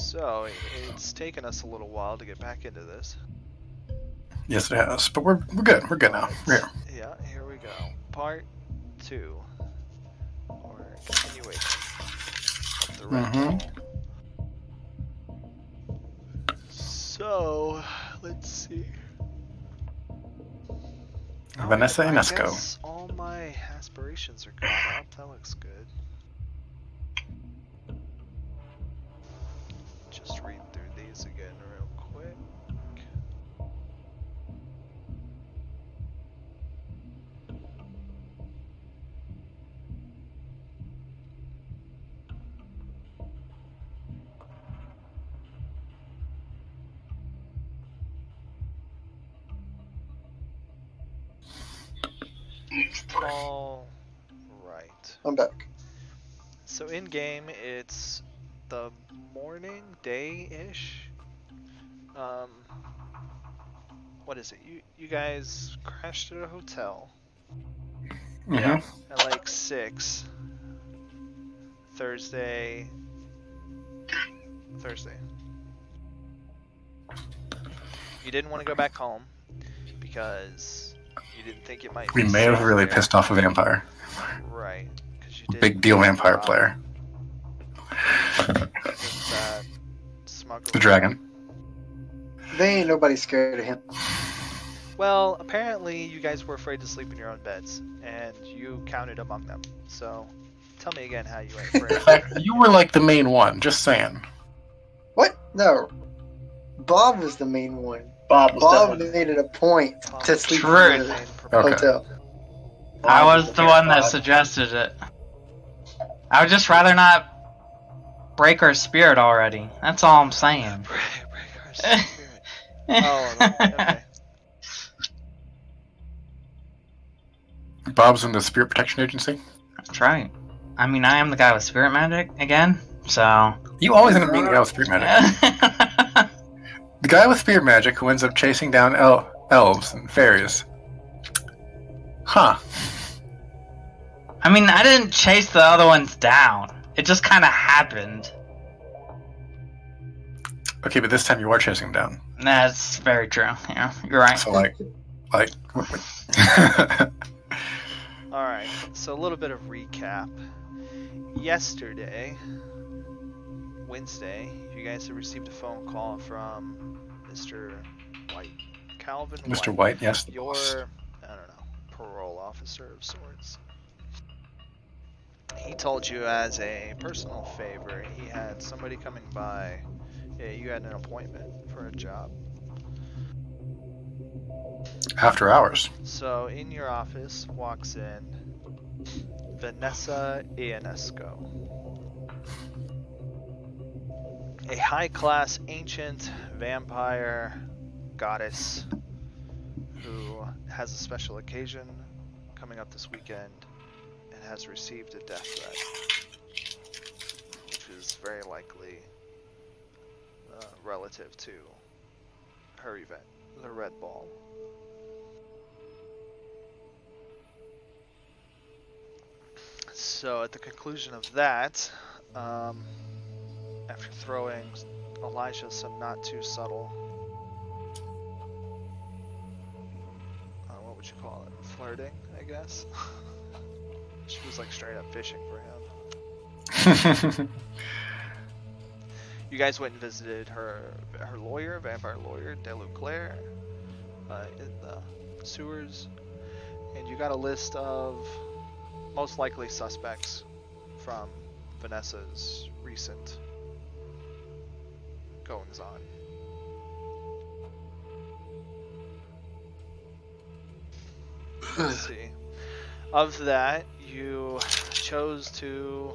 So, it's taken us a little while to get back into this. Yes, it has. But we're good. We're good now. We're here. Yeah, here we go. Part 2. Or continuation of the Red Ball. So, let's see. Vanessa and I Esco. guess all my aspirations are caught up. That looks good. Just read through these again real quick. All right. I'm back. So in game, it's the morning, day-ish. What is it? You guys crashed at a hotel. Yeah. At like 6. Thursday. You didn't want to go back home because you didn't think it might. We may have really pissed off a vampire. Right, because you did. Big deal vampire player. That smuggler. The dragon. They ain't nobody scared of him. Well, apparently you guys were afraid to sleep in your own beds, and you counted among them. So, tell me again how you went In afraid. fact, you were like the main one. Just saying. What? No. Bob was the main one. Bob made it a point to sleep True. in the Okay. hotel. I was the one that suggested it. I would just rather not break her spirit already. That's all I'm saying. Break our spirit. Oh, okay. Bob's in the Spirit Protection Agency. That's right. I mean, I am the guy with spirit magic again, so. You always end up being the guy with Spirit Magic. The guy with Spirit Magic who ends up chasing down elves and fairies. Huh. I mean, I didn't chase the other ones down. It just kind of happened. Okay, but this time you are chasing them down. That's very true. Yeah, you're right. So like. Alright, so a little bit of recap. Yesterday, Wednesday, you guys have received a phone call from Mr. White. Calvin Mr. White, yes. Your, I don't know, parole officer of sorts. He told you as a personal favor, he had somebody coming by. Yeah, you had an appointment for a job. After hours. So in your office walks in Vanessa Ionesco, a high-class ancient vampire goddess who has a special occasion coming up this weekend and has received a death threat, which is very likely relative to her event, the Red Ball. So at the conclusion of that, after throwing Elijah some not too subtle, what would you call it? Flirting, I guess. She was like straight up fishing for him. You guys went and visited her lawyer, vampire lawyer, Deluclaire, in the sewers, and you got a list of most likely suspects from Vanessa's recent goings on. Let's see. Of that, you chose to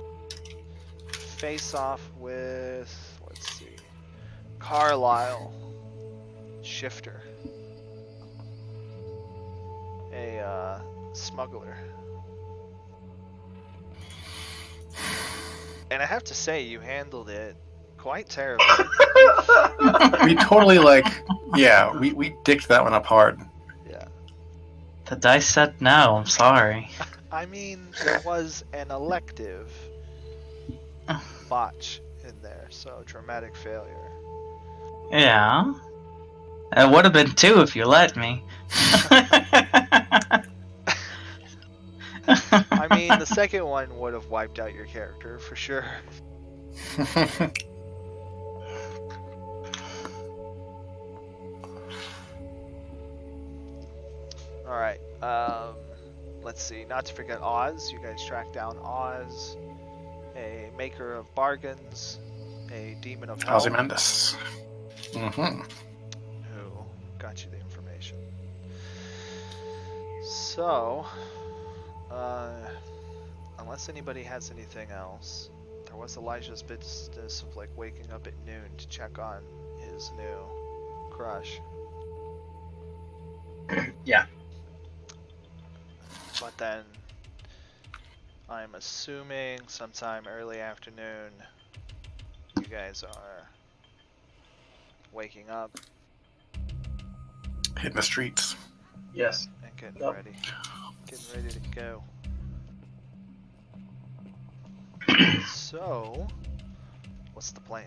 face off with, let's see, Carlisle Shifter, a smuggler. And I have to say, you handled it quite terribly. We totally we dicked that one up hard. Yeah. The dice said no, I'm sorry. I mean, there was an elective botch in there. there, so dramatic failure. Yeah. It would have been 2 if you let me. I mean, the second one would have wiped out your character for sure. Alright, let's see. Not to forget Oz. You guys track down Oz, a maker of bargains, a demon of hell. Ozymandias. Mm-hmm. Who got you the information. So, unless anybody has anything else, there was Elijah's business of like waking up at noon to check on his new crush. Yeah. But then, I'm assuming sometime early afternoon, you guys are waking up Hitting the streets. Yes. and getting Yep. ready. Getting ready to go. So, what's the plan?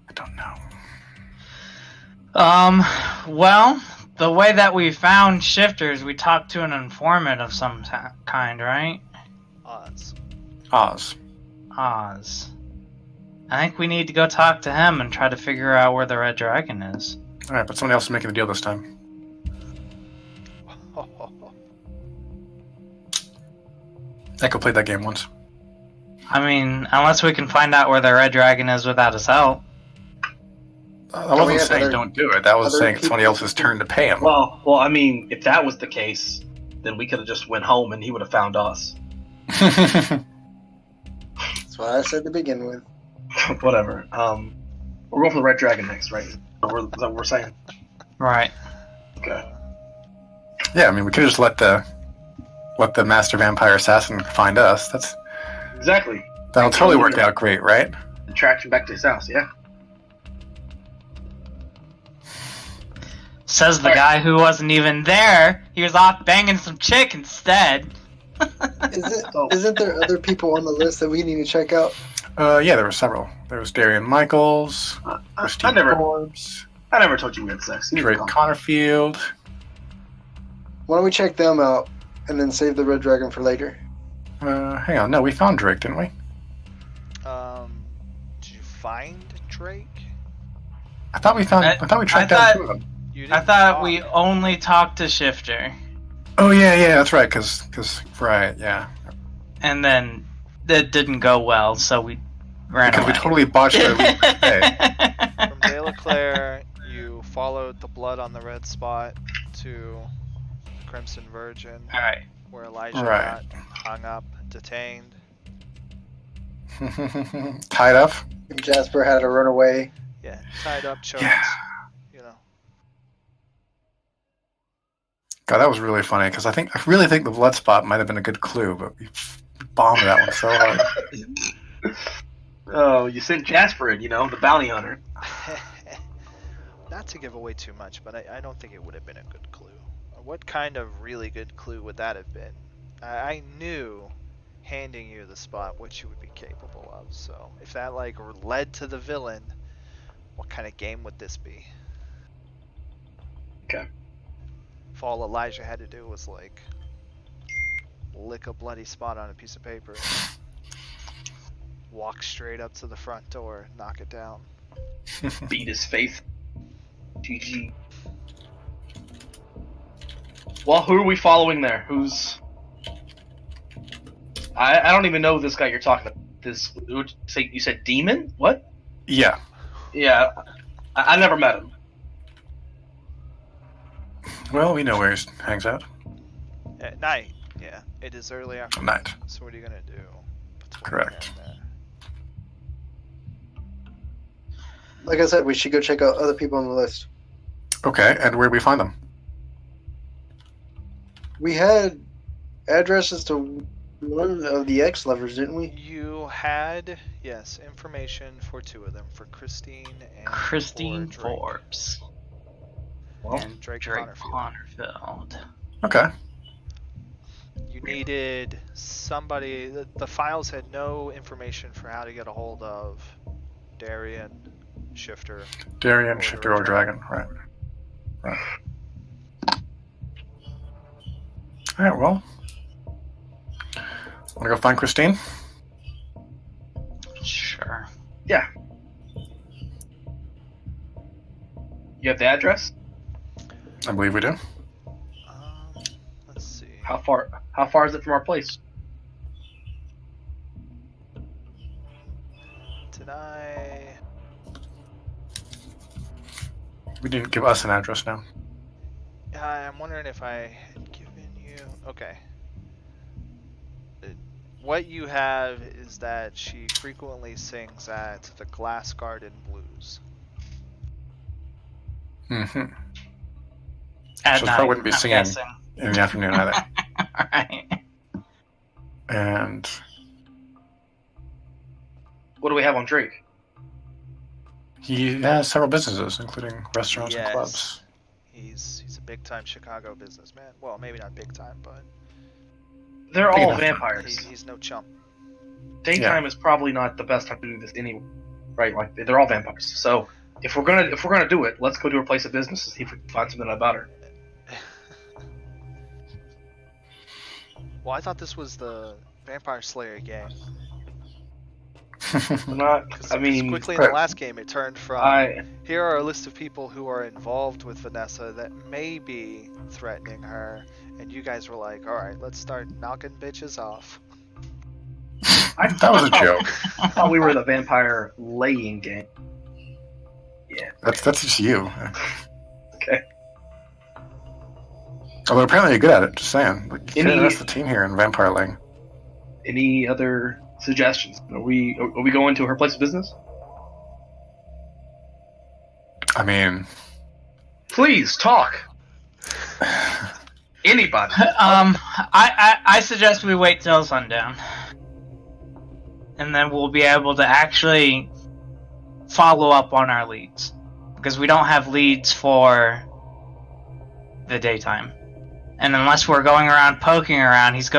I don't know. Well, the way that we found shifters, we talked to an informant of some kind, right? Oz. Oz. Oz. I think we need to go talk to him and try to figure out where the Red Dragon is. Alright, but somebody else is making the deal this time. Echo played that game once. I mean, unless we can find out where the Red Dragon is without his help. I we wasn't have saying other- don't do it. That was other saying it's somebody people- else's turn to pay him. Well, I mean, if that was the case, then we could have just went home and he would have found us. That's what I said to begin with. Whatever. We're going for the Red Dragon next, right? Is that what we're saying? Right. Okay. Yeah, I mean, we could just let the Master Vampire Assassin find us. Exactly. That'll totally work out great, right? And track him back to his house, yeah. Says the Alright. guy who wasn't even there. He was off banging some chick instead. Isn't there other people on the list that we need to check out? Yeah, there were several. There was Darian Michaels, I Christine never Forbes, told you we had sex. You Drake know. Connorfield. Why don't we check them out and then save the Red Dragon for later? Hang on, no, we found Drake, didn't we? Did you find Drake? I thought we found. I thought we tracked down 2 of them. You I didn't thought talk. we only talked to Shifter. Oh yeah, that's right. Cause right, yeah. And then it didn't go well, so we ran Because away. we totally botched our lead for today. From De La Claire, you followed the blood on the red spot to Crimson Virgin, Alright. where Elijah Right. got hung up, detained. Tied up. And Jasper had to run away. Yeah, tied up, choked. Yeah. You know. God, that was really funny because I really think the blood spot might have been a good clue, but we bombed that one so hard. Oh, you sent Jasper in, the bounty hunter. Not to give away too much, but I don't think it would have been a good clue. What kind of really good clue would that have been? I knew handing you the spot what you would be capable of, so if that led to the villain, what kind of game would this be? Okay. If all Elijah had to do was lick a bloody spot on a piece of paper, walk straight up to the front door, knock it down. Beat his face. GG. Well, who are we following there? Who's... I don't even know this guy you're talking about. You said demon? What? Yeah. Yeah, I never met him. Well, we know where he hangs out. At night, yeah. It is early At afternoon. night. So what are you gonna do? between Correct. here and there? Like I said, we should go check out other people on the list. Okay, and where do we find them? We had addresses to one of the ex-lovers, didn't we? You had, yes, information for 2 of them, for Christine and Christine for Drake. Forbes. Well, And Drake Drake Connorfield. Connorfield. Okay. You needed somebody. The files had no information for how to get a hold of Darien, Shifter. Darien, Or Shifter, or Dragon. Right. Alright, well. Wanna go find Christine? Sure. Yeah. You have the address? I believe we do. Let's see. How far is it from our place? Did I? We didn't give us an address now. I'm wondering if I had given you. Okay. What you have is that she frequently sings at the Glass Garden Blues. Mm-hmm. At So night, probably wouldn't be I'm singing guessing. in the afternoon either. Alright. And What do we have on Drake? he has several businesses, including restaurants Yes. and clubs. He's a big time Chicago businessman. Well, maybe not big time, but They're Big all enough. vampires. he's no chump. Daytime is probably not the best time to do this anyway, right? Like they're all vampires. So if we're gonna do it, let's go to her place of business and see if we can find something about her. Well, I thought this was the Vampire Slayer gang. We're not. Because I mean, quickly in the last game, it turned from here are a list of people who are involved with Vanessa that may be threatening her, and you guys were like, all right, let's start knocking bitches off. That was a joke. I thought we were the vampire laying gang. Yeah. That's just you. Okay. Although apparently you're good at it, just saying. Like, you Any- can't rest the team here in Vampire Laying. Any other suggestions? Are we going to her place of business? I mean, Please talk. Anybody. I suggest we wait till sundown, and then we'll be able to actually follow up on our leads, because we don't have leads for the daytime, and unless we're going around poking around, he's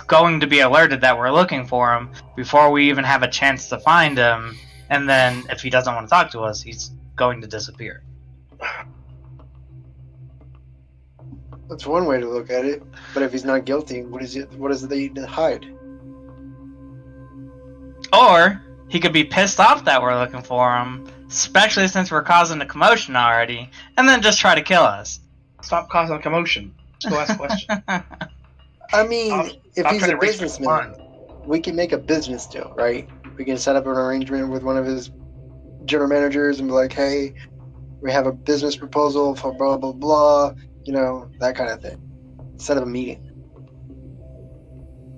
going to be alerted that we're looking for him before we even have a chance to find him, and then if he doesn't want to talk to us, he's going to disappear. That's one way to look at it. But if he's not guilty, what is it? What does they need to hide? Or he could be pissed off that we're looking for him, especially since we're causing a commotion already, and then just try to kill us. Stop causing a commotion. Just go ask questions. I mean, if Stop he's trying a to raise people's businessman, minds. we can make a business deal, right? We can set up an arrangement with one of his general managers and be like, hey, we have a business proposal for blah, blah, blah, you know, that kind of thing. Set up a meeting.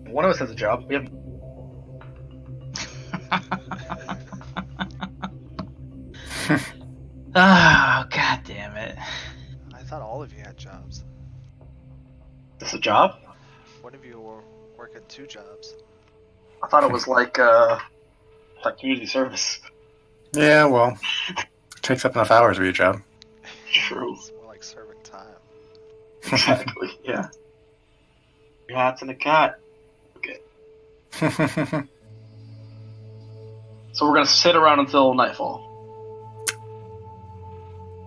One of us has a job. We have. Oh, god damn it. I thought all of you had jobs. This a job? One of you were working 2 jobs. I thought it was like community service. yeah, well, it takes up enough hours to be a job. True. It's more like serving time. Exactly. Yeah. Your hat's in a cat. So we're gonna sit around until nightfall.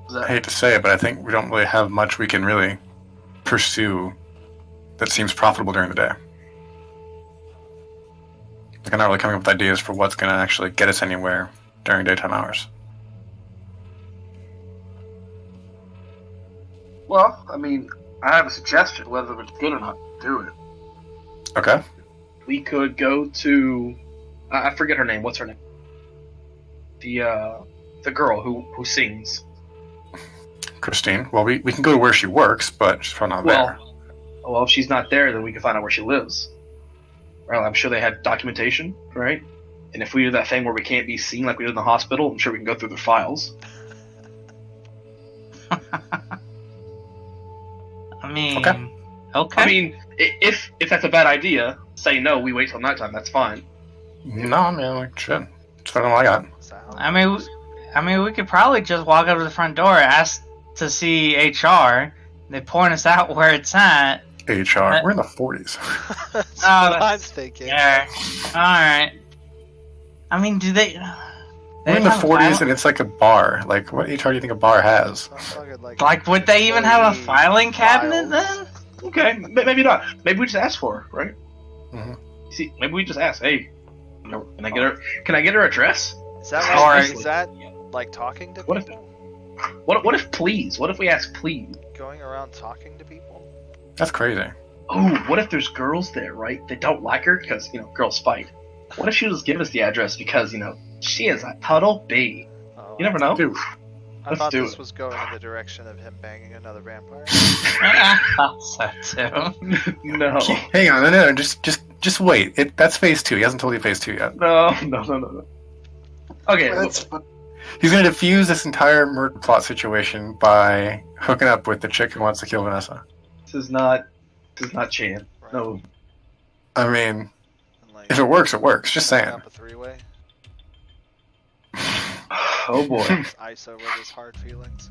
Is I that hate to say it, but I think we don't really have much we can really pursue that seems profitable during the day. Like, I'm not really coming up with ideas for what's going to actually get us anywhere during daytime hours. Well, I mean, I have a suggestion. Whether it's good or not, do it. Okay. We could go to. I forget her name. What's her name? The girl who sings. Christine. Well, we can go to where she works, but she's probably not there. Well, if she's not there, then we can find out where she lives. Well, I'm sure they had documentation, right? And if we do that thing where we can't be seen like we did in the hospital, I'm sure we can go through their files. I mean, Okay. okay. I mean, if that's a bad idea, say no. We wait till nighttime. That's fine. No, I mean, like, shit. It's better than what I got. So, I mean, we could probably just walk up to the front door, ask to see HR. They point us out where it's at, HR. We're in the 40s. That's Oh, what I'm that's- thinking. Yeah. Alright. I mean, do they... We're in the have a 40s file- and it's like a bar. Like, what HR do you think a bar has? Some fucking, Like, would they even have a employee filing cabinet files. then? Okay, maybe not. Maybe we just ask for her, right? Mhm. See, maybe we just ask, hey, can I get her? Can I get her address? Is that Or- like, is that like talking to What if- people? What if please? What if we ask please? Going around talking to people? That's crazy. Oh, what if there's girls there, right? That don't like her because girls fight. What if she just give us the address because she is a total B. Oh, You never know. Dude, I let's thought do this it. was going in the direction of him banging another vampire. I thought so too. No, hang on. No, just wait. That's phase 2. He hasn't told you phase 2 yet. no. Okay, That's He's going to defuse this entire murder plot situation by hooking up with the chick who wants to kill Vanessa. this is not Chan. Right? No. I mean, And, like, if it works, it works. Just setting saying. up a three-way. Oh boy. Just ice over his hard feelings.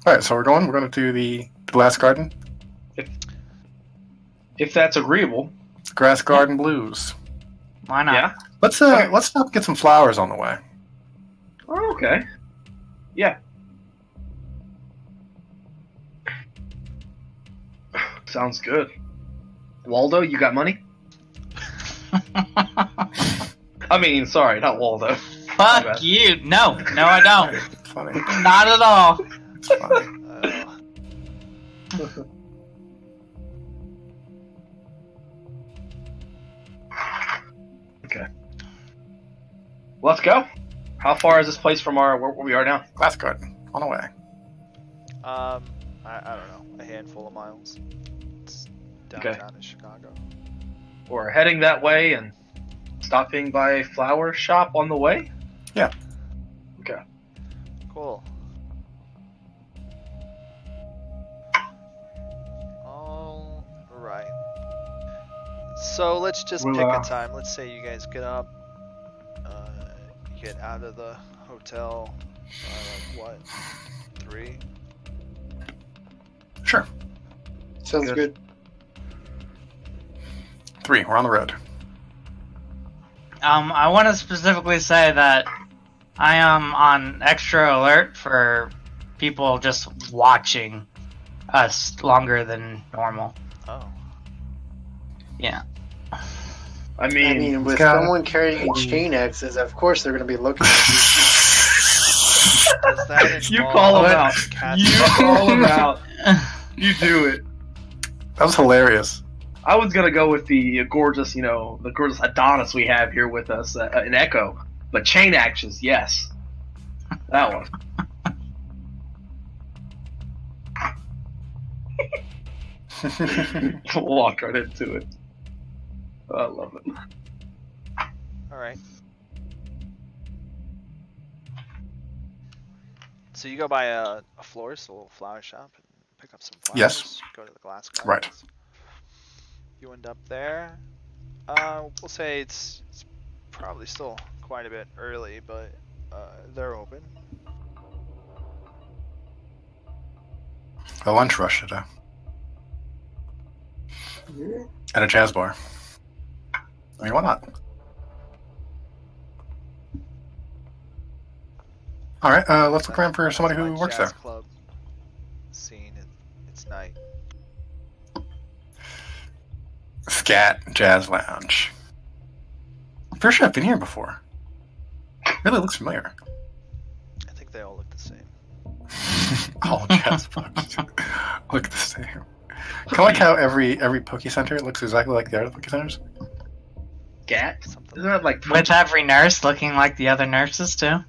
Alright, so we're going to do the glass garden. If that's agreeable. Grass garden blues. Why not? Yeah. Let's Okay. let's stop and get some flowers on the way. Oh, okay. Yeah. Sounds good. Waldo, you got money? I mean, sorry, not Waldo. My bad. Fuck you. No, I don't. It's funny. Not at all. It's funny. Okay. Let's go. How far is this place from where we are now? Glass garden on the way. I don't know, a handful of miles. It's downtown in Chicago. We're heading that way and stopping by a flower shop on the way? Yeah. Okay. Cool. All right. So let's just We'll, pick a time. Let's say you guys get up, get out of the hotel. What? 3? Sure. sounds Good. good. 3. We're on the road. I want to specifically say that I am on extra alert for people just watching us longer than normal. Oh. Yeah. I I mean, mean, with got- someone carrying chain axes, of course they're going to be looking at you. Does that You involve call him What? out. cats? You call him out. You do it. That was hilarious. I was gonna go with the gorgeous, the gorgeous Adonis we have here with us in Echo, but chain axes, yes, that one. Walk right into it. Oh, I love it. All right. So you go by a florist, a little flower shop, and pick up some flowers. Yes. Go to the glass Right. gardens. You end up there. We'll say it's probably still quite a bit early, but they're open. A lunch rush today. At a jazz bar. I mean, why not? Alright, let's look around for somebody who Like works jazz there. club scene. It's night. Scat Jazz Lounge. I'm pretty sure I've been here before. Really looks familiar. I think they all look the same. All jazz bars look the same. Kind of like how every Poke Center looks exactly like the other Poke Centers. Gat? Something. Isn't that like With every nurse looking like the other nurses too.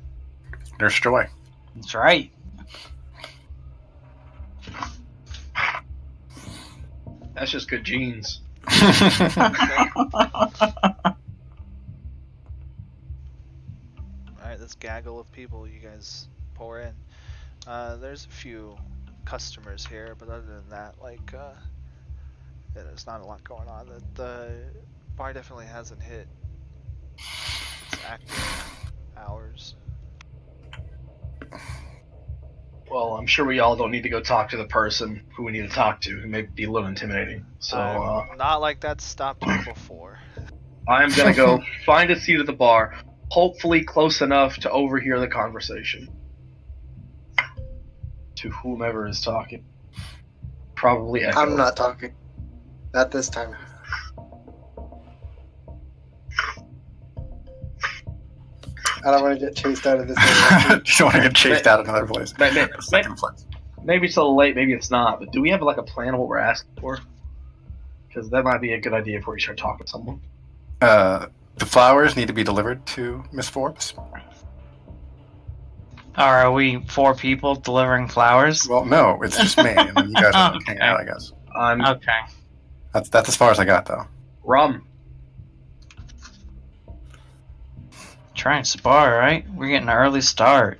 Nurse Joy. That's right. That's just good genes. Alright, this gaggle of people you guys pour in. There's a few customers here, but other than that, like, there's not a lot going on. The bar definitely hasn't hit its active hours. Well, I'm sure we all don't need to go talk to the person who we need to talk to, who may be a little intimidating. So, Not like that stopped you before. I'm gonna go find a seat at the bar, hopefully close enough to overhear the conversation. To whomever is talking. Probably Echo. I'm not talking. Not this time. I don't want to get chased out of this area. Just don't want to get chased out another place. Second place. Maybe it's a little late, maybe it's not, but do we have like a plan of what we're asking for? Because that might be a good idea before we start talking to someone. The flowers need to be delivered to Miss Forbes. Are we 4 people delivering flowers? Well, no, it's just me, and then you guys can hang out, I guess. Okay. That's as far as I got, though. Rum. Try and spar, right? We're getting an early start.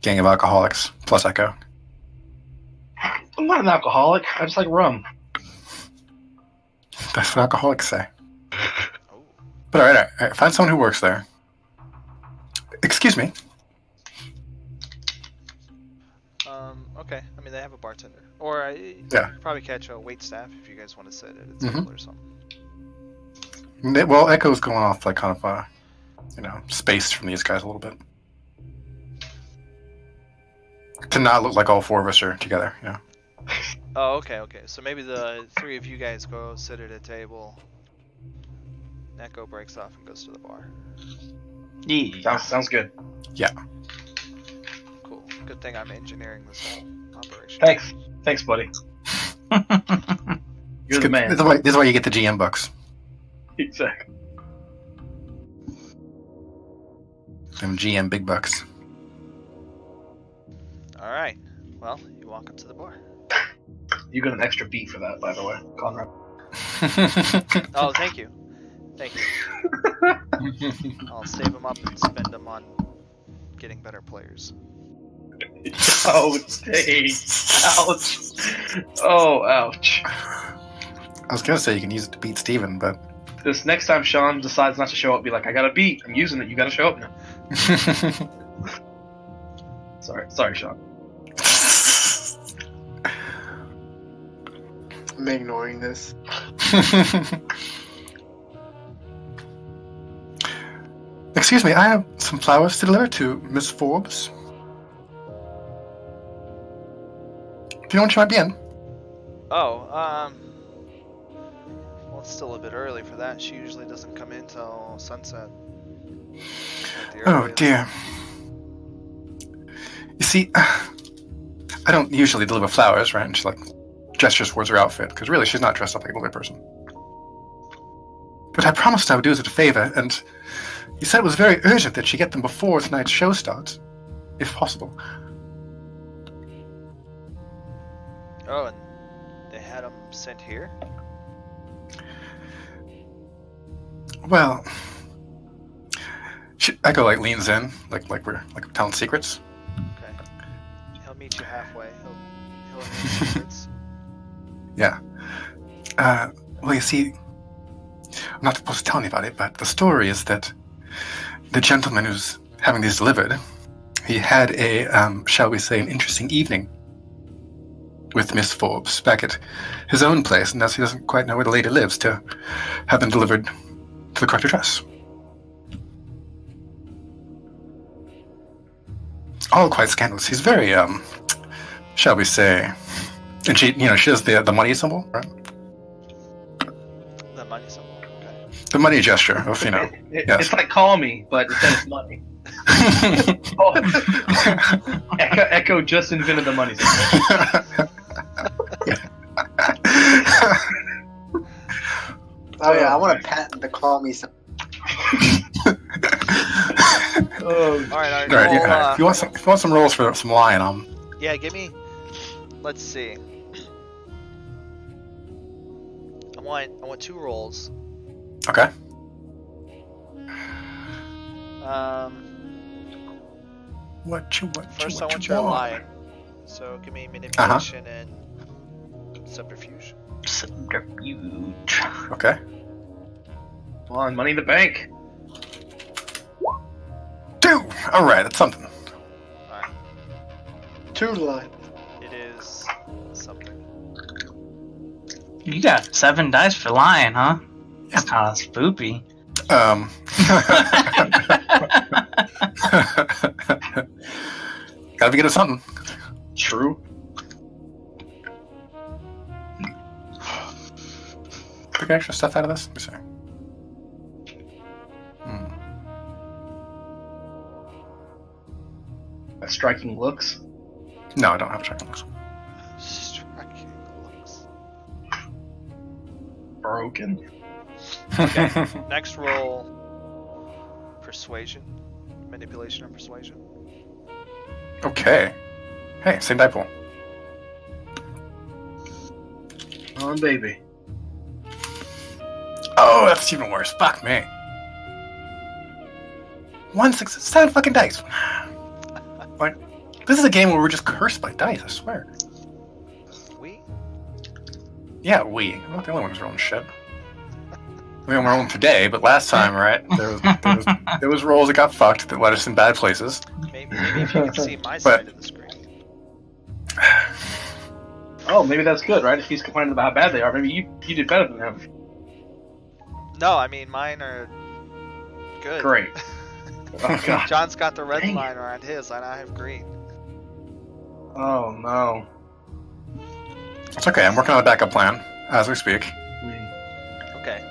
Gang of alcoholics, plus Echo. I'm not an alcoholic. I just like rum. That's what alcoholics say. Oh. But alright, find someone who works there. Excuse me. Okay. I mean, they have a bartender. Or Yeah. probably catch a wait staff if you guys want to sit at a table or something. Well, Echo's going off like kind of, spaced from these guys a little bit. To not look like all 4 of us are together, you know. Oh, okay. So maybe the 3 of you guys go sit at a table. Neko breaks off and goes to the bar. Yeah. Sounds good. Cool. Good thing I'm engineering this whole operation. Thanks, buddy. It's You're the good. man. This is why you get the GM bucks. Exactly. Them GM big bucks. All right. Well, you walk up to the bar. You got an extra beat for that, by the way, Conrad. Oh, thank you. I'll save them up and spend them on getting better players. Ouch. Ouch. Oh, ouch. I was gonna say you can use it to beat Steven, but This next time Sean decides not to show up, be like, I got a beat. I'm using it. You got to show up now. Sorry, Sean. I'm ignoring this. Excuse me, I have some flowers to deliver to Miss Forbes. Do you know when she might be in? Oh, well, it's still a bit early for that. She usually doesn't come in till sunset. At the Oh earliest. dear. You see, I don't usually deliver flowers, right? And she gestures towards her outfit, because really she's not dressed up like a delivery person. But I promised I would do it as a favor, and you said it was very urgent that she get them before tonight's show starts, if possible. Oh, and they had them sent here? Well, Echo leans in, like we're telling secrets. Okay. He'll meet you halfway. He'll hear secrets. Yeah. Well, you see, I'm not supposed to tell anybody, but the story is that the gentleman who's having these delivered, he had a, shall we say, an interesting evening with Miss Forbes back at his own place, and as he doesn't quite know where the lady lives, to have them delivered to the correct address. All quite scandalous. He's very, shall we say, and she does the money symbol, right? The money symbol. Okay. The money gesture of, yes. It's like call me, but instead it's money. Echo just invented the money symbol. Oh yeah, I want to patent the call me some. All right. All right, yeah. If you want some rolls for some lion, Yeah, give me. Let's see. I want 2 rolls. okay. First I want your lie. So give me manipulation and subterfuge. Subterfuge. Okay. Come on, money in the bank. 2! Alright, that's something. Alright, 2 lines. it is something. You got 7 dice for lying, huh? It's kind of spoopy. Gotta be good at something. True. Pick extra stuff out of this? Let me see. Striking looks. No, I don't have a checklist. Striking looks. Broken. Okay. Next roll. Persuasion. Manipulation or persuasion. Okay. Hey, same die pool. Oh, baby. Oh, that's even worse. Fuck me. 1, 6, 7 fucking dice. Like, this is a game where we're just cursed by dice, I swear. We? Yeah, I'm not the only one who's rolling shit. I mean, we're rolling today, but last time, right? There was rolls that got fucked that led us in bad places. Maybe if you can see my side of the screen. Oh, maybe that's good, right? If he's complaining about how bad they are, maybe you did better than him. No, I mean mine are good. Great. Oh, God. John's got the red Dang it. line on his, and I have green. Oh, no. It's okay, I'm working on a backup plan as we speak. Okay.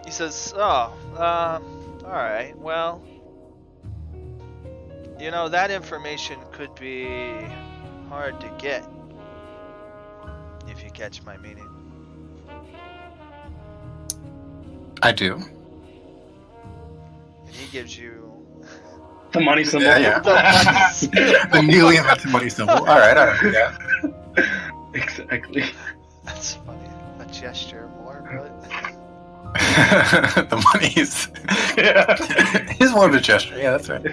He says, alright, well, you know, that information could be hard to get, if you catch my meaning. I do. And he gives you... The money symbol. Yeah. The newly invented money symbol. Alright, yeah. Exactly. That's funny. A gesture more, but... The money's... It's more of a gesture, yeah, that's right.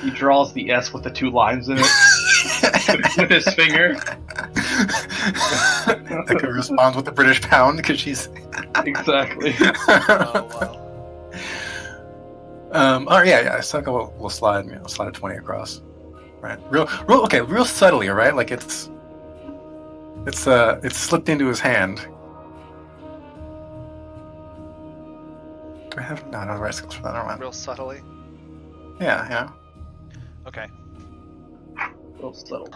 He draws the S with the 2 lines in it with his finger. Like it responds with the British pound because she's... Exactly. Oh, wow. Alright, yeah, so we'll slide a 20 across. Right. Real subtly, right? Like it's slipped into his hand. Do I have no right skills for that? Never mind. Real subtly. Yeah. Okay. Real subtle.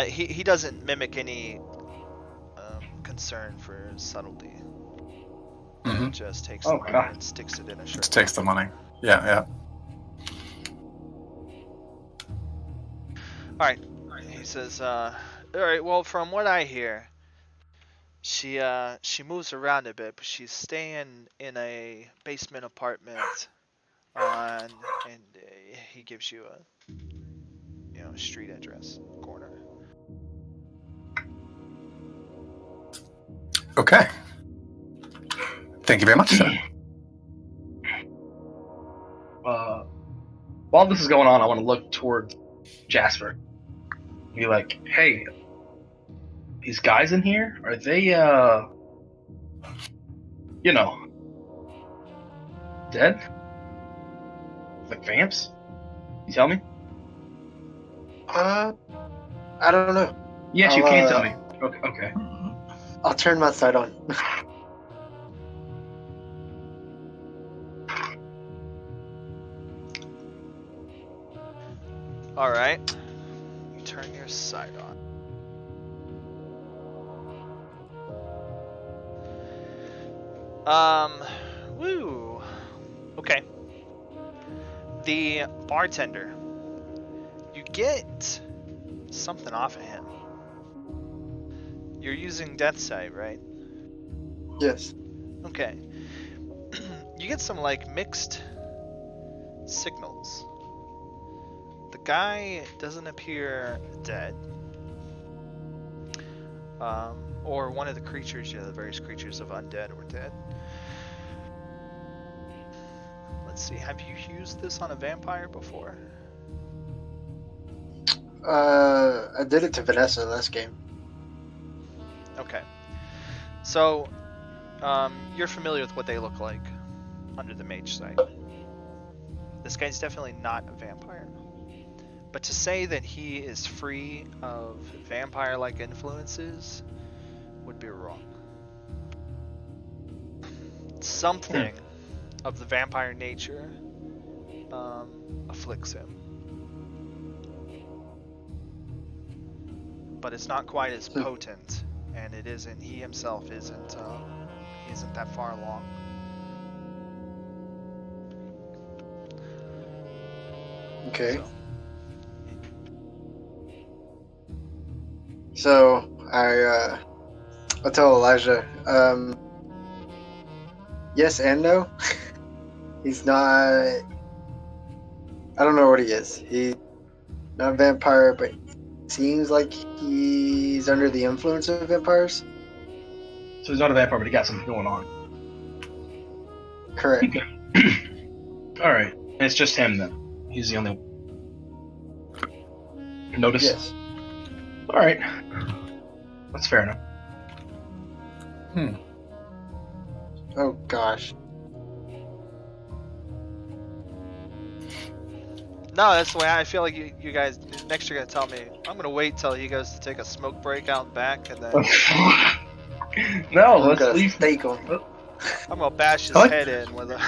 He doesn't mimic any concern for subtlety. Mm-hmm. Just takes Oh, the money God. and sticks it in a shirt. Just takes the money. Yeah. Alright. He says, alright, well, from what I hear, she moves around a bit, but she's staying in a basement apartment and he gives you a street address, corner. Okay. Thank you very much, sir. While this is going on, I want to look toward Jasper. Be like, hey, these guys in here, are they, dead? Like vamps? You tell me? I don't know. Yes, you I'll, can tell me. Okay. I'll turn my sight on. Alright. You turn your sight on. Woo. Okay. The bartender. You get something off of him. You're using Death Sight, right? Yes. Okay. You get some like mixed signals. The guy doesn't appear dead. Or one of the creatures, the various creatures of undead or dead. Let's see, have you used this on a vampire before? I did it to Vanessa last game. Okay. So, you're familiar with what they look like under the mage sight. This guy's definitely not a vampire. But to say that he is free of vampire-like influences would be wrong. Something of the vampire nature afflicts him. But it's not quite as potent, and it isn't. He himself isn't. He isn't that far along. Okay. So, So I'll tell Elijah. Yes and no. He's not. I don't know what he is. He's not a vampire, but seems like he's under the influence of vampires. So he's not a vampire, but he got something going on. Correct. Okay. All right. And it's just him then. He's the only one. Notice? Yes. All right. That's fair enough. Oh gosh. no, that's the way I feel like you guys. Next, you're gonna tell me. I'm gonna wait till he goes to take a smoke break out back, and then No, I'm let's gonna leave. stake him. I'm gonna bash his I like- head in with a.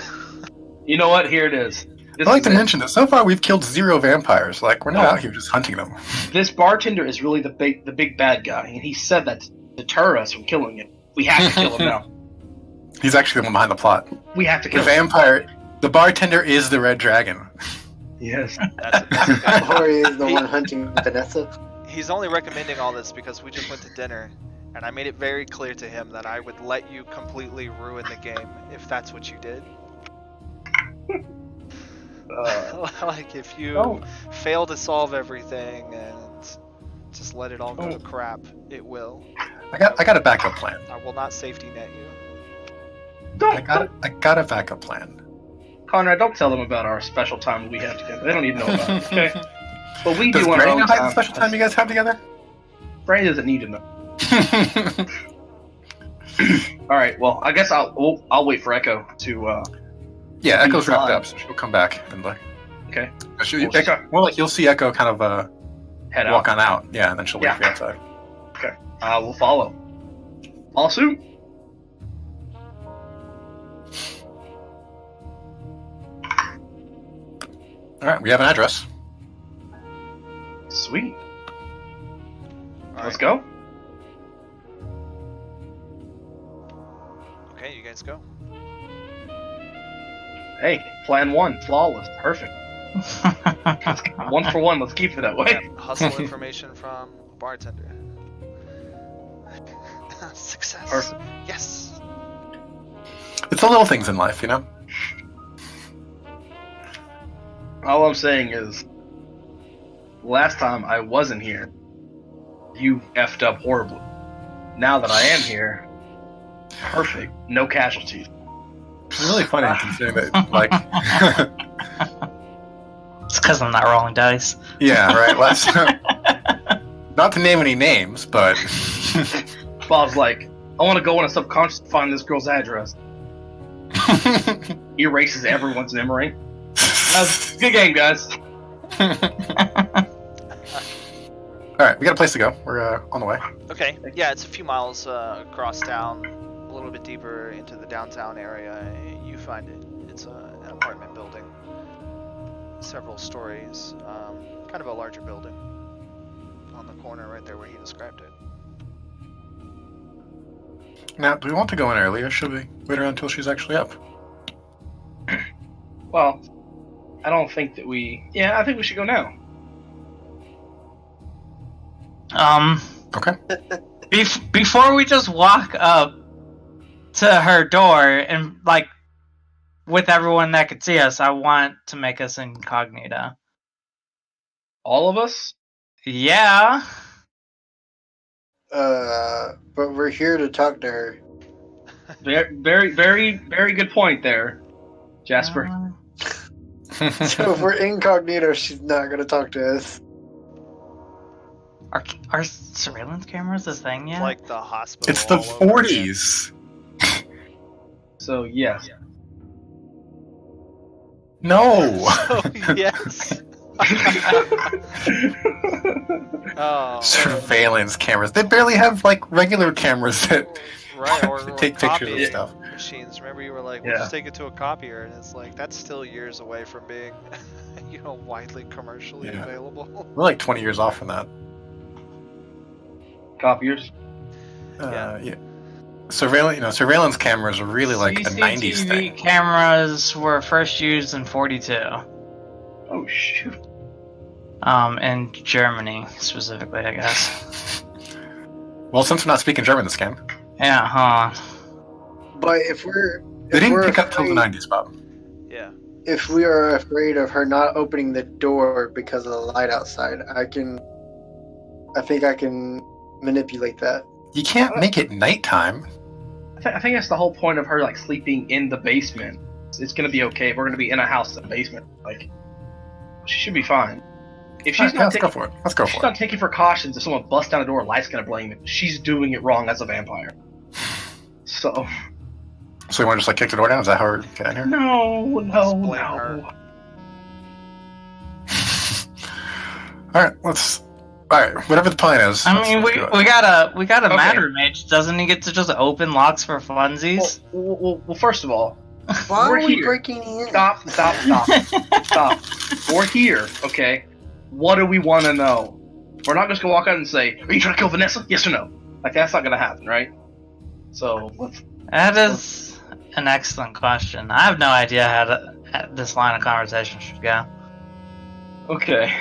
You know what? Here it is. This I'd like is to it. mention that so far we've killed 0 vampires. Like, we're not Oh. out here just hunting them. This bartender is really the big bad guy, and he said that to deter us from killing him. We have to kill him now. He's actually the one behind the plot. We have to The kill him. vampire, the bartender is the red dragon. Yes. That's a Or he is the one hunting Vanessa. He's only recommending all this because we just went to dinner, and I made it very clear to him that I would let you completely ruin the game if that's what you did. Like if you Oh. fail to solve everything and just let it all go to Oh. crap, it will. I got a backup plan. I will not safety net you. I got a backup plan. Conrad, don't tell them about our special time we have together. They don't need to know about it, okay? But we Does do our Gray own know how time. the special time you guys have together? Gray doesn't need to know. All right. Well, I guess I'll wait for Echo to. Yeah, Echo's wrapped fine. up, so she'll come back and like. Okay. Echo, more like you'll see Echo kind of Head out. walk on out. Yeah, and then she'll wait Yeah. for you outside. We'll follow. All soon. All right, we have an address. Sweet. All Let's right. go. Okay, you guys go. Hey, plan 1, flawless, perfect. 1 for 1. Let's keep it that way. Yeah, hustle information from bartender. Success. Perfect. Yes. It's the little things in life, you know. All I'm saying is, last time I wasn't here, you effed up horribly. Now that I am here, perfect, no casualties. It's really funny considering that, like, It's because I'm not rolling dice. yeah, right. Last, not to name any names, but Bob's like, I want to go on a subconscious to find this girl's address. Erases everyone's memory. Good game, guys. all right, we got a place to go. We're on the way. Okay. Yeah, it's a few miles across town, a little bit deeper into the downtown area. You find it. It's an apartment building, several stories, kind of a larger building on the corner right there where he described it. Now, do we want to go in early, or should we wait around until she's actually up? Well, I don't think that we... Yeah, I think we should go now. Okay. Before we just walk up to her door and like with everyone that could see us, I want to make us incognito. All of us? Yeah. But we're here to talk to her. Very, very, very good point there, Jasper. So if we're incognito, she's not gonna talk to us. Are surveillance cameras a thing It's yet? like the hospital. It's the all over again. 40s. So, yes. No. So yes. Oh. Surveillance cameras. They barely have like regular cameras that Right, or take pictures of copying stuff. machines. Remember, you were like, "We'll Yeah. just take it to a copier," and it's like that's still years away from being, widely commercially Yeah. available. We're like 20 years off from that. Copiers. Yeah. Surveillance cameras are really like a 90s CCTV thing. cameras were first used in 42. Oh shoot. In Germany specifically, I guess. Well, since we're not speaking German this game, Yeah, huh? But if we're they didn't we're pick up till the afraid- 90s, Bob. Yeah. if we are afraid of her not opening the door because of the light outside, I think I can manipulate that. You can't make it nighttime. I think that's the whole point of her like sleeping in the basement. It's gonna be okay if we're gonna be in a house in the basement. Like, she should be fine. If she's Alright, not let's go taking, for it. Let's go she's for not it. taking precautions. If someone busts down the door, light's gonna blame it. She's doing it wrong as a vampire. So So you want to just like kick the door down? Is that how we're getting here? no. blame her. Alright, whatever the plan is. I mean, let's we do it. we got a Okay. matter mage. Doesn't he get to just open locks for funsies? Well, first of all, Why We're are we here. breaking in? stop. We're here, okay? What do we want to know? We're not just gonna walk out and say, "Are you trying to kill Vanessa? Yes or no?" Like that's not gonna happen, right? So let's. That is an excellent question. I have no idea how this line of conversation should go. Okay.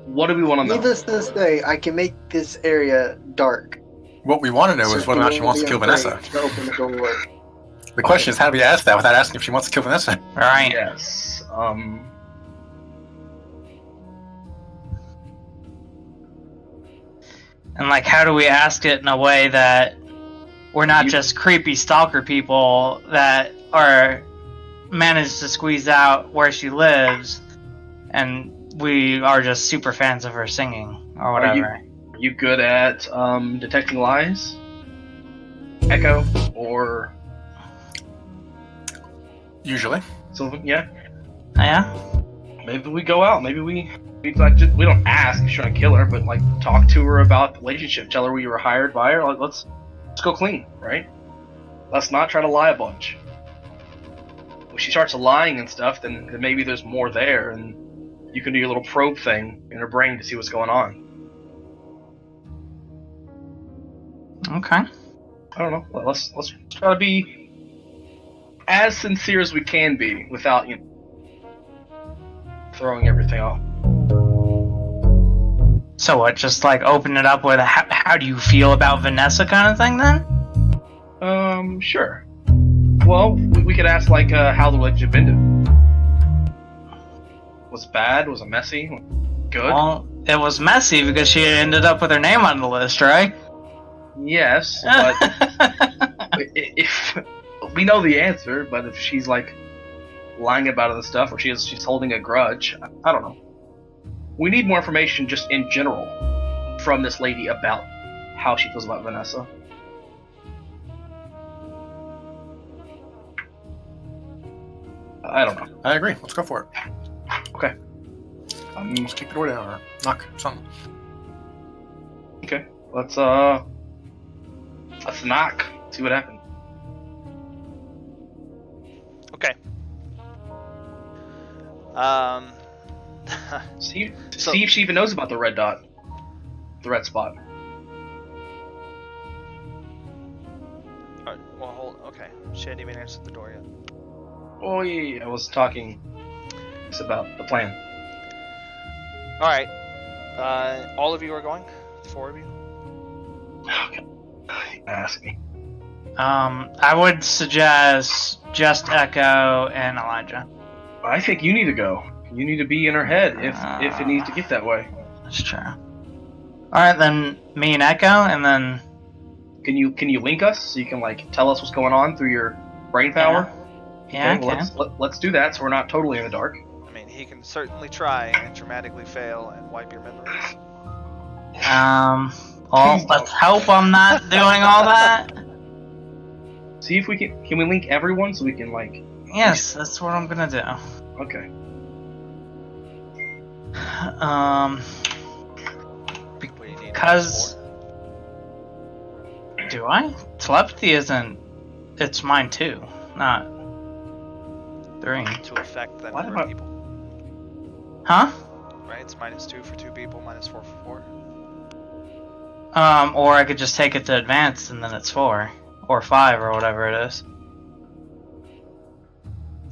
What do we want to know? Needless to say, I can make this area dark. What we want to know is whether or not she wants to kill Vanessa. To open the door. The question is, how do we ask that without asking if she wants to kill Vanessa? Right. Yes. And like, how do we ask it in a way that we're not You- just creepy stalker people that are managed to squeeze out where she lives, and we are just super fans of her singing or Are you- whatever. Are you good at detecting lies? Echo or Usually. something? Yeah. Yeah. Maybe we go out. Maybe we like just, we don't ask if she's trying to kill her, but like talk to her about the relationship. Tell her we were hired by her. Like let's go clean, right? Let's not try to lie a bunch. When she starts lying and stuff, then maybe there's more there, and you can do your little probe thing in her brain to see what's going on. Okay. I don't know. Well, let's try to be as sincere as we can be without throwing everything off. So what? Just like open it up with a how do you feel about Vanessa kind of thing then? Sure. Well, we could ask like how the relationship ended. Was it bad? Was it messy? Good? Well, it was messy because she ended up with her name on the list, right? Yes, but if we know the answer, but if she's like lying about other stuff or she's holding a grudge, I don't know. We need more information just in general from this lady about how she feels about Vanessa. I don't know. I agree. Let's go for it. Okay. Let's kick the door down or knock something. Okay. Let's knock. See what happens. Okay. See So- if she even knows about the red dot. The red spot. Alright, well, hold. Okay, she hadn't even answered the door yet. Oh yeah, I was talking just about the plan. All right, all of you are going. 4 of you. Ask me. I would suggest just Echo and Elijah. I think you need to go. You need to be in her head if it needs to get that way. That's true. Alright, then me and Echo, and then... Can you link us so you can like tell us what's going on through your brain power? Yeah, Okay, I well, can. let's do that so we're not totally in the dark. I mean, he can certainly try and dramatically fail and wipe your memories. Well, let's hope I'm not doing all that. See if we can we link everyone so we can like. Yes, that's what I'm gonna do. Okay. What do you need? Because do I? Telepathy isn't. It's mine too, not 3. To affect the What number of about- people. Huh? Right? It's -2 for 2 people, -4 for 4. Or I could just take it to advanced and then it's 4 or 5 or whatever it is.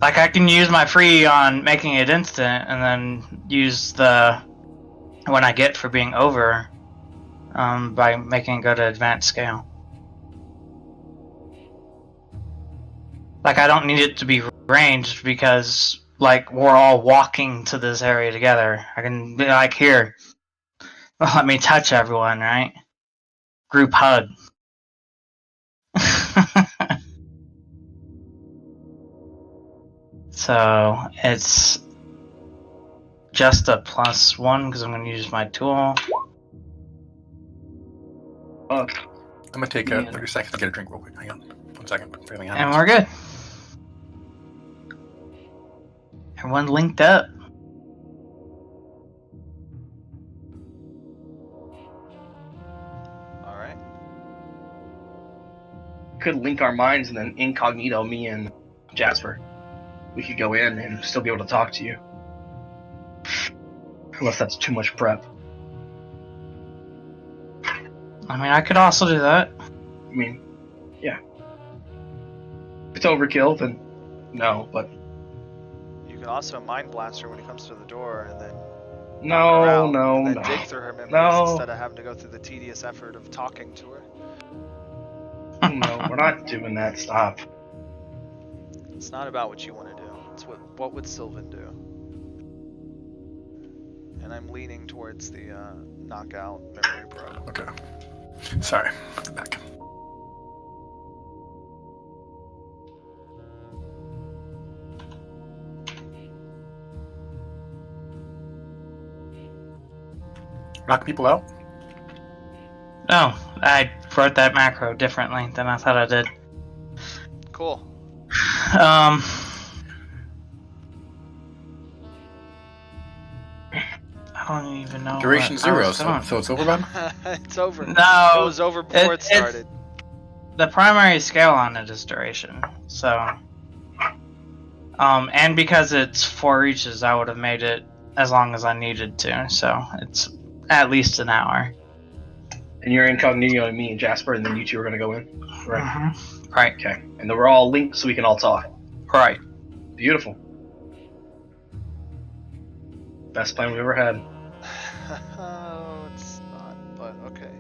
Like I can use my free on making it instant and then use the when I get for being over by making it go to advanced scale. Like I don't need it to be ranged because like we're all walking to this area together. I can be like here. Let me touch everyone, right? Group hug. So it's just a +1 because I'm going to use my tool. Oh, I'm gonna take Yeah. 30 seconds to get a drink real quick. Hang on. 1 second. Failing And happens. we're good. Everyone linked up. Alright. could link our minds and then incognito me and Jasper. We could go in and still be able to talk to you. Unless that's too much prep. I mean, I could also do that. I mean, yeah. If it's overkill, then no, but You can also mind blast her when he comes to the door and then knock her no, out, no, and then no. dig through her memories No. instead of having to go through the tedious effort of talking to her. No, we're not doing that. Stop. It's not about what you want to do. It's what would Sylvan do? And I'm leaning towards the knockout memory probe. Okay. Sorry. Back. Knock people out? No, I wrote that macro differently than I thought I did. Cool. I don't even know. Duration what I 0, was doing. so it's over, bud? It's over. No, It was over before it it's- started. the primary scale on it is duration. So, and because it's 4 reaches, I would have made it as long as I needed to. So it's at least an hour. And you're incognito and me and Jasper, and then you two are gonna go in. Right. Mhm. Right. Okay. And then we're all linked so we can all talk. Right. Beautiful. Best plan we've ever had. Oh, it's not, but okay.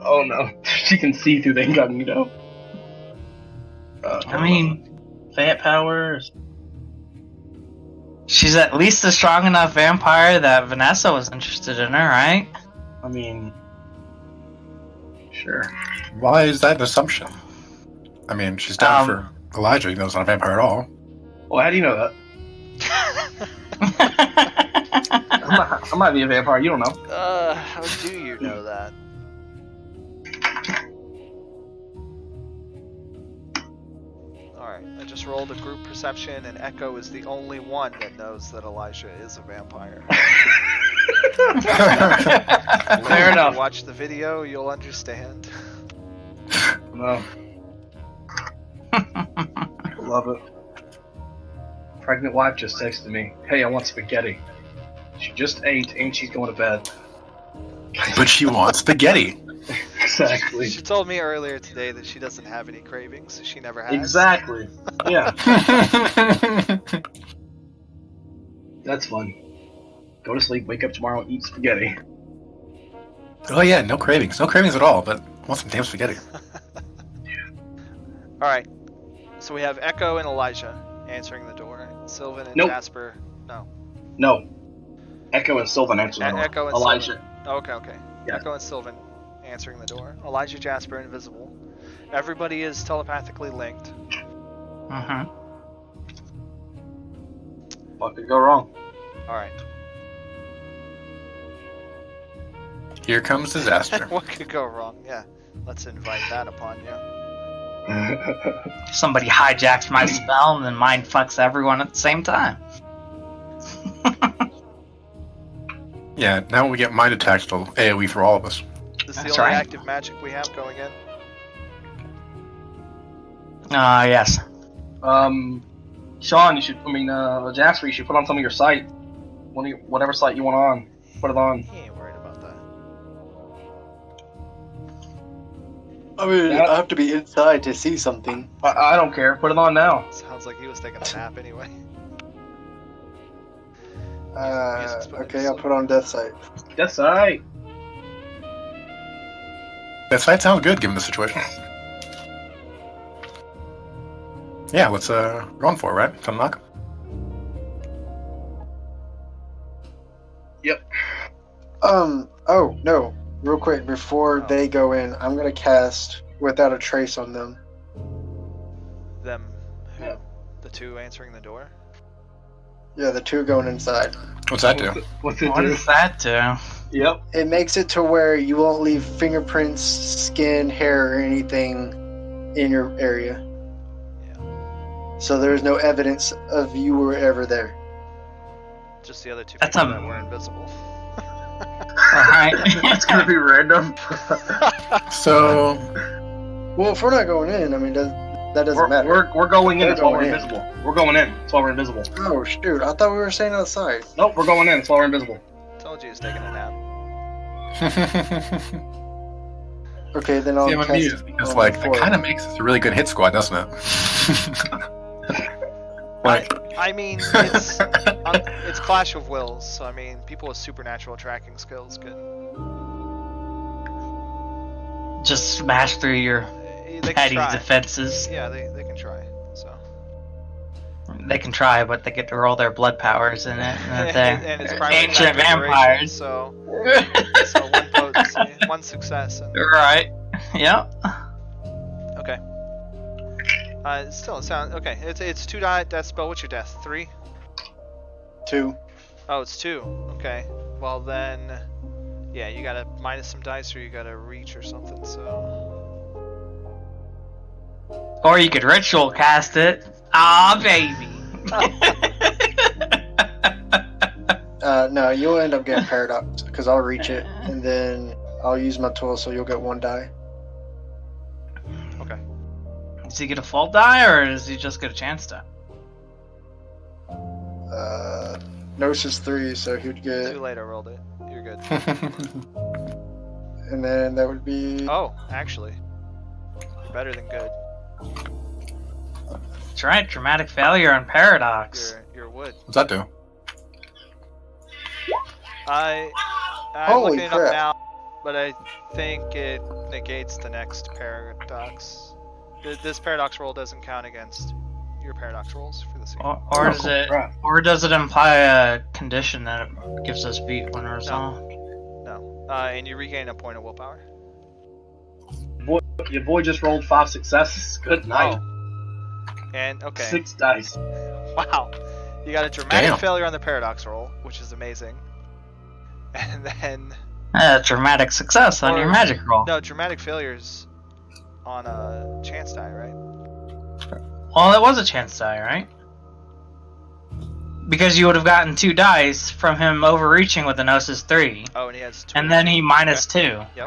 Oh no. She can see through the incognito. I mean, Fat powers. she's at least a strong enough vampire that Vanessa was interested in her, right? I mean, sure. Why is that an assumption? I mean, she's down Um, for Elijah, even though it's not a vampire at all. Well, how do you know that? I might be a vampire. You don't know. How do you know that? Alright, I just rolled a group perception, and Echo is the only one that knows that Elijah is a vampire. Fair If you enough. watch the video, you'll understand. No. Love it. Pregnant wife just texted me, "Hey, I want spaghetti." She just ate and she's going to bed. But she wants spaghetti. Exactly. She told me earlier today that she doesn't have any cravings. She never has. Exactly. Yeah, that's fun. Go to sleep, wake up tomorrow, and eat spaghetti. Oh yeah, no cravings. No cravings at all, but I want some damn spaghetti. Alright, so we have Echo and Elijah answering the door. Sylvan and Nope. Jasper. No. No. Echo and Sylvan answer the door. Echo and Elijah. Okay. Yeah. Echo and Sylvan answering the door. Elijah, Jasper, invisible. Everybody is telepathically linked. Mhm. What could go wrong? Alright. Here comes disaster. What could go wrong? Yeah. Let's invite that upon you. Somebody hijacks my spell and then mind fucks everyone at the same time. Yeah, now we get mind attacks to AoE for all of us. This is the That's only right. active magic we have going in. Yes. Sean, Jasper, you should put on some of your sight. Whatever sight you want on. Put it on. He ain't worried about that. I mean, Yeah. I have to be inside to see something. I don't care. Put it on now. Sounds like he was taking a nap anyway. Okay, I'll put on Death Sight. That's alright. That sight sounds good given the situation. Yeah, let's go on for it, right? To unlock. Oh, no. Real quick, before they go in, I'm gonna cast Without a Trace on them. Them, who? Yeah. The two answering the door? Yeah, the two going inside. What's that do? What's it What do? does that do? Yep. It makes it to where you won't leave fingerprints, skin, hair, or anything in your area. Yeah. So there's no evidence of you were ever there. Just the other two That's people a- that were invisible. Alright. It's gonna be random. So, Well, if we're not going in, I mean, that doesn't matter. We're going in. They're That's why we're going in. invisible. We're going in. That's why we're invisible. Oh, shoot. I thought we were staying outside. Nope, we're going in. That's why we're invisible. Told you he was taking a nap. Okay, then I'll see, I'm cast amused because, on like, the that four. kind of makes us a really good hit squad, doesn't it? Like, I mean, it's Clash of Wills, so I mean, people with supernatural tracking skills can Just smash through your they can petty try. defenses. Yeah, they can try. So They can try, but they get to roll their blood powers in it. And and it's they're primary ancient attack duration, vampires. So one potency, one success. And, Right. Yep. okay. Still, it sounds okay. It's 2 die death spell. What's your death? 3? 2. Oh, it's 2. Okay. Well then, yeah, you gotta minus some dice, or you gotta reach or something. So Or you could ritual cast it. Ah, baby. No, you'll end up getting paradox because I'll reach it and then I'll use my tool, so you'll get 1 die. okay. Does he get a full die, or does he just get a chance die? Gnosis 3, so he'd Too get, late. I rolled it. You're good. and then that would be. Oh, actually, better than good. That's right, dramatic failure on paradox. Your wood. what's that do? I'm Holy looking it crap. up now, but I think it negates the next paradox. This paradox roll doesn't count against your paradox rolls for the sequel. Or Oh, does it? crap. Or does it imply a condition that it gives us beat when resolved? No. And you regain a point of willpower. Your boy just rolled 5 successes. Good night. And okay. 6 dice. Wow. You got a dramatic Damn. failure on the paradox roll, which is amazing. And then Dramatic success on your Or- magic roll. no, dramatic failures on a chance die, right? Well, it was a chance die, right? Because you would have gotten 2 dice from him overreaching with the Gnosis 3, Oh, and he has 2. and then he minus 2. Yep.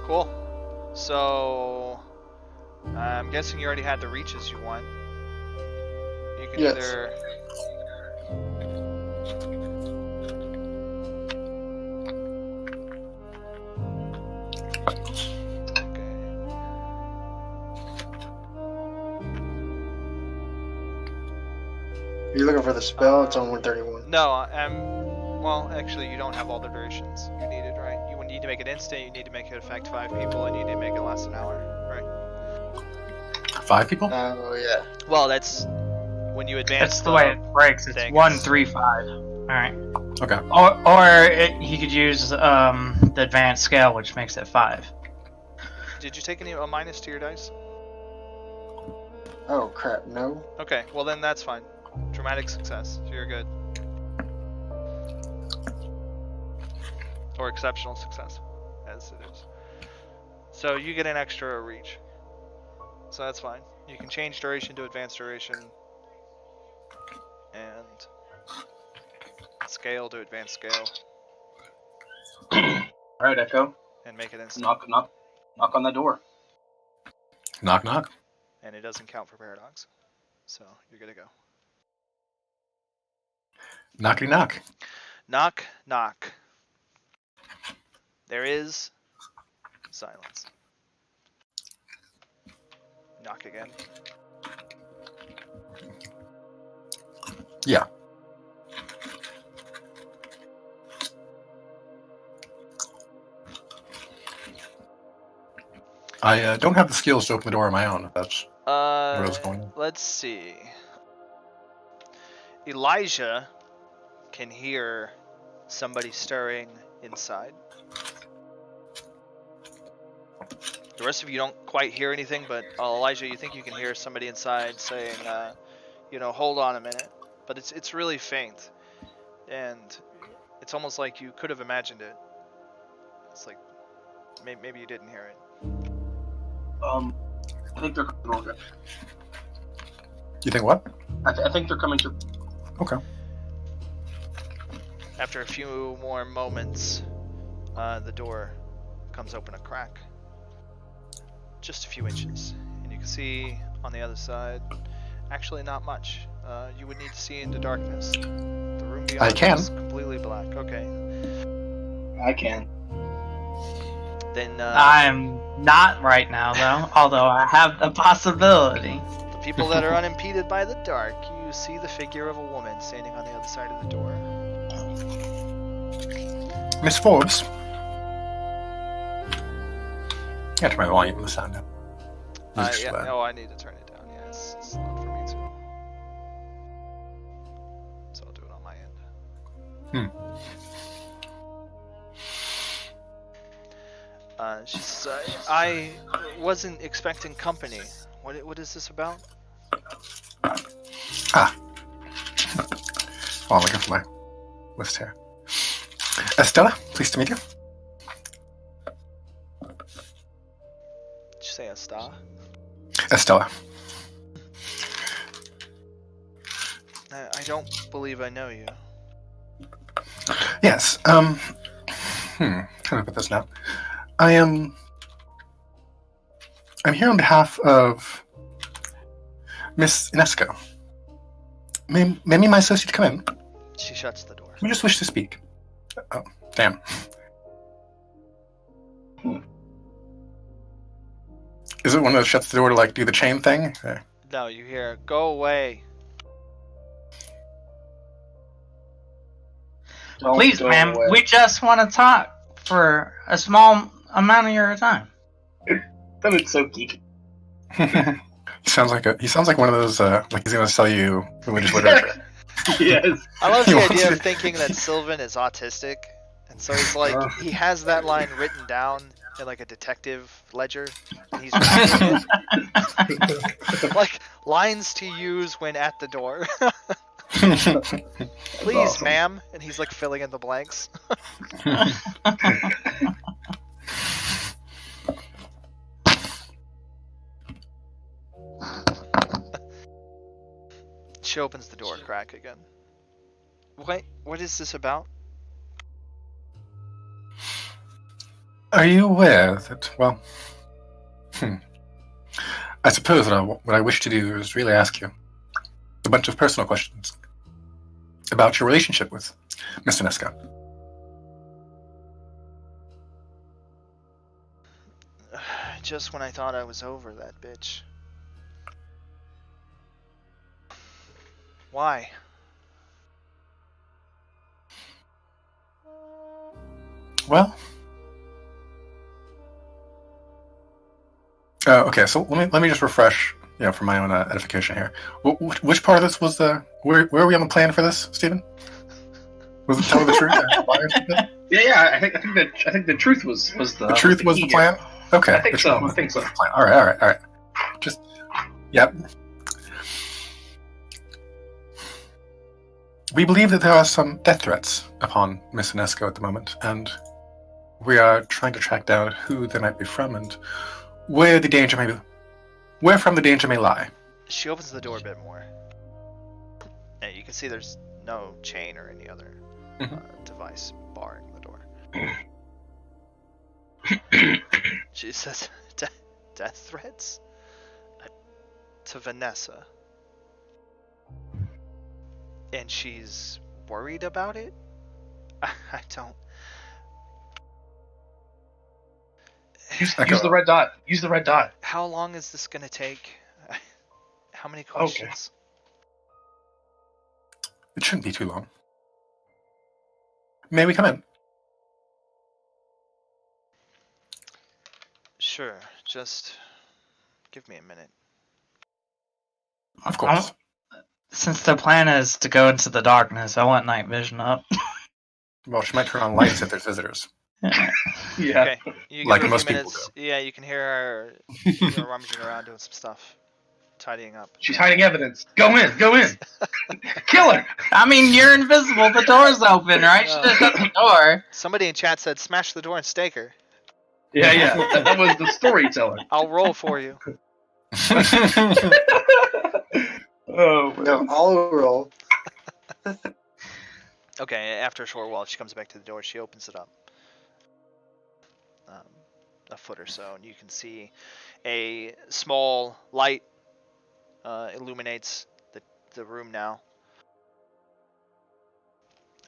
Cool. So I'm guessing you already had the reaches you want. You can Yes. either If you're looking for the spell, it's on 131. no, well, actually, you don't have all the durations you needed, right? You would need to make it instant. You need to make it affect 5 people, and you need to make it last an hour, right? 5 people? Oh, yeah. Well, that's when you advance. That's the way it breaks. It's thing. 1, 3, 5. Alright. Okay. Or he could use the advanced scale, which makes it 5. Did you take a minus to your dice? Oh, crap, no. Okay, well then that's fine. Dramatic success, so you're good. or exceptional success, as it is. So you get an extra reach. So that's fine. You can change duration to advanced duration, and scale to advanced scale, Alright, Echo. and make it instant. Knock on the door. Knock, knock. And it doesn't count for paradox. So you're good to go. Knockety knock. Knock, knock. There is silence. Knock again. Yeah. I don't have the skills to open the door on my own. If that's where I was going. Let's see. Elijah can hear somebody stirring inside. The rest of you don't quite hear anything, but Elijah, you think you can hear somebody inside saying, hold on a minute. But it's really faint, and it's almost like you could have imagined it. It's like maybe you didn't hear it. I think they're coming over. You think what? I think they're coming to. Okay. After a few more moments, the door comes open a crack. Just a few inches. And you can see on the other side, actually not much. You would need to see into darkness. The room beyond I can. is completely black. Okay. I can. Then I'm not right now, though, although I have the possibility. the people that are unimpeded by the dark, you see the figure of a woman standing on the other side of the door. Miss Forbes. Yeah, turn my volume and the sound up. Music's loud. Oh, I need to turn it down. Yeah, it's loud for me too. So I'll do it on my end. She says, I wasn't expecting company. What is this about? Ah. Oh, I'm looking for my list here. Estella, pleased to meet you. Did you say a star? Estella. I don't believe I know you. Yes. How do I put this now? I'm here on behalf of Miss Inesco. May me, my associate, come in? She shuts the door. We just wish to speak. Oh, damn. Is it one that shuts the door to, like, do the chain thing? No, you hear, go away. Don't Please, go ma'am, away. we just want to talk for a small amount of your time. That is so geeky. He sounds like one of those, like he's gonna sell you religious literature. Yes. I love He the wants idea to- of thinking that Sylvan is autistic, and so he's like, he has that line written down in like a detective ledger, and he's writing it. Like lines to use when at the door. Please, awesome. ma'am, and he's like filling in the blanks. She opens the door crack again. What is this about? Are you aware that, well, I suppose that what I wish to do is really ask you a bunch of personal questions about your relationship with Mr. Nesca. Just when I thought I was over that bitch. Why? Well, okay. So let me just refresh, for my own edification here. Which part of this was the? Where are we on the plan for this, Stephen? Was it tell the truth? Yeah. I think the truth was the. The truth was the plan. Okay. I think so. I think so. All right. Just, yep. We believe that there are some death threats upon Miss Inesco at the moment, and We are trying to track down who they might be from and where the danger may be. Where from the danger may lie. She opens the door a bit more. And you can see there's no chain or any other device barring the door. She says, death threats? To Vanessa. And she's worried about it? I don't... Use the red dot. Use the red dot. How long is this gonna take? How many questions? It shouldn't be too long. May we come in? Sure, just give me a minute. Of course. Since the plan is to go into the darkness, I want night vision up. Well, she might turn on lights if there's visitors. Yeah. Okay, you Like give her a most few people minutes. Yeah, you can hear her rummaging around doing some stuff, tidying up. She's hiding evidence. Go in. Go in. Kill her. I mean, you're invisible. The door's open, right? Should have shut the door. Somebody in chat said, "Smash the door and stake her." Yeah. That was the storyteller. I'll roll for you. Oh. No, I'll roll. Okay, after a short while, she comes back to the door. She opens it up a foot or so, and you can see a small light illuminates the room now.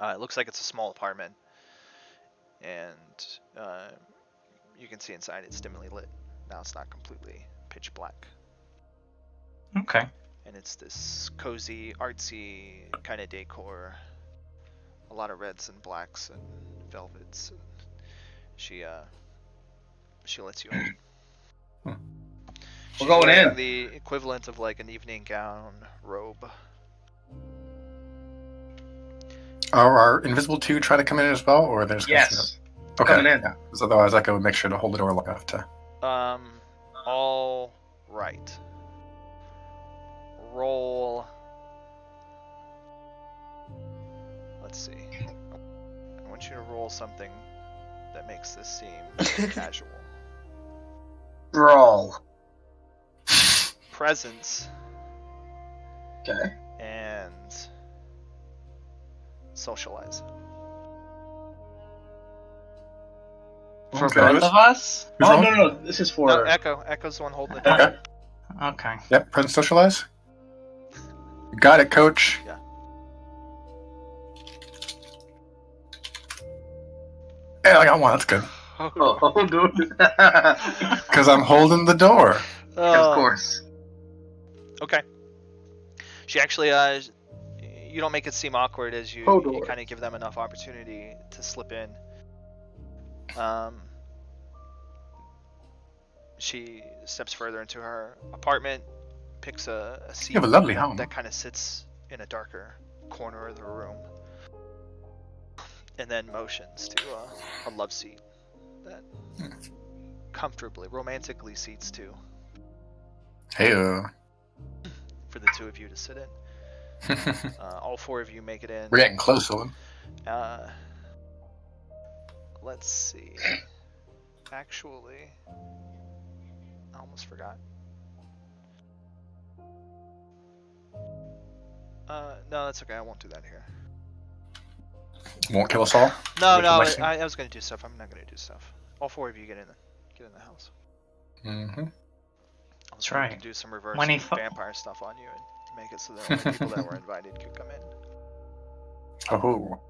It looks like it's a small apartment, and you can see inside it's dimly lit. Now it's not completely pitch black. Okay. And it's this cozy, artsy kind of decor. A lot of reds and blacks and velvets. And she lets you in. She's We're going wearing in. the equivalent of like an evening gown robe. Are our invisible two trying to come in as well, or they're just gonna see Yes. us? Okay. Coming in. Yeah. Because otherwise, I would make sure to hold the door long enough to. All right. Roll. Let's see. I want you to roll something that makes this seem casual. Roll. Presence Okay. and socialize. For Okay. both of us? Who's Oh rolling? no. This is for. No, Echo. Echo's the one holding the door. Okay. Okay. Yep. Present socialize. Got it, coach. Yeah. Hey, I got one. That's good. Oh, dude. Because I'm holding the door. Of course. Okay. She actually, you don't make it seem awkward as you Hold on. kind of give them enough opportunity to slip in. She steps further into her apartment, picks a seat You have a lovely home. that kind of sits in a darker corner of the room, and then motions to a love seat that comfortably, romantically seats two Hey. for the two of you to sit in. All four of you make it in. We're getting close, Owen. Let's see. Actually, I almost forgot. No, that's okay. I won't do that here. Won't kill us all. No, Wait no. for my scene. I was gonna do stuff. I'm not gonna do stuff. All four of you get in the house. Mm-hmm. That's right. Do some reverse When he vampire stuff on you and make it so that only people that were invited could come in. Oh.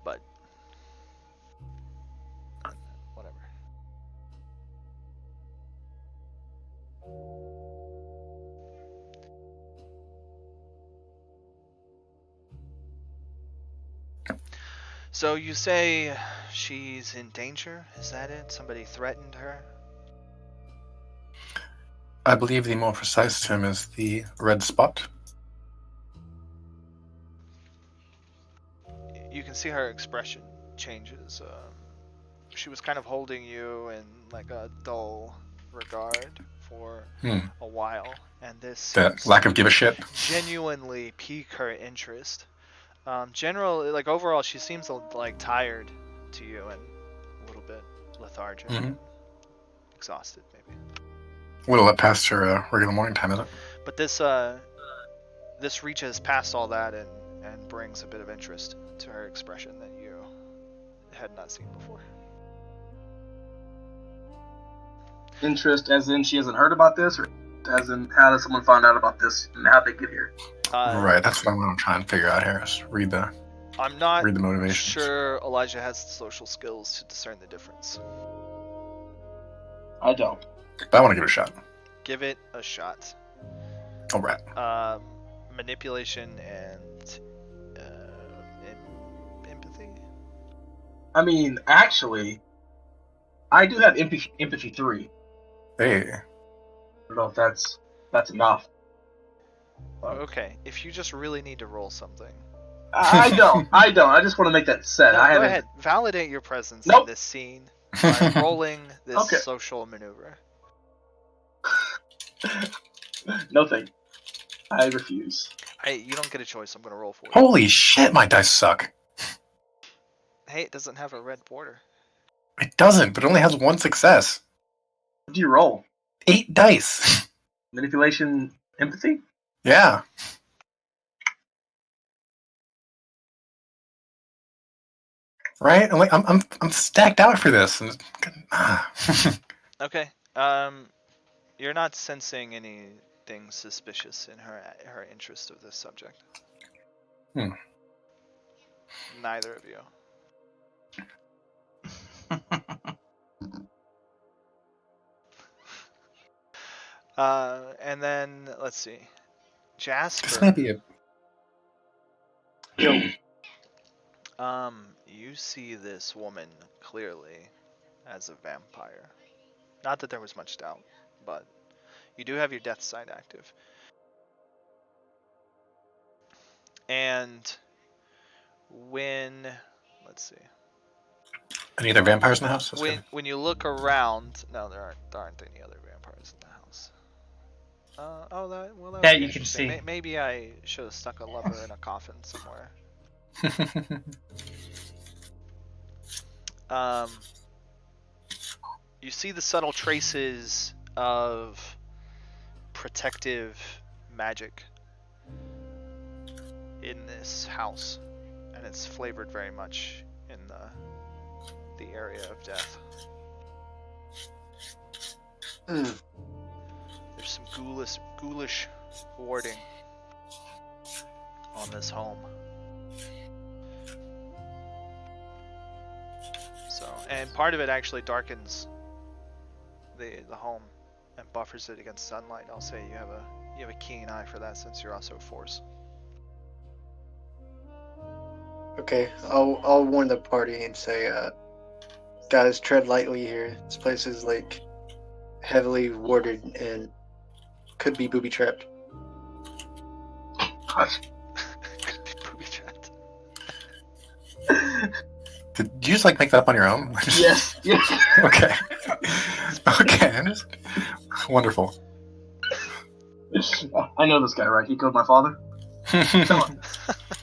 But whatever. So you say she's in danger? Is that it? Somebody threatened her? I believe the more precise term is the red spot. You can see her expression changes. She was kind of holding you in like a dull regard for a while, and this That seems lack to of give a shit. genuinely pique her interest. Overall, she seems like tired to you, and lethargic, Mhm. and exhausted, maybe. We'll let past her regular morning time, is it? But this reaches past all that and brings a bit of interest to her expression that you had not seen before. Interest as in she hasn't heard about this, or as in how does someone find out about this and how they get here? Right, that's what I'm going to try and figure out here. Is read the I'm not motivations. sure Elijah has the social skills to discern the difference. I don't. But I want to give it a shot. Give it a shot. All right. Manipulation and empathy. I mean, actually, I do have empathy 3. Hey. I don't know if that's enough. Okay, if you just really need to roll something. I don't. I just want to make that set. No, I go haven't. ahead. Validate your presence Nope. in this scene by rolling this Okay. social maneuver. No thank you. I refuse. You don't get a choice. I'm going to roll for you. Holy shit, my dice suck. Hey, it doesn't have a red border. It doesn't, but it only has one success. What do you roll? 8 dice. Manipulation, empathy? Yeah. Right? I'm stacked out for this. Okay. You're not sensing anything suspicious in her interest of this subject. Hmm. Neither of you. And then let's see. Jasper. This might be a... You see this woman clearly as a vampire. Not that there was much doubt, but you do have your death side active. And let's see. Any other vampires in the house? That's good. When you look around, no, there aren't any other vampires in the house. That would That be you can interesting. see. Maybe I should have stuck a lover in a coffin somewhere. You see the subtle traces of protective magic in this house, and it's flavored very much in the area of death. Mm. There's some ghoulish warding on this home. So, and part of it actually darkens the home and buffers it against sunlight. I'll say you have a keen eye for that since you're also Force. Okay, I'll warn the party and say, guys, tread lightly here. This place is like heavily warded and could be booby trapped. Could be booby trapped. Did you just make that up on your own? Yes. Okay. Okay. Wonderful. I know this guy, right? He killed my father. Does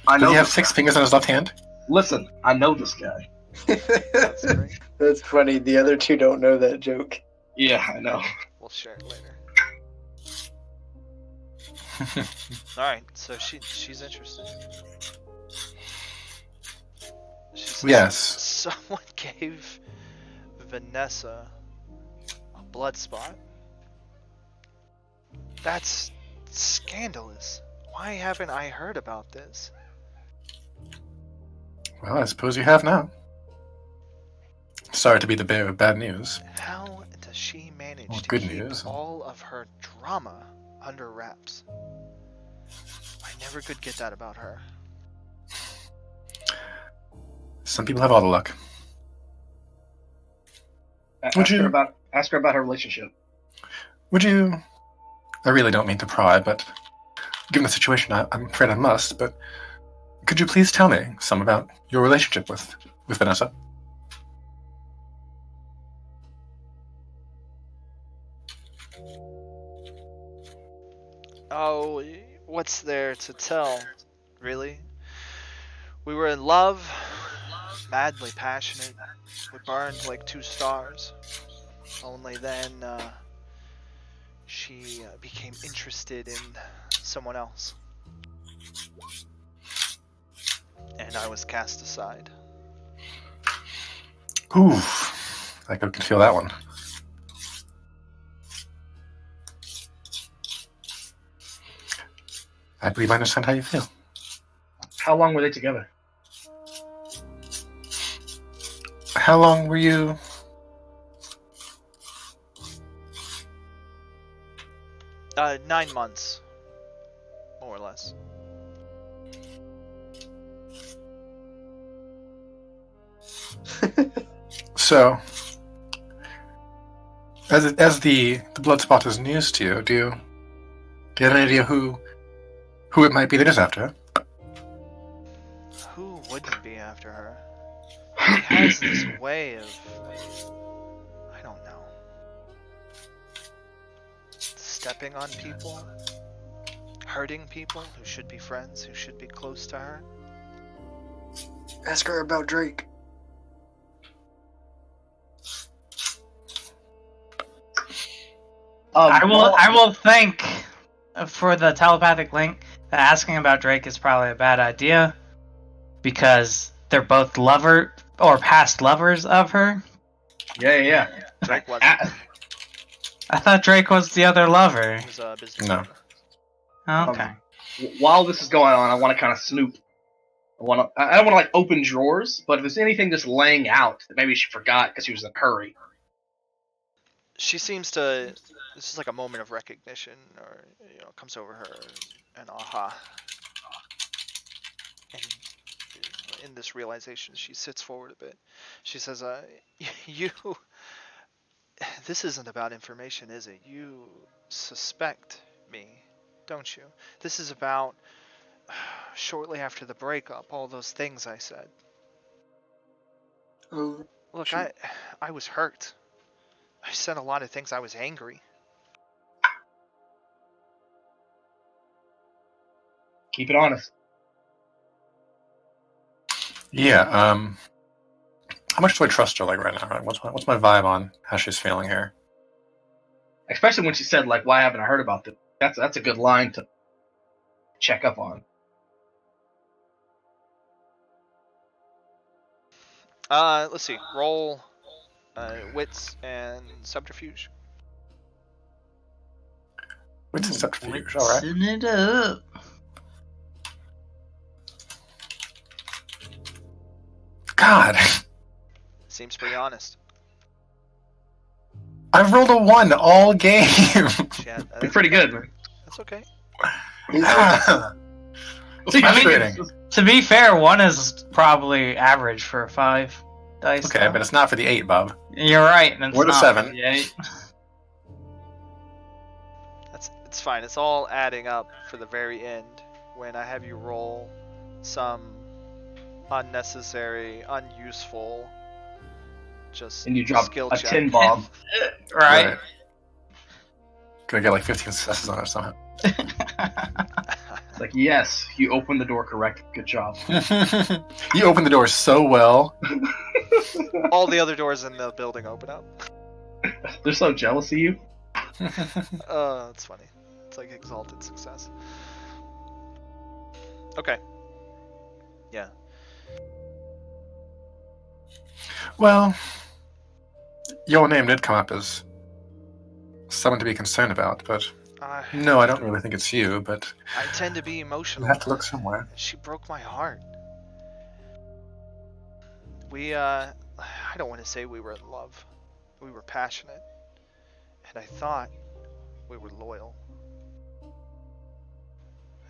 I know. he have this 6 guy. fingers on his left hand? Listen, I know this guy. That's great. That's funny. The other two don't know that joke. Yeah, I know. We'll share it later. Alright, so she's interested. She says, Yes. Someone gave Vanessa a blood spot. That's scandalous. Why haven't I heard about this? Well, I suppose you have now. Sorry to be the bearer of bad news. How does she manage Well, to good keep news. all of her drama under wraps? I never could get that about her. Some people have all the luck. Ask her about her relationship. Would you... I really don't mean to pry, but given the situation, I'm afraid I must, but could you please tell me some about your relationship with Vanessa? Oh, what's there to tell, really? We were in love, madly passionate, We burned like 2 stars. Only then she became interested in someone else. And I was cast aside. Oof. I could feel that one. I believe I understand how you feel. How long were they together? How long were you? Uh, 9 months. More or less. So, as the blood spot is news to you, do you have an idea who it might be that is after her? Who wouldn't be after her? She has this way of... I don't know. Stepping on people. Hurting people who should be friends, who should be close to her. Ask her about Drake. I will think for the telepathic link that asking about Drake is probably a bad idea because they're both past lovers of her. Yeah. Drake wasn't. I thought Drake was the other lover. He was a business No. partner. Okay. While this is going on, I want to kind of snoop. I don't want to like open drawers, but if there's anything just laying out that maybe she forgot because she was in a hurry. She seems to... This is like a moment of recognition, or, comes over her, and aha. And in this realization, she sits forward a bit. She says, you... This isn't about information, is it? You suspect me, don't you? This is about shortly after the breakup, all those things I said. Oh, Look, shoot. I was hurt. I said a lot of things. I was angry. Keep it honest. Yeah. How much do I trust her like right now? What's my vibe on how she's feeling here? Especially when she said, like, why haven't I heard about this? That's a good line to check up on. Let's see. Roll wits and subterfuge. Wits and subterfuge. All right. Mixing it up. God, Seems pretty honest. I've rolled a 1 all game. Yeah, You're pretty good, man. That's okay. It's frustrating. To be fair, 1 is probably average for a 5 dice. Okay, though. but it's not for the 8, Bob. You're right. And it's Or the not 7. for the 8. It's fine. It's all adding up for the very end when I have you roll some unnecessary, unuseful, just And you drop skill a check. 10 bomb. Right. Gonna get like 15 successes on it somehow. It's like, yes, you opened the door correct. Good job. You opened the door so well. All the other doors in the building open up. They're so jealous of you. It's funny. It's like exalted success. Okay. Yeah. Well, your name did come up as someone to be concerned about, but no, I don't really think it's you, but I tend to be you emotional. have to look somewhere. She broke my heart. I don't want to say we were in love. We were passionate. And I thought we were loyal.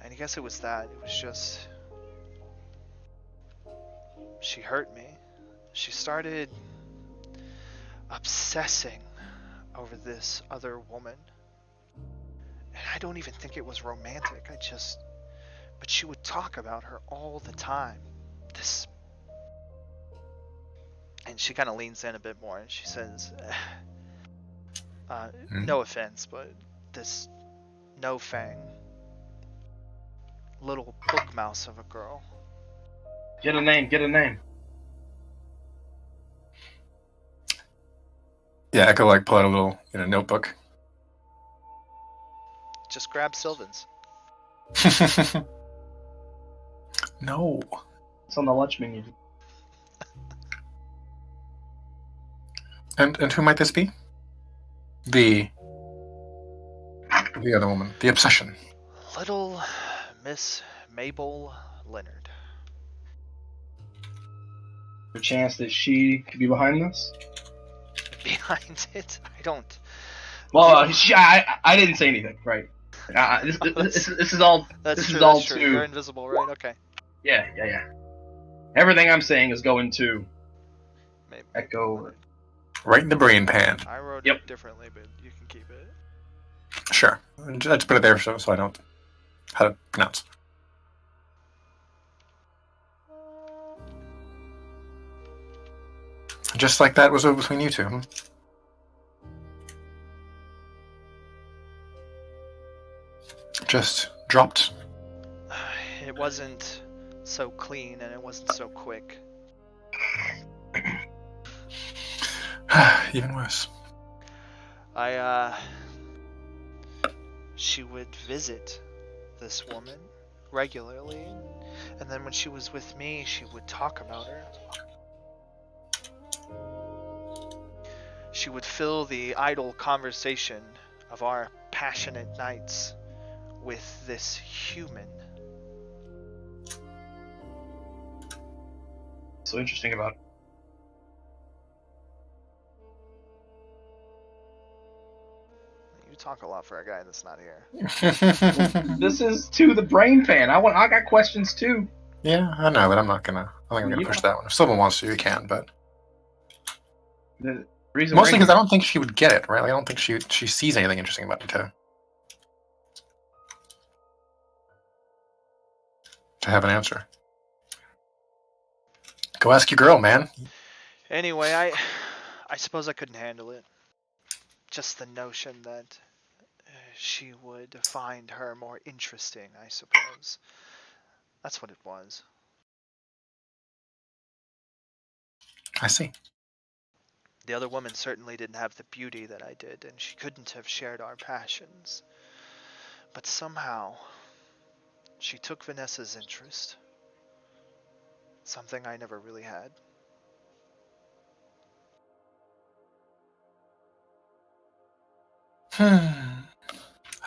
And I guess it was that. It was just... She hurt me. She started obsessing over this other woman. And I don't even think it was romantic. But she would talk about her all the time. And she kind of leans in a bit more and she says, no offense, but this No Fang, little book mouse of a girl. Get a name. Yeah, Echo like pull out a little notebook. Just grab Sylvan's. No. It's on the lunch menu. And who might this be? The other woman. The obsession. Little Miss Mabel Leonard. The chance that she could be behind this? Behind it, I don't. Well, I didn't say anything, right? This is all. That's this true. is all That's true. to. You're invisible, right? Okay. Yeah. Everything I'm saying is going to Maybe. Echo. Right in the brain pan. I wrote Yep. it differently, but you can keep it. Sure. I just put it there so I don't how to pronounce. Just like that was over between you two. Just dropped. It wasn't so clean and it wasn't so quick. Even worse. She would visit this woman regularly, and then when she was with me, she would talk about her. She would fill the idle conversation of our passionate nights with this human. So interesting about it. You talk a lot for a guy that's not here. This is to the brain pan. I got questions too. Yeah, I know, but I'm not gonna push that one. If someone wants to, you can, but The reason mostly because I don't think she would get it, right? Like, I don't think she sees anything interesting about it to have an answer. Go ask your girl, man. Anyway, I suppose I couldn't handle it. Just the notion that she would find her more interesting, I suppose. That's what it was. I see. The other woman certainly didn't have the beauty that I did, and she couldn't have shared our passions. But somehow, she took Vanessa's interest. Something I never really had.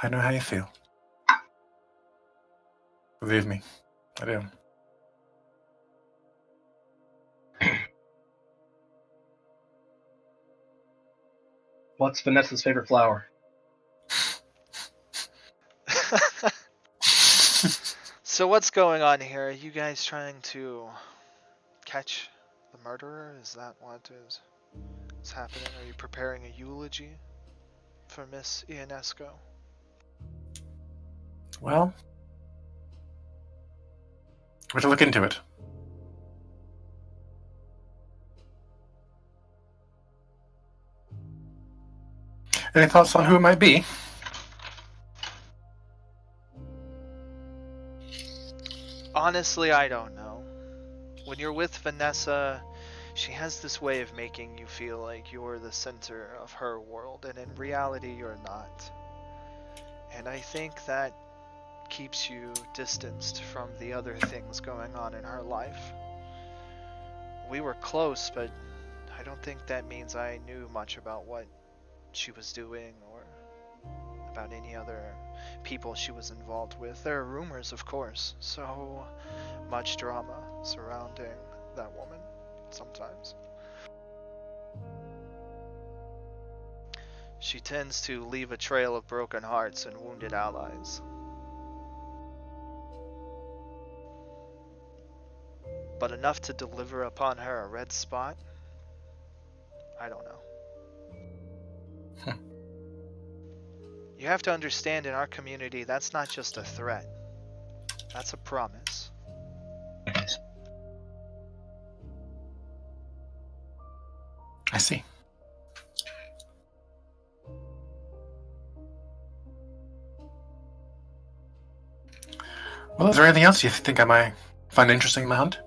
I know how you feel. Believe me, I do. What's Vanessa's favorite flower? So what's going on here? Are you guys trying to catch the murderer? Is that what is happening? Are you preparing a eulogy for Miss Ionesco? Well, we're to look into it. Any thoughts on who it might be? Honestly, I don't know. When you're with Vanessa, she has this way of making you feel like you're the center of her world, and in reality, you're not. And I think that keeps you distanced from the other things going on in her life. We were close, but I don't think that means I knew much about what she was doing or about any other people she was involved with. There are rumors, of course. So much drama surrounding that woman sometimes. She tends to leave a trail of broken hearts and wounded allies. But enough to deliver upon her a red spot? I don't know. You have to understand, in our community, that's not just a threat. That's a promise. I see. Well, is there anything else you think I might find interesting in my hunt?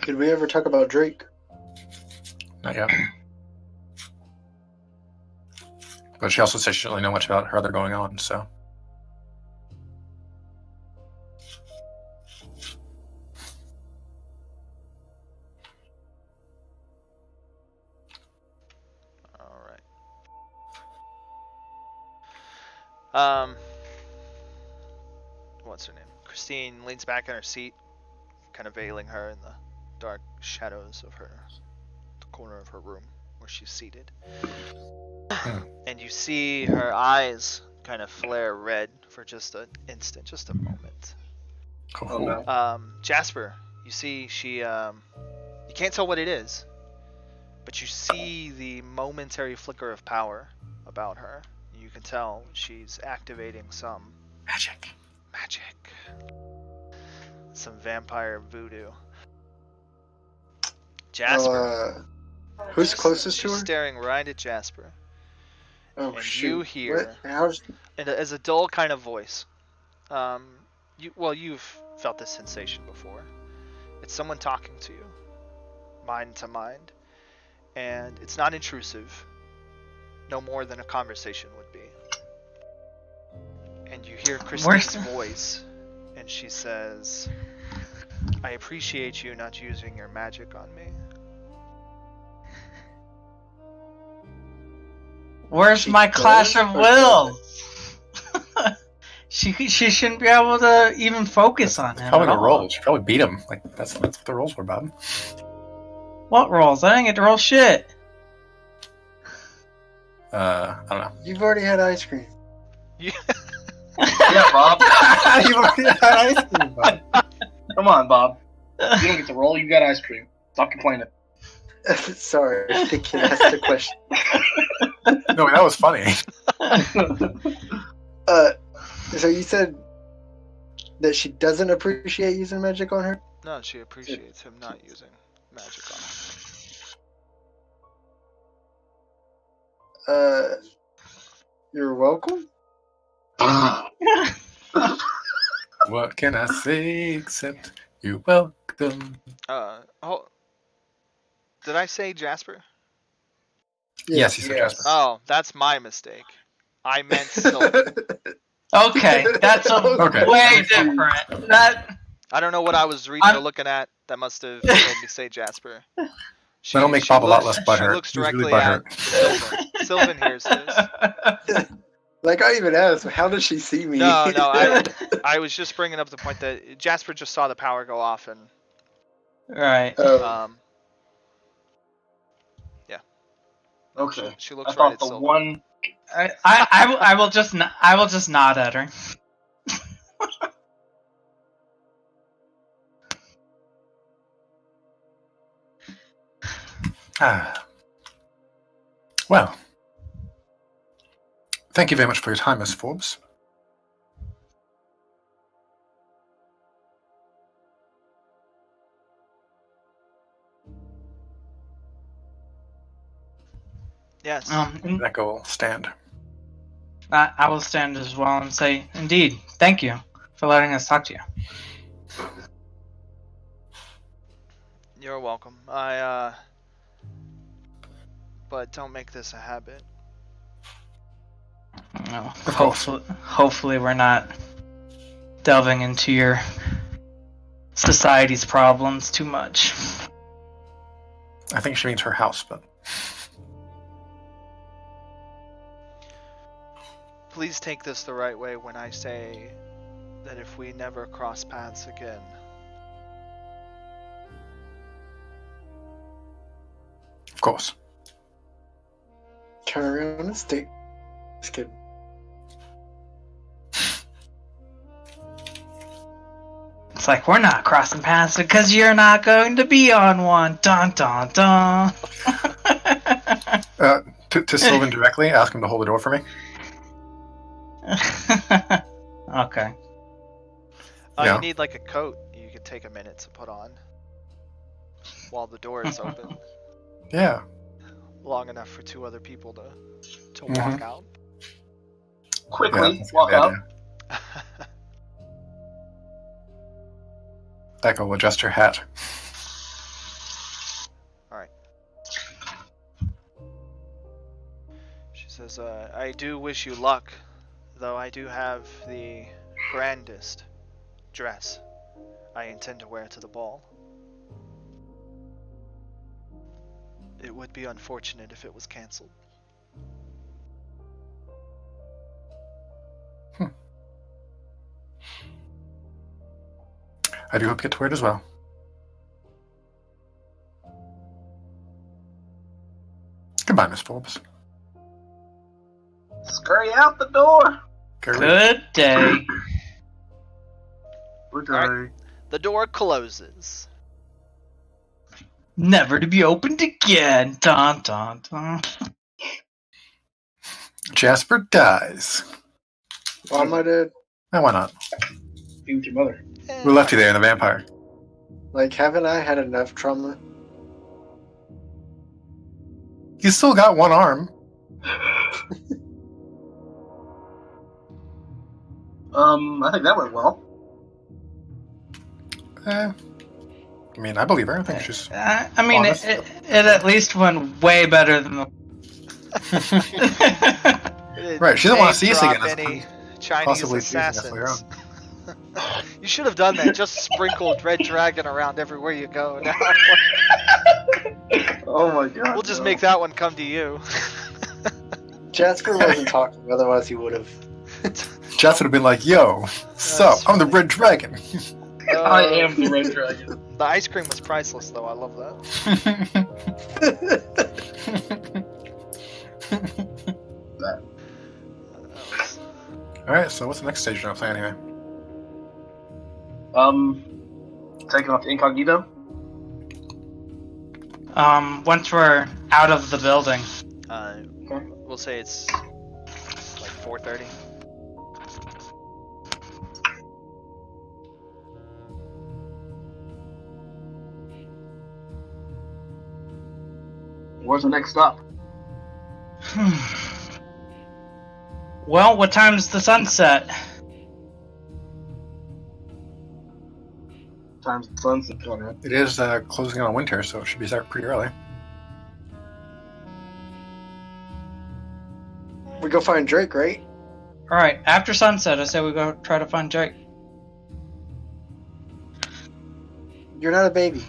Did we ever talk about Drake? Not yet. But she also said she doesn't really know much about her other going on, so. Alright. What's her name? Christine leans back in her seat, kind of veiling her in the dark shadows of the corner of her room where she's seated. And you see her eyes kind of flare red for just an instant, just a moment. Cool. Oh, no. Jasper, you see she, you can't tell what it is, but you see the momentary flicker of power about her. You can tell she's activating some Magic. Some vampire voodoo. Jasper. Who's closest to She's her? staring right at Jasper. Oh, And shoot. you hear, How's... as a dull kind of voice, you've felt this sensation before. It's someone talking to you, mind to mind, and it's not intrusive, no more than a conversation would be. And you hear Christine's voice, and she says, "I appreciate you not using your magic on me." Where's She my does clash of or wills? she shouldn't be able to even focus on him. Probably at the all. rolls. She probably beat him. Like that's what the rolls were, Bob. What rolls? I didn't get to roll shit. I don't know. You've already had ice cream. Yeah, Bob. You've already had ice cream, Bob. Come on, Bob. You don't get to roll. You got ice cream. Stop complaining. Sorry, the kid asked a question. No, that was funny. So you said that she doesn't appreciate using magic on her? No, she appreciates him not using magic on her. You're welcome? What can I say except you're welcome? Did I say Jasper? Yes, you said Jasper. Oh, that's my mistake. I meant Sylvan. Okay, that's Okay. way different. That I don't know what I was reading or looking at. That must have made me say Jasper. That'll make Bob a lot less She butthurt. looks He was really directly at butthurt. Sylvan. Sylvan hears this. Like I even asked, how does she see me? No, I was just bringing up the point that Jasper just saw the power go off and right. Okay. she I looks right thought at the Sylvan. one. I will just nod at her. Well, thank you very much for your time, Miss Forbes. Yes. Echo will stand. I will stand as well and say, indeed, thank you for letting us talk to you. You're welcome. But don't make this a habit. No, hopefully we're not delving into your society's problems too much. I think she means her house, but Please take this the right way when I say that if we never cross paths again, of course. Turn around and stick. Just kidding. It's like we're not crossing paths because you're not going to be on one. Dun dun dun. To Sylvan directly, ask him to hold the door for me. Okay. Yeah. You need like a coat you could take a minute to put on while the door is open, Yeah. long enough for two other people to Mhm. walk out. Quickly that's a walk good up. idea. Echo will adjust her hat. Says, I do wish you luck, though I do have the grandest dress I intend to wear to the ball. It would be unfortunate if it was cancelled. I do hope you get to wear it as well. Goodbye, Miss Forbes. Scurry out the door. Good day. Good Alright. The door closes. Never to be opened again. Dun dun dun. Jasper dies. Why am I dead? Now, why not? Be with your mother. We left you there in the vampire. Like, haven't I had enough trauma? You still got one arm. I think that went well. I mean, I believe her. I think she's. I mean, honest. it at least went way better than the. Right, she doesn't want to see us Name again. drop any That's Chinese possibly choosing us later assassins. You should have done that. Just sprinkled Red Dragon around everywhere you go. Now Oh my god. we'll just make that one come to you. Jasper wasn't talking, otherwise he would have. Jess would have been like, yo, so, That's I'm the funny. Red Dragon. I am the Red Dragon. The ice cream was priceless, though. I love that. That was- Alright, so what's the next stage in our plan anyway? Taking off the incognito. Once we're out of the building. We'll say it's like 4:30. Where's the next stop? Well, what time's the sunset? Time's the sunset coming up. It is closing on winter, so it should be starting pretty early. We go find Drake, right? Alright, after sunset, I say we go try to find Drake. You're not a baby.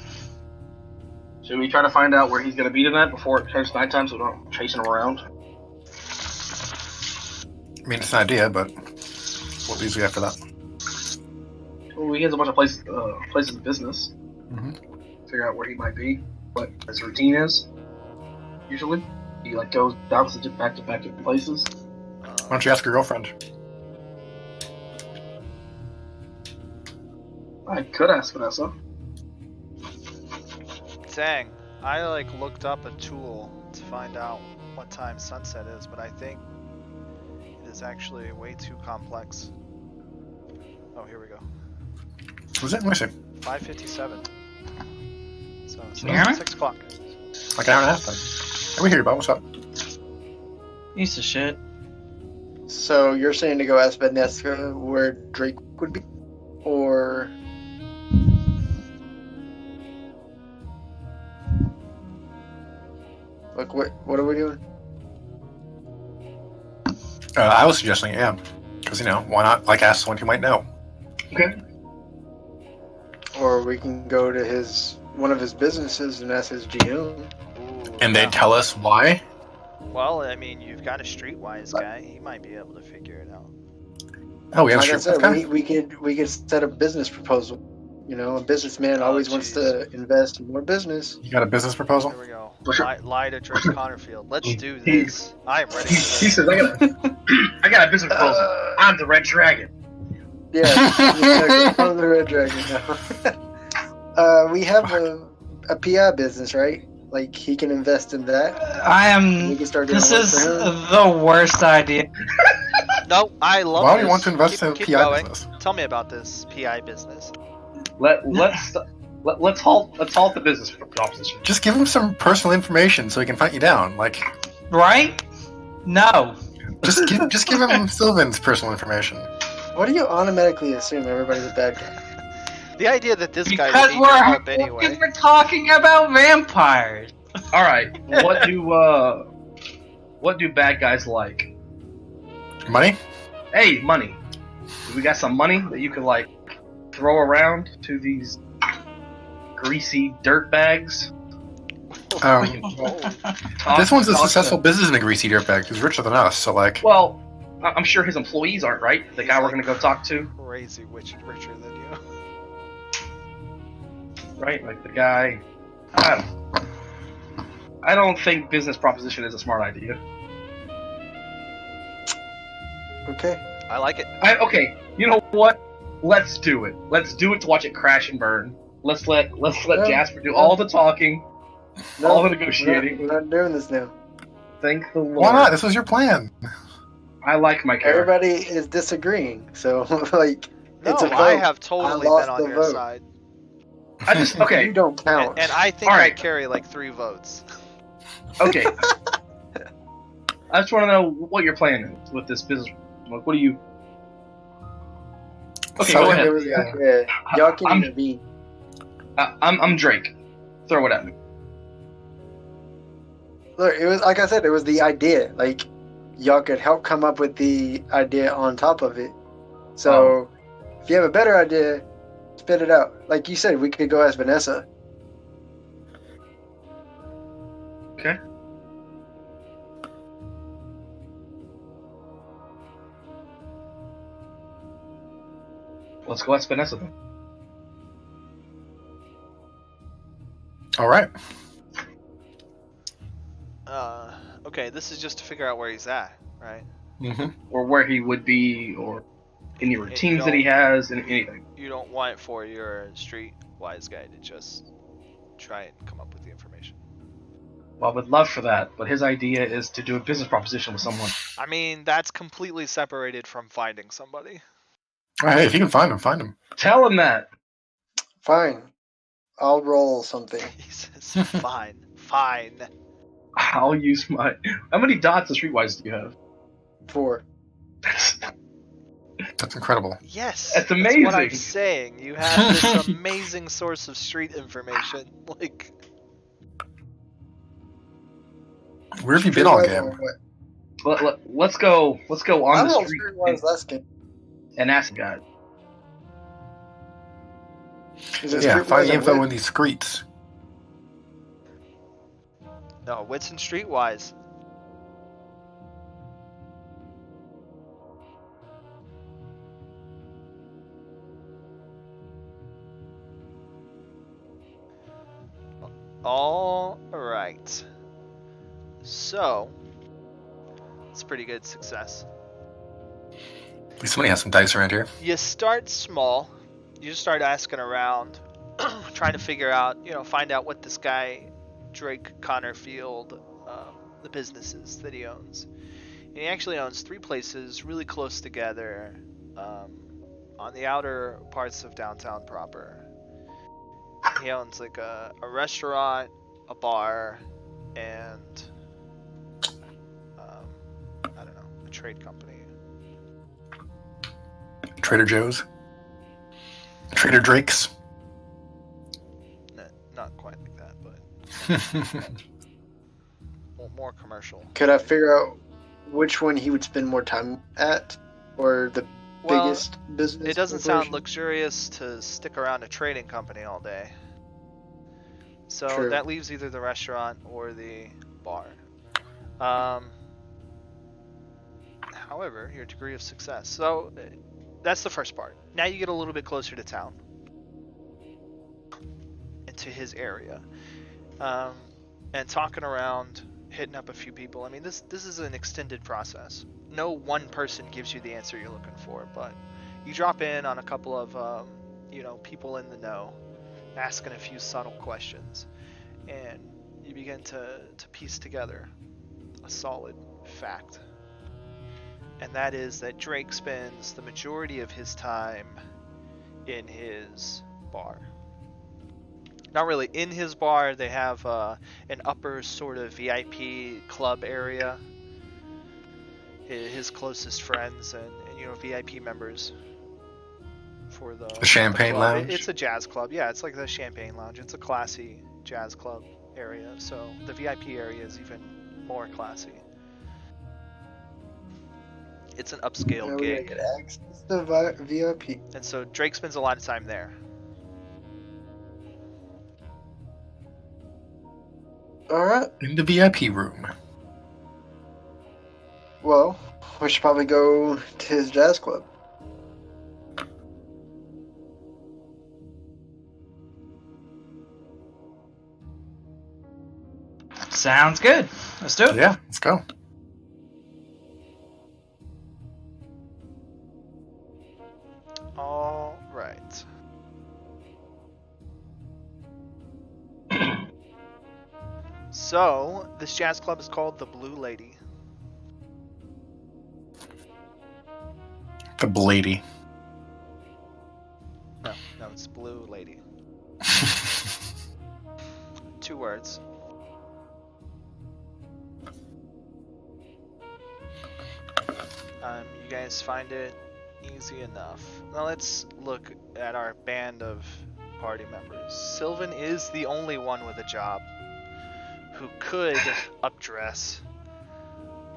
Should we try to find out where he's gonna be tonight before it turns nighttime so we don't chase him around? I mean, it's an idea, but what leads we after that? Well, he has a bunch of places of business. Mhm. Figure out where he might be, what his routine is. Usually, he like goes bounces it back to different places. Why don't you ask your girlfriend? I could ask Vanessa. Dang, I like looked up a tool to find out what time sunset is, but I think it is actually way too complex. Oh, here we go. Was it? Let me see. 5:57. So it's Can you hear me? 6 o'clock. Like an hour and a half then. Hey, we hear you, Bob. What's up? Piece of shit. So you're saying to go ask Vanessa where Drake would be? Or... Like, what are we doing? I was suggesting, yeah. Because, why not, like, ask someone who might know? Okay. Or we can go to one of his businesses and ask his GM. Ooh, And they'd yeah. tell us why? Well, I mean, you've got a streetwise guy. He might be able to figure it out. Oh, we have Like I a said, guy? we could set a business proposal. A businessman Oh, always wants to invest in more business. You got a business proposal? Here we go. What's your- Lie to Drake Connerfield. Let's do this. I am ready He for this. says, I got a business proposal. I'm the Red Dragon. Yeah, exactly. I'm the Red Dragon now. We have a PI business, right? Like, he can invest in that. I We am. can start doing This work is for him. the worst idea. No, I love Why this. do you want to invest in a Keep PI going. business? Tell me about this PI business. Let's halt the business proposition. Just give him some personal information so he can fight you down. Like, Right? No. just give him Sylvan's personal information. Why do you automatically assume everybody's a bad guy? The idea that this guy Because would need your help because anyway. we're talking about vampires. All right. What What do bad guys like? Money? Hey, money. We got some money that you could like throw around to these greasy dirt bags. This one's a Talk successful to- business in the greasy dirtbag. He's richer than us, so like. Well, I'm sure his employees aren't, right? The He's guy we're like gonna go talk to, Crazy richer than you. right? Like the guy. I don't think business proposition is a smart idea. Okay. I like it. Okay, you know what? Let's do it. Let's do it to watch it crash and burn. Let's let Jasper do all the talking, all the negotiating. We're not doing this now. Thank the Lord. Why not? This was your plan. I like my character. Everybody is disagreeing, so like No, it's a vote. I have totally I lost been on the your vote. side. I just okay. You don't count. And I think All I right. carry like 3 votes. Okay. I just want to know what your plan is with this business. Like, what do you? Okay, So go it ahead. Yeah, y'all can I'm- intervene. I'm Drake. Throw it at me. Look, it was like I said, it was the idea. Like y'all could help come up with the idea on top of it. So if you have a better idea, spit it out. Like you said, we could go ask Vanessa. Okay. Let's go ask Vanessa then. All right. Okay, this is just to figure out where he's at, right? Mm-hmm. Or where he would be, or any routines don't- that he has, and anything. You don't want for your street-wise guy to just try and come up with the information. Well, I would love for that, but his idea is to do a business proposition with someone. I mean, that's completely separated from finding somebody. Hey, if you can find him, find him. Tell him that. Fine, I'll roll something. He says, fine, fine. I'll use my. How many dots of streetwise do you have? 4. That's incredible. Yes, That's what I'm amazing. saying. You have this amazing source of street information. Like, Where have you been all Streetwise game? or what? Let's go. Let's go I on the rolled street Streetwise last game. and ask the guy. Is it Yeah, Streetwise find the or info what? in these streets. no, wits and streetwise. All right. So, it's pretty good success. At least somebody has some dice around here. You start small. You just start asking around, trying to figure out, find out what this guy, Drake Connorfield, the businesses that he owns. And he actually owns 3 places really close together on the outer parts of downtown proper. He owns like a restaurant, a bar, and I don't know, a trade company. Trader Joe's. Trader Drake's. Not quite like that, but more commercial. Could I figure out which one he would spend more time at, or the Well, biggest business? it doesn't sound corporation? luxurious to stick around a trading company all day. So True. that leaves either the restaurant or the bar. However, your degree of success. So that's the first part. Now you get a little bit closer to town. Into his area. And talking around, hitting up a few people. I mean, this is an extended process. No one person gives you the answer you're looking for, but you drop in on a couple of people in the know, asking a few subtle questions, and you begin to piece together a solid fact. And that is that Drake spends the majority of his time in his bar. Not really in his bar, they have an upper sort of VIP club area. His closest friends and VIP members for the Champagne club. Lounge? It's a jazz club. Yeah, it's like the Champagne Lounge. It's a classy jazz club area. So the VIP area is even more classy. It's an upscale Yeah, we gotta gig. get access to VIP. And so Drake spends a lot of time there. Alright. In the VIP room. Well, we should probably go to his jazz club. Sounds good. Let's do it. Yeah, let's go. All right. So, this jazz club is called the Blue Lady. The Blady. No, it's Blue Lady. 2 words. You guys find it easy enough. Now let's look at our band of party members. Sylvan is the only one with a job who could updress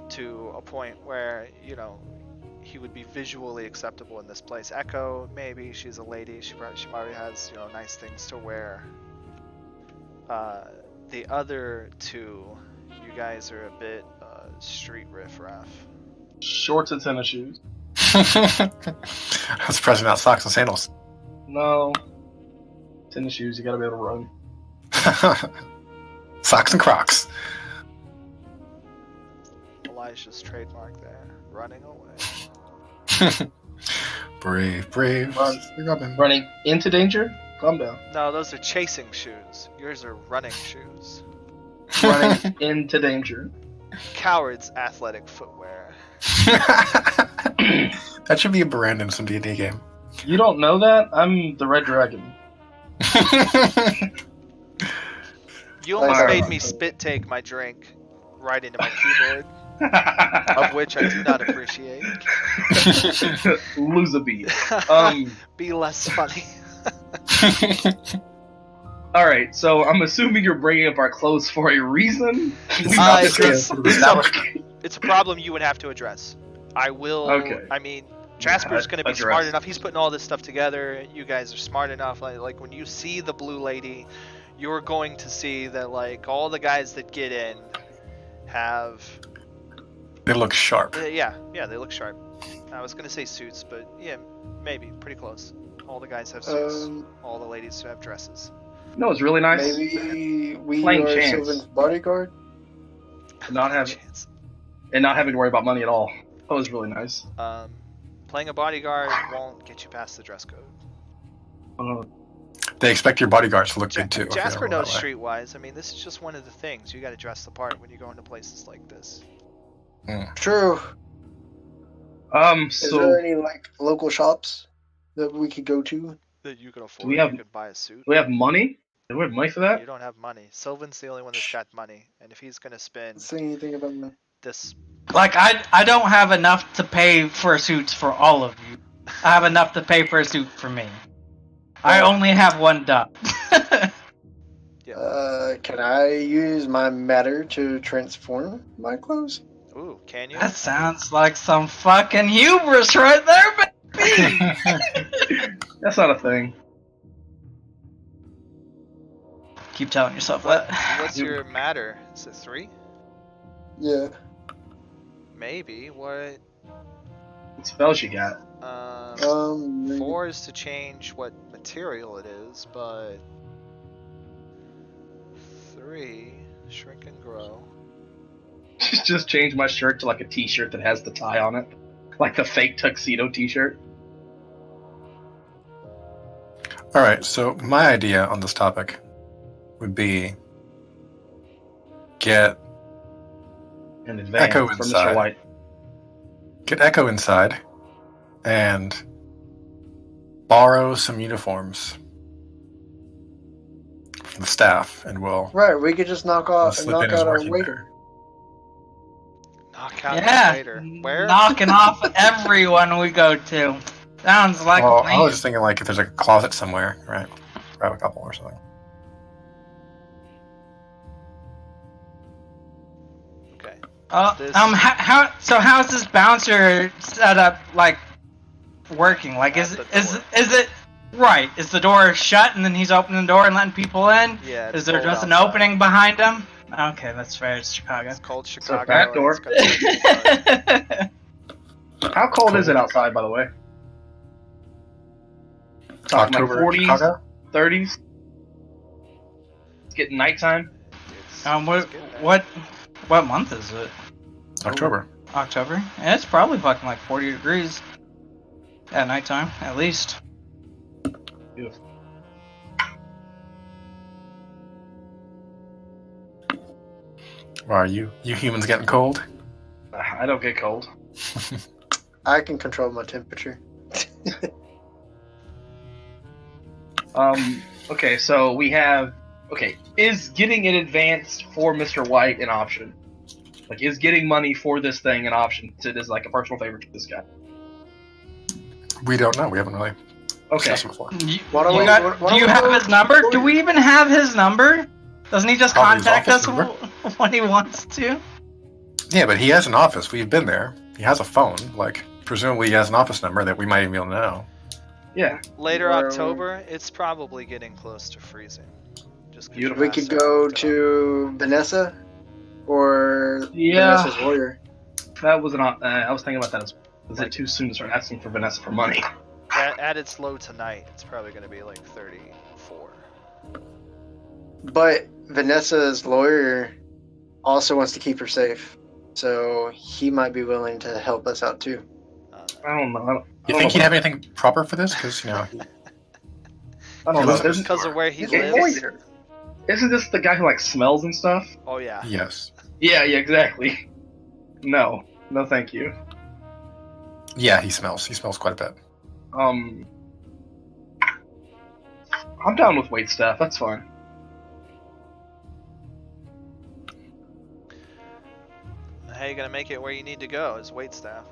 to a point where, you know, he would be visually acceptable in this place. Echo, maybe, she's a lady, she probably has, you know, nice things to wear. The other 2, you guys are a bit street riffraff. Shorts and tennis shoes. I was surprised about socks and sandals. No. Tennis shoes, you gotta be able to run. Socks and Crocs. Elijah's trademark there. Running away. Brave. Run. Robin. Running into danger? Calm down. No, those are chasing shoes. Yours are running shoes. Running into danger. Coward's athletic footwear. That should be a brand in some D&D game. You don't know that? I'm the Red Dragon. You almost Alright. made me spit take my drink right into my keyboard, of which I do not appreciate. Lose a beat. Be less funny. Alright, so I'm assuming you're bringing up our clothes for a reason? It's a problem you would have to address. I will. Okay. I mean, Jasper's going to be smart Address. enough. He's putting all this stuff together. You guys are smart enough. Like when you see the Blue Lady, you're going to see that like all the guys that get in have. They look sharp. Yeah, they look sharp. I was going to say suits, but yeah, maybe pretty close. All the guys have suits. All the ladies have dresses. No, it's really nice. Maybe we Playing are chance. Sylvan's bodyguard? Not having Chance. and not having to worry about money at all. That was really nice. Playing a bodyguard won't get you past the dress code. They expect your bodyguards to look good too. if you Jasper know knows that way. streetwise. I mean, this is just one of the things. You got to dress the part when you go into places like this. True. Is So there any like local shops that we could go to? That you could afford. we have- You could buy a suit. do we have money? Do we have money for that? You don't have money. Sylvan's the only one that's got money, and if he's gonna spend Say anything about that? this, Like, I don't have enough to pay for suits for all of you. I have enough to pay for a suit for me. I only have 1 duck. Can I use my matter to transform my clothes? ooh, can you? That sounds like some fucking hubris right there, baby! That's not a thing. Keep telling yourself What? that. What's your matter? Is it 3? Yeah. Maybe. What? What spells you got? 4 is to change what material it is, but 3, shrink and grow. Just change my shirt to like a t-shirt that has the tie on it. Like the fake tuxedo t-shirt. All right, so my idea on this topic would be get In advance Echo from inside. Mr. White. Echo inside and borrow some uniforms from the staff, and we'll Right, we could just knock we'll out slip in as our working waiter. there. Knock out Yeah, the waiter. Where? knocking off everyone we go to. Sounds like Well, a I plan. was just thinking like if there's a closet somewhere, right? Grab a couple or something. Okay. This- How's this bouncer set up, like, working? Like, is At the it right? Is the door shut and then he's opening the door and letting people in? Yeah. Is it's there cold just an outside. opening behind him? Okay, that's fair. It's Chicago. It's cold So Chicago. back door. And it's gonna be How cold is it outside, by the way? Talking October, like 40s, Chicago. 30s. It's getting nighttime. What month is it? October. October? Yeah, it's probably fucking like 40 degrees at nighttime, at least. Beautiful. Why are you humans getting cold? I don't get cold. I can control my temperature. Okay, so we have. Okay, is getting it advanced for Mr. White an option? Like, is getting money for this thing an option? It is like a personal favor to this guy. We don't know. We haven't really Okay. discussed it before. Why don't Do we- you why don't we have go his number? forward? Do we even have his number? Doesn't he just Probably his contact office us number. when he wants to? Yeah, but he has an office. We've been there. He has a phone. Like, presumably he has an office number that we might even be able to know. Yeah. Later Where- October, it's probably getting close to freezing. Just 'cause Beautiful. your We could ass go looked it up. to Vanessa or Yeah. Vanessa's lawyer. That was an. I was thinking about that. Is it too soon to start asking for Vanessa for money? At its low tonight, it's probably going to be like 34. But Vanessa's lawyer also wants to keep her safe, so he might be willing to help us out too. I don't know. I don't You know think he'd about- have anything proper for this? Because I don't He know. lives- Isn't, Because of where he He's a lives. lawyer. isn't this the guy who like smells and stuff? Oh yeah. yes. Yeah, exactly. No, thank you. Yeah, he smells. He smells quite a bit. I'm down with wait staff. That's fine. How you gonna make it where you need to go as wait staff?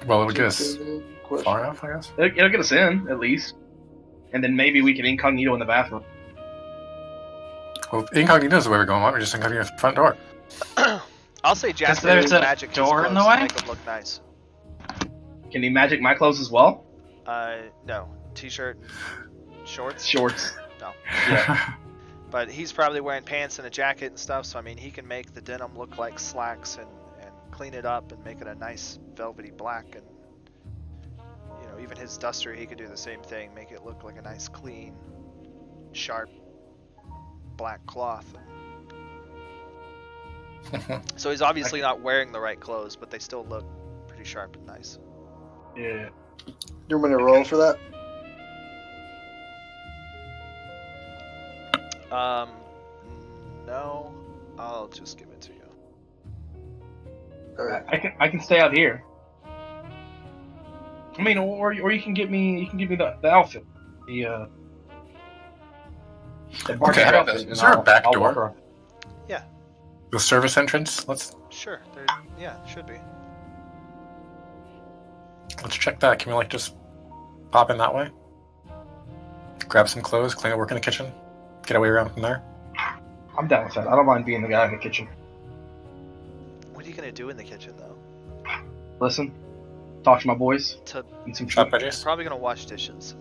Well, it would get us Good question. far enough, I guess. It'll get us in at least, and then maybe we can incognito in the bathroom. Well, incognito is the way we're going. Why don't we just incognito the front door? I'll say Jasper there's is a magic his door in the clothes to way? make them look nice. Can he magic my clothes as well? No. T-shirt, shorts. Shorts. No. Yeah. But he's probably wearing pants and a jacket and stuff, so I mean he can make the denim look like slacks and clean it up and make it a nice velvety black, and you know, even his duster he could do the same thing, make it look like a nice clean, sharp black cloth. So he's obviously not wearing the right clothes, but they still look pretty sharp and nice. Yeah. You want me to roll for that? No, I'll just give it to you. Alright. I can stay out here. I mean, or you can give me the outfit, the bartender Okay, outfit, is and there a back I'll door? walk around. The service entrance. Let's Should be. check that. Can we just pop in that way? Grab some clothes, clean up, work in the kitchen, get our way around from there. I'm down with that. I don't mind being the guy in the kitchen. What are you gonna do in the kitchen though? Listen, talk to my boys, To eat some Chop food. veggies. probably gonna wash dishes.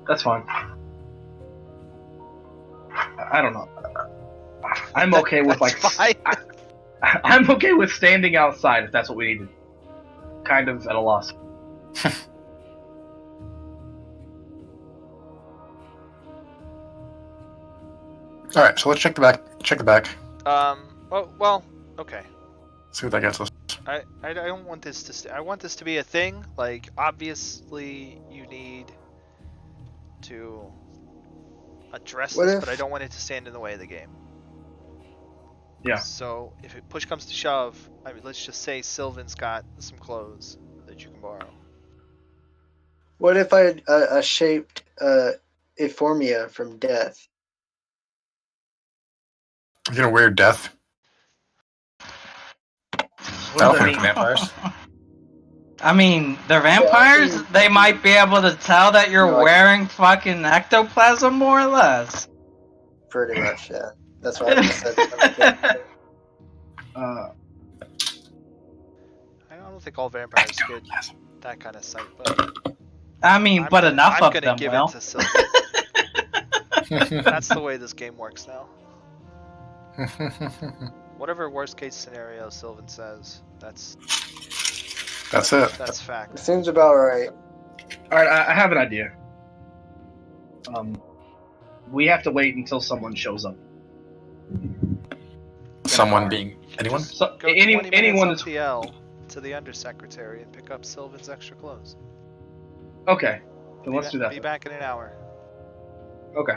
That's fine. I don't know. I'm okay with That's like fine. I'm okay with standing outside if that's what we need. Kind of at a loss. All right, so let's check the back. Check the back. Oh well. Okay. See what that gets us. I don't want this to. I want this to be a thing. Like obviously you need to address What this, if- but I don't want it to stand in the way of the game. Yeah. So if it push comes to shove, I mean, let's just say Sylvan's got some clothes that you can borrow. What if I had a shaped Ephormia from death? You're gonna wear death. What does that Elephant mean? vampires. I mean, they're vampires. They might be able to tell that you're No, I- wearing fucking ectoplasm, more or less. Pretty much, yeah. That's why I just said. I don't think all vampires get that kind of sight, but I mean, but enough I'm of gonna them give will. it to Sylvan. That's the way this game works now. Whatever worst case scenario Sylvan says, that's it. That's fact. Seems about right. All right, I have an idea. We have to wait until someone shows up. Someone being anyone? So, Go 20 minutes anyone up that's the L to the undersecretary and pick up Sylvan's extra clothes. okay. Then let's do that. Be back in an hour. Okay.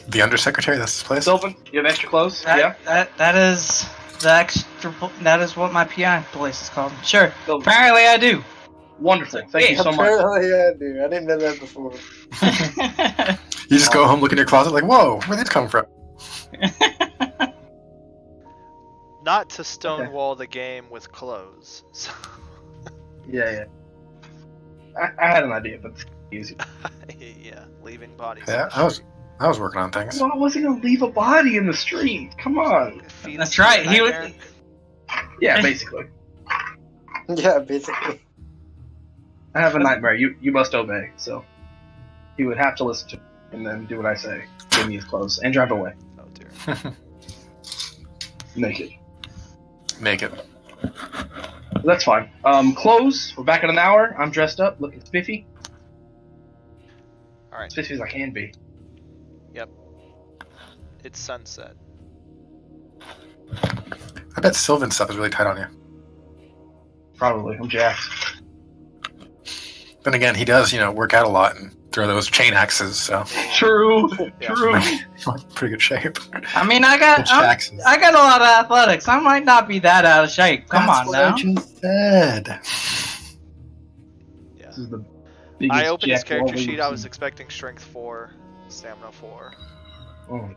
The undersecretary. That's his place. Sylvan, you have extra clothes? Yeah. That is the extra. That is what my PI place is called. Sure. Sylvan. Apparently, I do. Wonderful. Thank you so much. Apparently, yeah, dude. I didn't know that before. You just go home, look in your closet, like, whoa, where'd these come from? Not to stonewall the game with clothes. So Yeah. I had an idea, but it's easy. yeah, leaving bodies. Yeah, I was working on things. No, I wasn't gonna leave a body in the street. Come on. That's right. He was. Yeah, basically. Yeah, basically. I have a nightmare. You must obey. So he would have to listen to me and then do what I say. Give me his clothes and drive away Oh dear. naked. Naked. That's fine. Clothes. We're back in an hour. I'm dressed up, looking spiffy. All right. Spiffy as I can be. It's sunset. I bet Sylvan's stuff is really tight on you. Probably. I'm jacked. Then again, he does, work out a lot and throw those chain axes, so True. Yeah. True. he's in pretty good shape. I mean, I got a lot of athletics. I might not be that out of shape. Come That's on what now. I just said. Yeah. This is the biggest I opened his jack character wall sheet. we've I was seen. expecting strength 4, stamina 4. Oh.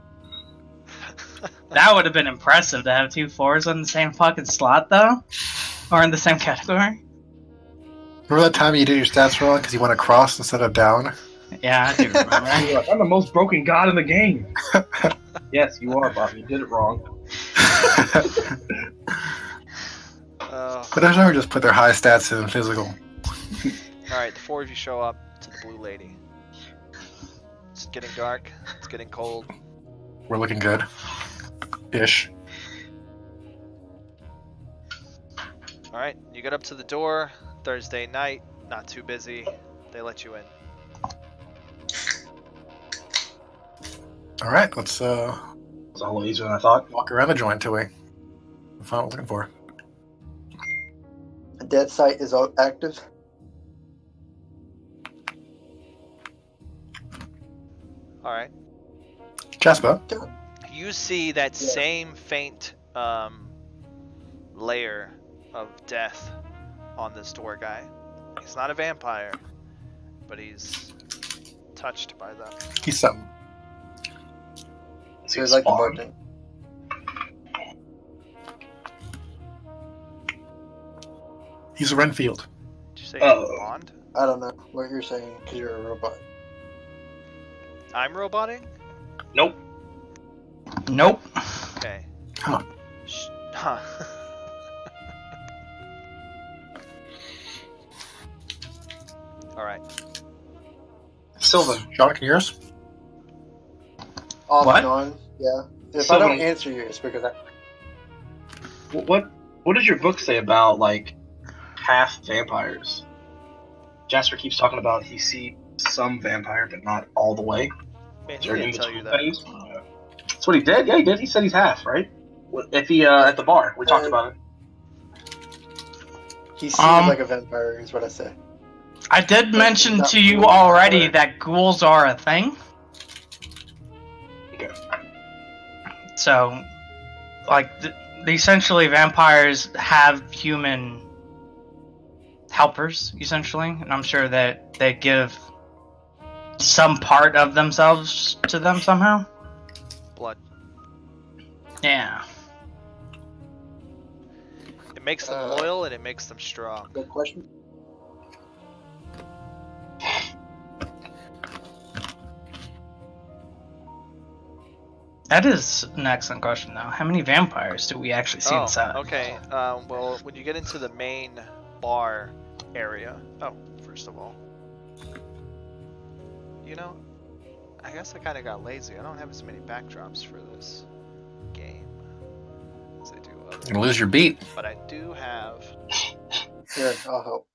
That would have been impressive to have 2 4s in the same fucking slot, though, or in the same category. Remember that time you did your stats wrong because you went across instead of down? Yeah, I do remember. You're like, I'm the most broken god in the game. Yes, you are, Bob. You did it wrong. But there's never just put their high stats in physical. Alright, the 4 of you show up to the blue lady. It's getting dark. It's getting cold. We're looking good. Ish. Alright, you get up to the door. Thursday night. Not too busy. They let you in. Alright, let's It's a little easier than I thought. walk around the joint till we find what we're looking for. The dead site is active. Alright. Jasper? You see that Yeah. same faint layer of death on this door guy. He's not a vampire, but he's touched by them. He's something. Is So he it's like the spawn? bartender. He's a Renfield. Did you say Oh. Bond? I don't know what you're saying because you're a robot. I'm roboting? Nope. Nope. Okay. Huh. Huh. Alright. Sylvan. John, can you hear us? Off What? and on, yeah. If So I don't when- answer you, it's because I. What does your book say about half vampires? Jasper keeps talking about he sees some vampire, but not all the way. Man, Is he there an didn't tell you in-between that. phase? That's what he did. Yeah, he did. He said he's half, right? At the bar, we talked about it. He seems Um, like a vampire, is what I said. I did mention not to you really already sure. that ghouls are a thing. Okay. So, essentially, vampires have human helpers, essentially, and I'm sure that they give some part of themselves to them somehow. Blood. Yeah. It makes them loyal and it makes them strong. Good question. That is an excellent question, though. How many vampires do we actually see inside? Okay. Well, when you get into the main bar area. Oh, first of all, I guess I kind of got lazy. I don't have as many backdrops for this game as I do You're gonna lose your beat. But I do have. Here, I'll help.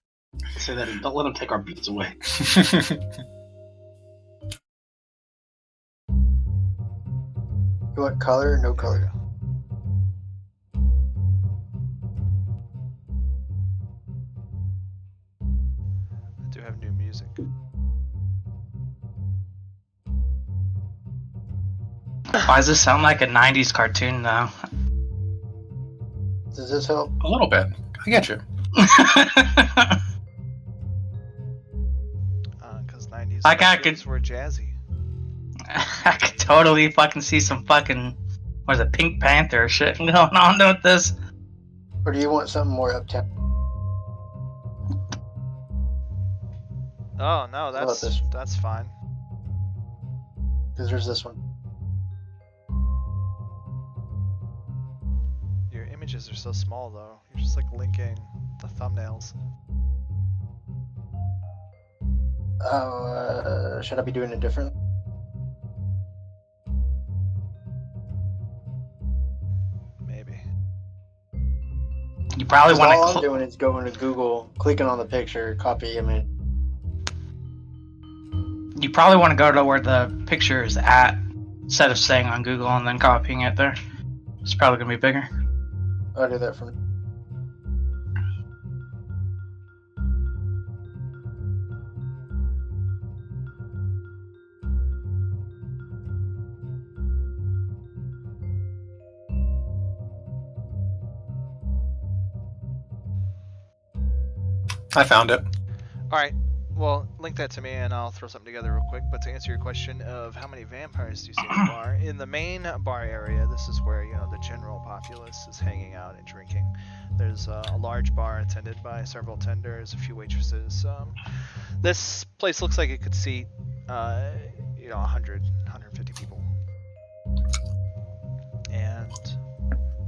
Say that and don't let them take our beats away. You want color or no color? I do have new music. Why does this sound like a 90s cartoon, though? Does this help? A little bit. I get you. Because 90s Like I cartoons could- were jazzy. I could totally fucking see some fucking, what is it, Pink Panther shit going on with this. Or do you want something more uptown? Oh no, about this? that's fine. Because there's this one. Your images are so small though. You're just like linking the thumbnails. Should I be doing it different? Maybe. You probably 'Cause want all I'm to. doing is going to Google, clicking on the picture, copy image. You probably want to go to where the picture is at, instead of staying on Google and then copying it there. It's probably gonna be bigger. I'll do that from. I found it. All right. Well, link that to me and I'll throw something together real quick. But to answer your question of how many vampires do you see in the bar, in the main bar area, this is where the general populace is hanging out and drinking. There's a large bar attended by several tenders, a few waitresses. This place looks like it could seat, 100, 150 people. And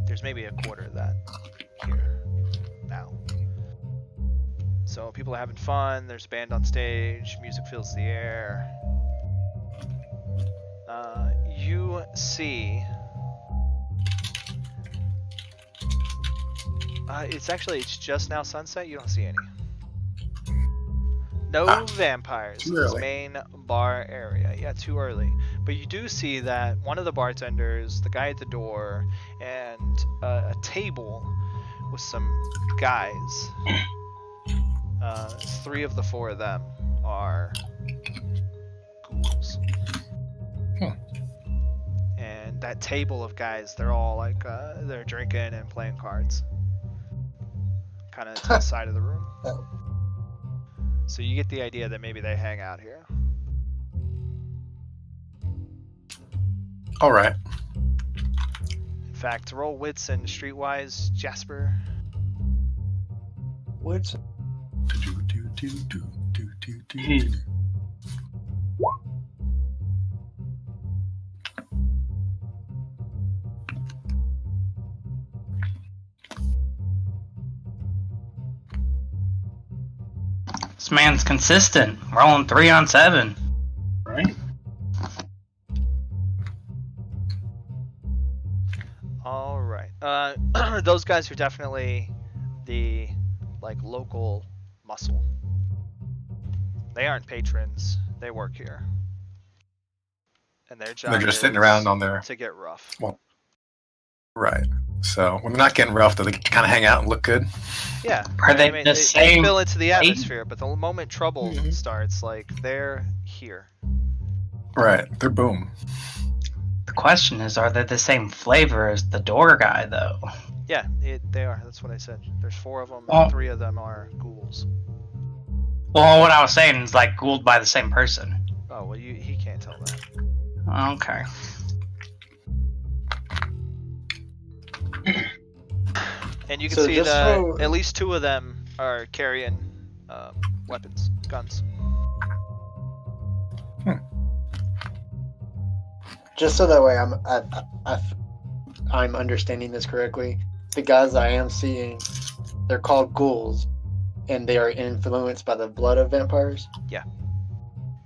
there's maybe a quarter of that here now. So people are having fun, there's a band on stage, music fills the air. You see... it's just now sunset, you don't see any. No vampires too in this early. main bar area. Yeah, too early. But you do see that one of the bartenders, the guy at the door, and a table with some guys. 3 of the 4 of them are ghouls. And that table of guys, they're all like, they're drinking and playing cards. Kind of to the side of the room. So you get the idea that maybe they hang out here. All right. In fact, roll wits and streetwise, Jasper. What's This man's consistent, rolling 3 on 7. Right? All right. Those guys are definitely the local muscle. They aren't patrons. They work here, and their job They're just sitting is around on their to get rough. right. So when they're not getting rough, they kind of hang out and look good. Yeah. Are they I mean, the they same spill into the height? atmosphere, but the moment trouble Mhm. starts, they're here. Right. They're boom. The question is, are they the same flavor as the door guy, though? Yeah, they are. That's what I said. There's 4 of them, Oh. and 3 of them are ghouls. Well, what I was saying is ghouled by the same person. Oh well, he can't tell that. Okay. And you can So see just that so- at least 2 of them are carrying weapons, guns. just so that way I'm understanding this correctly. The guys I am seeing, they're called ghouls, and they are influenced by the blood of vampires. Yeah.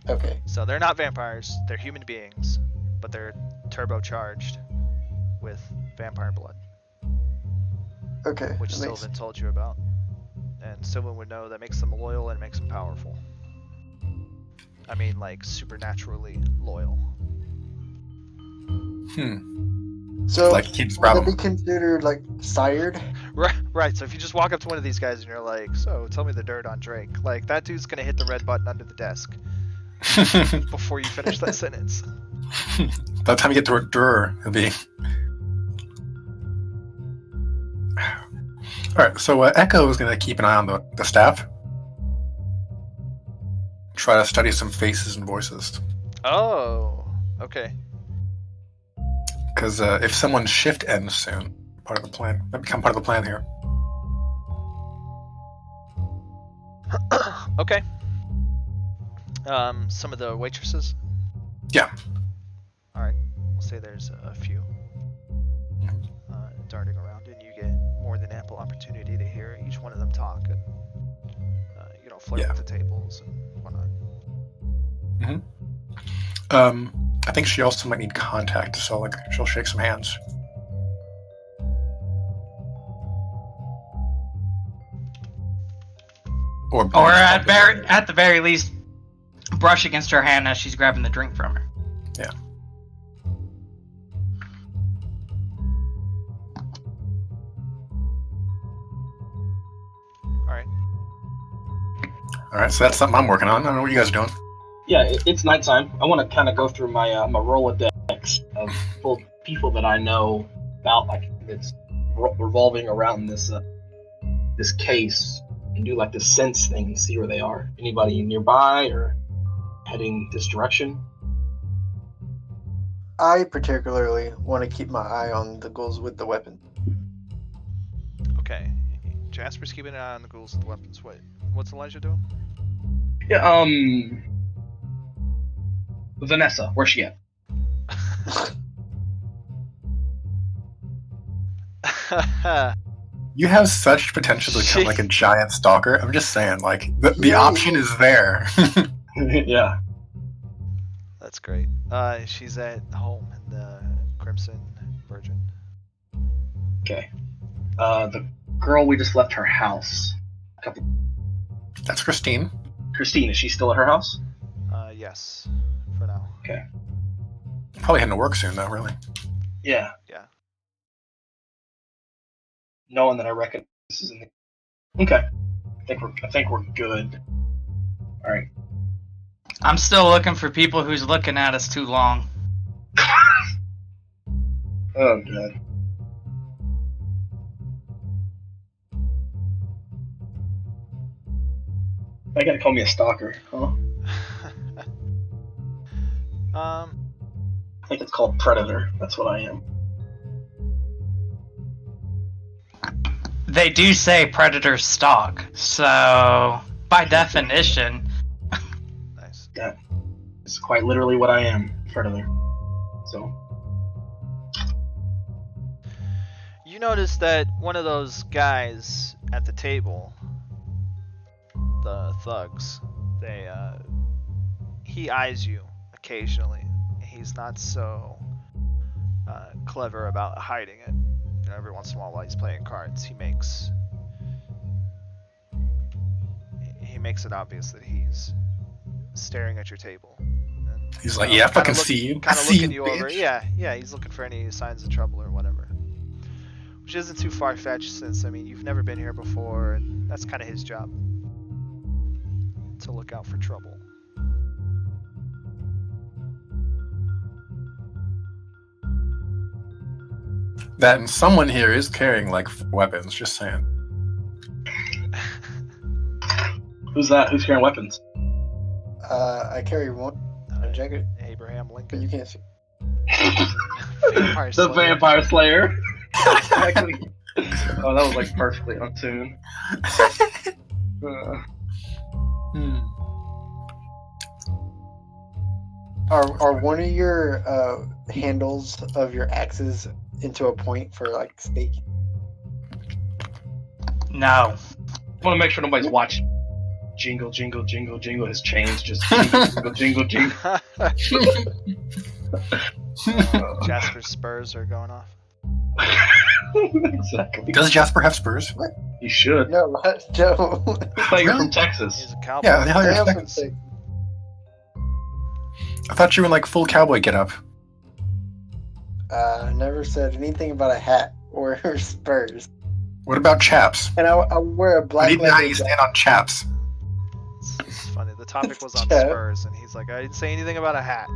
Okay. So they're not vampires, they're human beings, but they're turbocharged with vampire blood, Okay. which that makes- Sylvan told you about. And Sylvan would know that makes them loyal and makes them powerful. I mean, like, supernaturally loyal. So Like Kid's would problem. that be considered like sired? Right, so if you just walk up to one of these guys and you're like, so tell me the dirt on Drake, like, that dude's gonna hit the red button under the desk before you finish that sentence. By the time you get to a Durer, it'll be. Alright, so Echo is going to keep an eye on the staff. Try to study some faces and voices. Oh, okay. Because if someone's shift ends soon, part of the plan, that become part of the plan here. Okay. Some of the waitresses? Yeah. Alright, we'll say there's a few darting around, and you get more than ample opportunity to hear each one of them talk and, flirt Yeah. with the tables and whatnot. I think she also might need contact, so like she'll shake some hands. Or at the very least, brush against her hand as she's grabbing the drink from her. Yeah. All right, so that's something I'm working on. I don't know what you guys are doing. Yeah, it's nighttime. I want to kind of go through my my Rolodex of people that I know about, like it's revolving around this this case, and do like the sense thing and see where they are. Anybody nearby or heading this direction? I particularly want to keep my eye on the ghouls with the weapon. Okay. Jasper's keeping an eye on the ghouls with the weapons. What's Elijah doing? Yeah, Vanessa, where's she at? You have such potential to become like a giant stalker. I'm just saying, like the Yeah. option is there. Yeah. That's great. She's at home in the Crimson Virgin. Okay. The girl we just left her house. That's Christine. Christine, is she still at her house? Yes, for now. Probably heading to work soon, though. Really. Yeah. Yeah. Knowing that I reckon this is in the. Okay. I think we're good. All right. I'm still looking for people who's looking at us too long. Oh god. I gotta call me a stalker, huh? I think it's called predator. That's what I am. They do say predators stalk, so by definition, Nice. It's quite literally what I am, predator. So. You notice that one of those guys at the table, the thugs, he eyes you occasionally. He's not so clever about hiding it. You know, every once in a while he's playing cards, he makes it obvious that he's staring at your table. And, He's like, yeah, I fucking see you. I Kind of see looking you, you over. bitch. Yeah, he's looking for any signs of trouble or whatever. Which isn't too far-fetched since, I mean, you've never been here before, and that's kind of his job. To look out for trouble. That and someone here is carrying like weapons. Just saying. Who's that? Who's carrying weapons? I carry one a jacket, Abraham but Lincoln. you can't see. Vampire The Slayer. Vampire Slayer. Exactly. Oh, that was like perfectly on tune. Are one of your handles of your axes into a point for like staking? No. I want to make sure nobody's watching. Jingle, jingle, jingle, jingle. His chains just jingle, jingle, jingle, jingle. Jasper's spurs are going off. Exactly. Does Jasper have spurs? He should. No, what? No. I thought you were Really? from Texas. He's a cowboy. Yeah, the hell I you're have expecting? some things. I thought you were in like full cowboy get up. Never said anything about a hat or spurs. What about chaps? And I wear a I black need to know how leather you jacket. stand on chaps. It's funny. The topic was on Yeah. spurs, and he's like, I didn't say anything about a hat.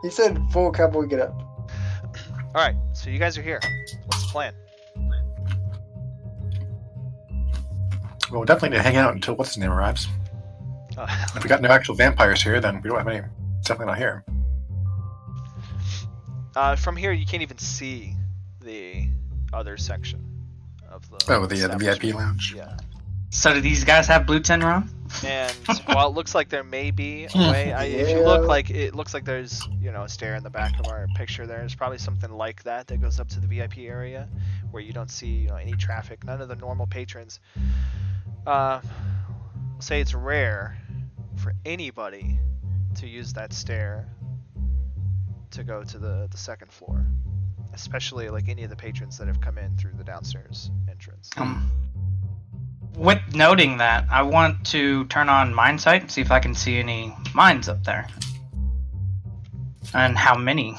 He said full cowboy get up. All right, so you guys are here. What's the plan? Well, we definitely need to hang out until what's his name arrives. If we got no actual vampires here, then we don't have any. It's definitely not here. From here, you can't even see the other section of the. Oh, the VIP establishment. lounge. Yeah. So do these guys have blue tin rum? And while it looks like there may be a way, if you Yeah. look like it looks like there's a stair in the back of our picture. There's probably something like that goes up to the VIP area, where you don't see any traffic. None of the normal patrons. Say it's rare for anybody to use that stair to go to the second floor, especially like any of the patrons that have come in through the downstairs entrance. With noting that, I want to turn on Mind Sight and see if I can see any mines up there. And how many.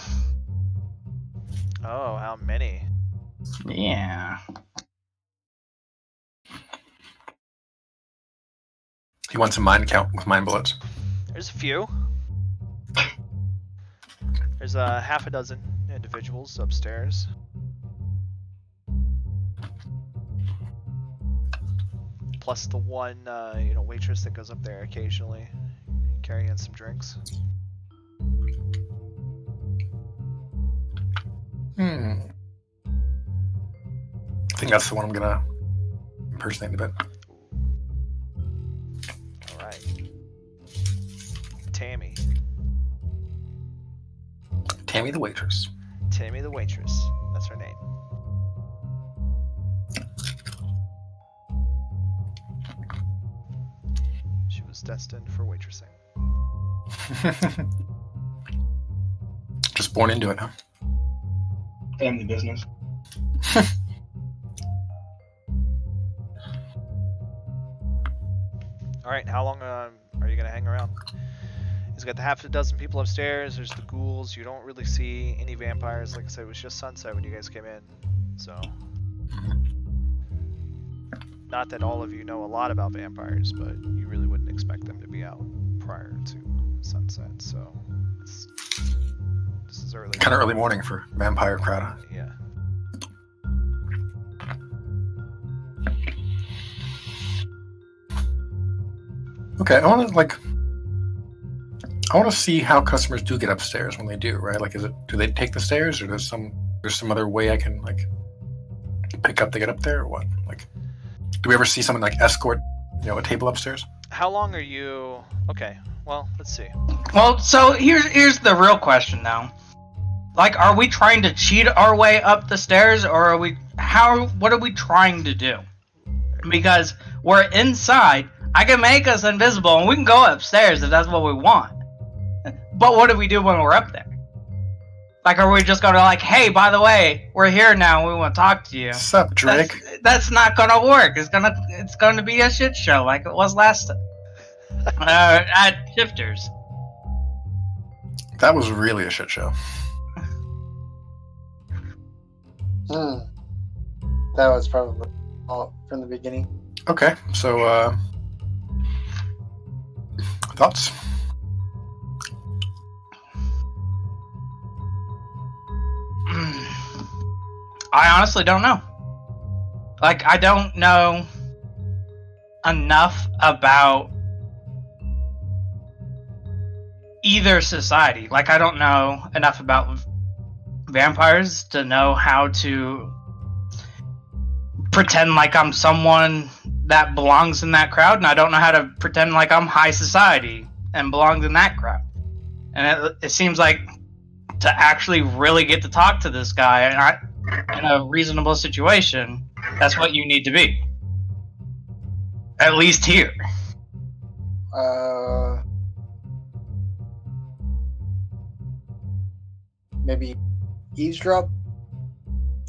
Oh, how many? Yeah. He wants a mine count with mine bullets. There's a few. There's half a dozen individuals upstairs. Plus the one, waitress that goes up there occasionally, carrying in some drinks. I think that's the one I'm gonna impersonate a bit. All right. Tammy. Tammy the waitress. Tammy the waitress. That's her name. She was destined for waitressing. Just born into it, huh? Family business. All right, how long are you gonna hang around? He's got the half a dozen people upstairs. There's the ghouls. You don't really see any vampires. Like I said, it was just sunset when you guys came in. So, not that all of you know a lot about vampires, but you really wouldn't expect them to be out prior to sunset. So, this is early. Kind of early morning for vampire crowd, huh? Yeah. Okay, I want to see how customers do get upstairs when they do, right? Like, do they take the stairs, or there's some other way I can like pick up to get up there, or what? Like, do we ever see someone like escort, a table upstairs? How long are you? Okay. Well, let's see. Well, so here's the real question now. Like, are we trying to cheat our way up the stairs, or what are we trying to do? Because we're inside, I can make us invisible and we can go upstairs if that's what we want. But what do we do when we're up there? Like, are we just gonna like, hey, by the way, we're here now and we want to talk to you? Sup, Drake? That's not gonna work. It's gonna be a shit show like it was last at Shifters. That was really a shit show. That was probably all from the beginning. Okay, so thoughts? I honestly don't know. Like, I don't know enough about either society. Like, I don't know enough about vampires to know how to pretend like I'm someone that belongs in that crowd, and I don't know how to pretend like I'm high society and belongs in that crowd. And it seems like to actually really get to talk to this guy in a reasonable situation, that's what you need to be. At least here. Maybe eavesdrop.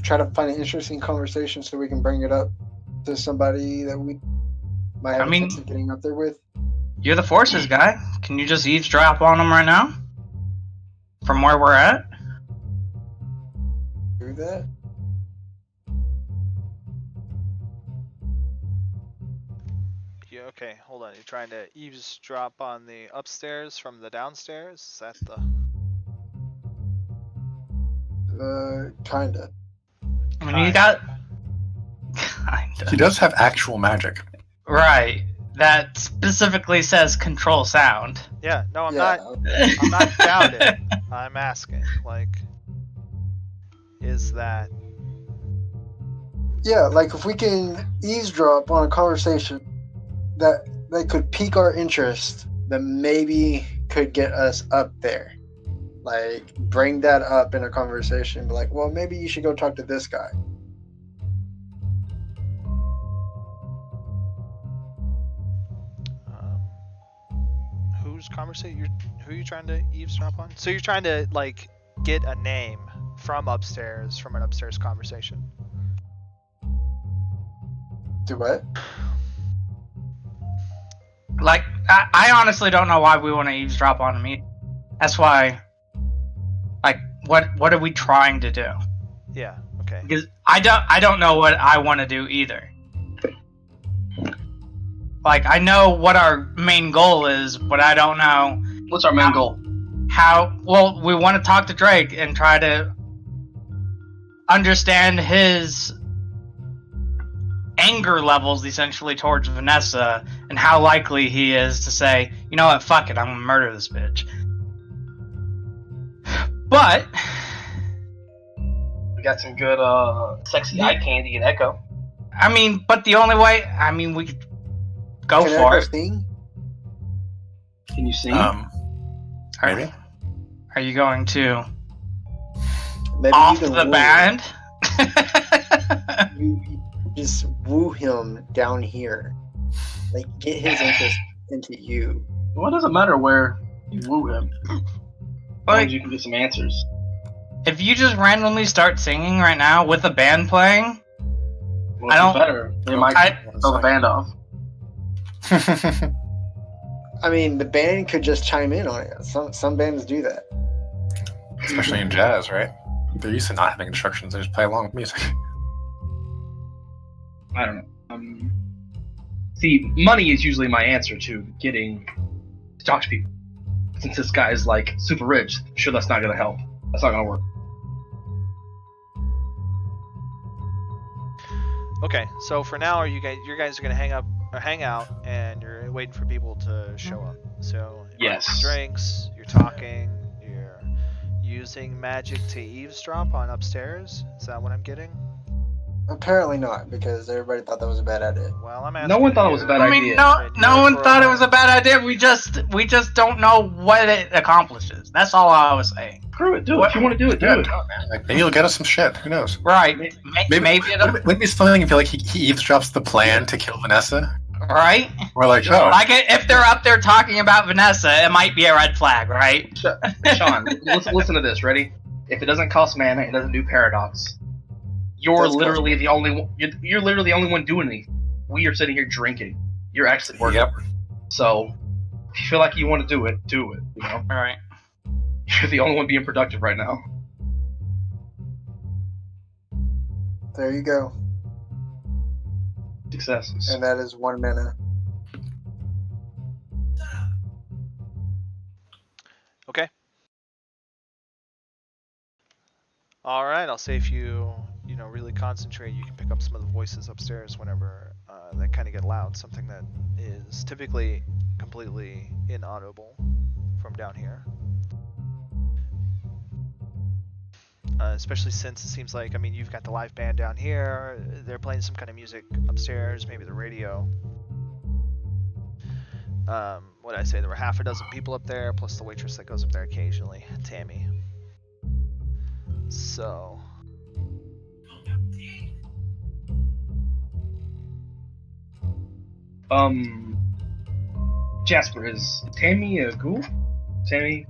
Try to find an interesting conversation so we can bring it up to somebody that we might have a chance of getting up there with. You're the forces guy. Can you just eavesdrop on him right now? From where we're at? Do that. Yeah, okay, hold on. You're trying to eavesdrop on the upstairs from the downstairs? Is that the... Kinda. I mean, you got... Kinda. He does have actual magic. Right. That specifically says control sound. Yeah, no, I'm Yeah. not doubting. I'm asking, like... Is that... Yeah, like if we can eavesdrop on a conversation that could pique our interest, that maybe could get us up there. Like, bring that up in a conversation. Be like, well, maybe you should go talk to this guy. Whose conversation? Who are you trying to eavesdrop on? So you're trying to, like, get a name from upstairs, from an upstairs conversation. Do what? Like, I honestly don't know why we want to eavesdrop on him either. That's why, like, what are we trying to do? Yeah, okay. Because I don't know what I want to do either. Like, I know what our main goal is, but I don't know What's our main goal? well, we want to talk to Drake and try to understand his anger levels essentially towards Vanessa and how likely he is to say, you know what, fuck it, I'm gonna murder this bitch. But We got some good, sexy eye candy and Echo. I mean, but the only way, I mean, we could go Can for I it. sing? Can you sing? Maybe. Are you going to Maybe off you can the woo band? him. You just woo him down here. Like, get his interest into you. Well, it doesn't matter where you woo him. As long Like, as you can get some answers. if you just randomly start singing right now with the band playing, Well, I if don't- it's better. They might throw the band off. I mean, the band could just chime in on it. Some bands do that. Especially in jazz, right? They're used to not having instructions, they just play along with music. I don't know. See, money is usually my answer to getting to talk to people. Since this guy is like super rich, I'm sure that's not gonna help. That's not gonna work. Okay, so for now, you guys are gonna hang out, and you're waiting for people to show up. So you're Yes. getting drinks, you're talking, you're using magic to eavesdrop on upstairs. Is that what I'm getting? Apparently not, because everybody thought that was a bad idea. Well, I'm asking. No one thought it was a bad I mean, idea. no one thought it was a bad idea. We just don't know what it accomplishes. That's all I was saying. Screw it, do it. If you want to do it, do it. Like, maybe he'll get us some shit. Who knows? Right? Maybe Maybe it'll, wouldn't it be something if he eavesdrops the plan to kill Vanessa? right? We're like, oh, Like if they're up there talking about Vanessa, it might be a red flag, right? Sean, listen to this. Ready? If it doesn't cost mana, it doesn't do paradox. You're That's literally the only one. You're literally the only one doing anything. We are sitting here drinking. You're actually working. Yep. So, if you feel like you want to do it, do it. You know, All right. you're the only one being productive right now. There you go. Successes. And that is 1 mana. Okay. All right. I'll say if you really concentrate, you can pick up some of the voices upstairs whenever they kind of get loud. Something that is typically completely inaudible from down here. Especially since it seems like, I mean, you've got the live band down here. They're playing some kind of music upstairs, maybe the radio. What did I say? There were half a dozen people up there, plus the waitress that goes up there occasionally, Tammy. So Jasper, is Tammy a ghoul? Tammy?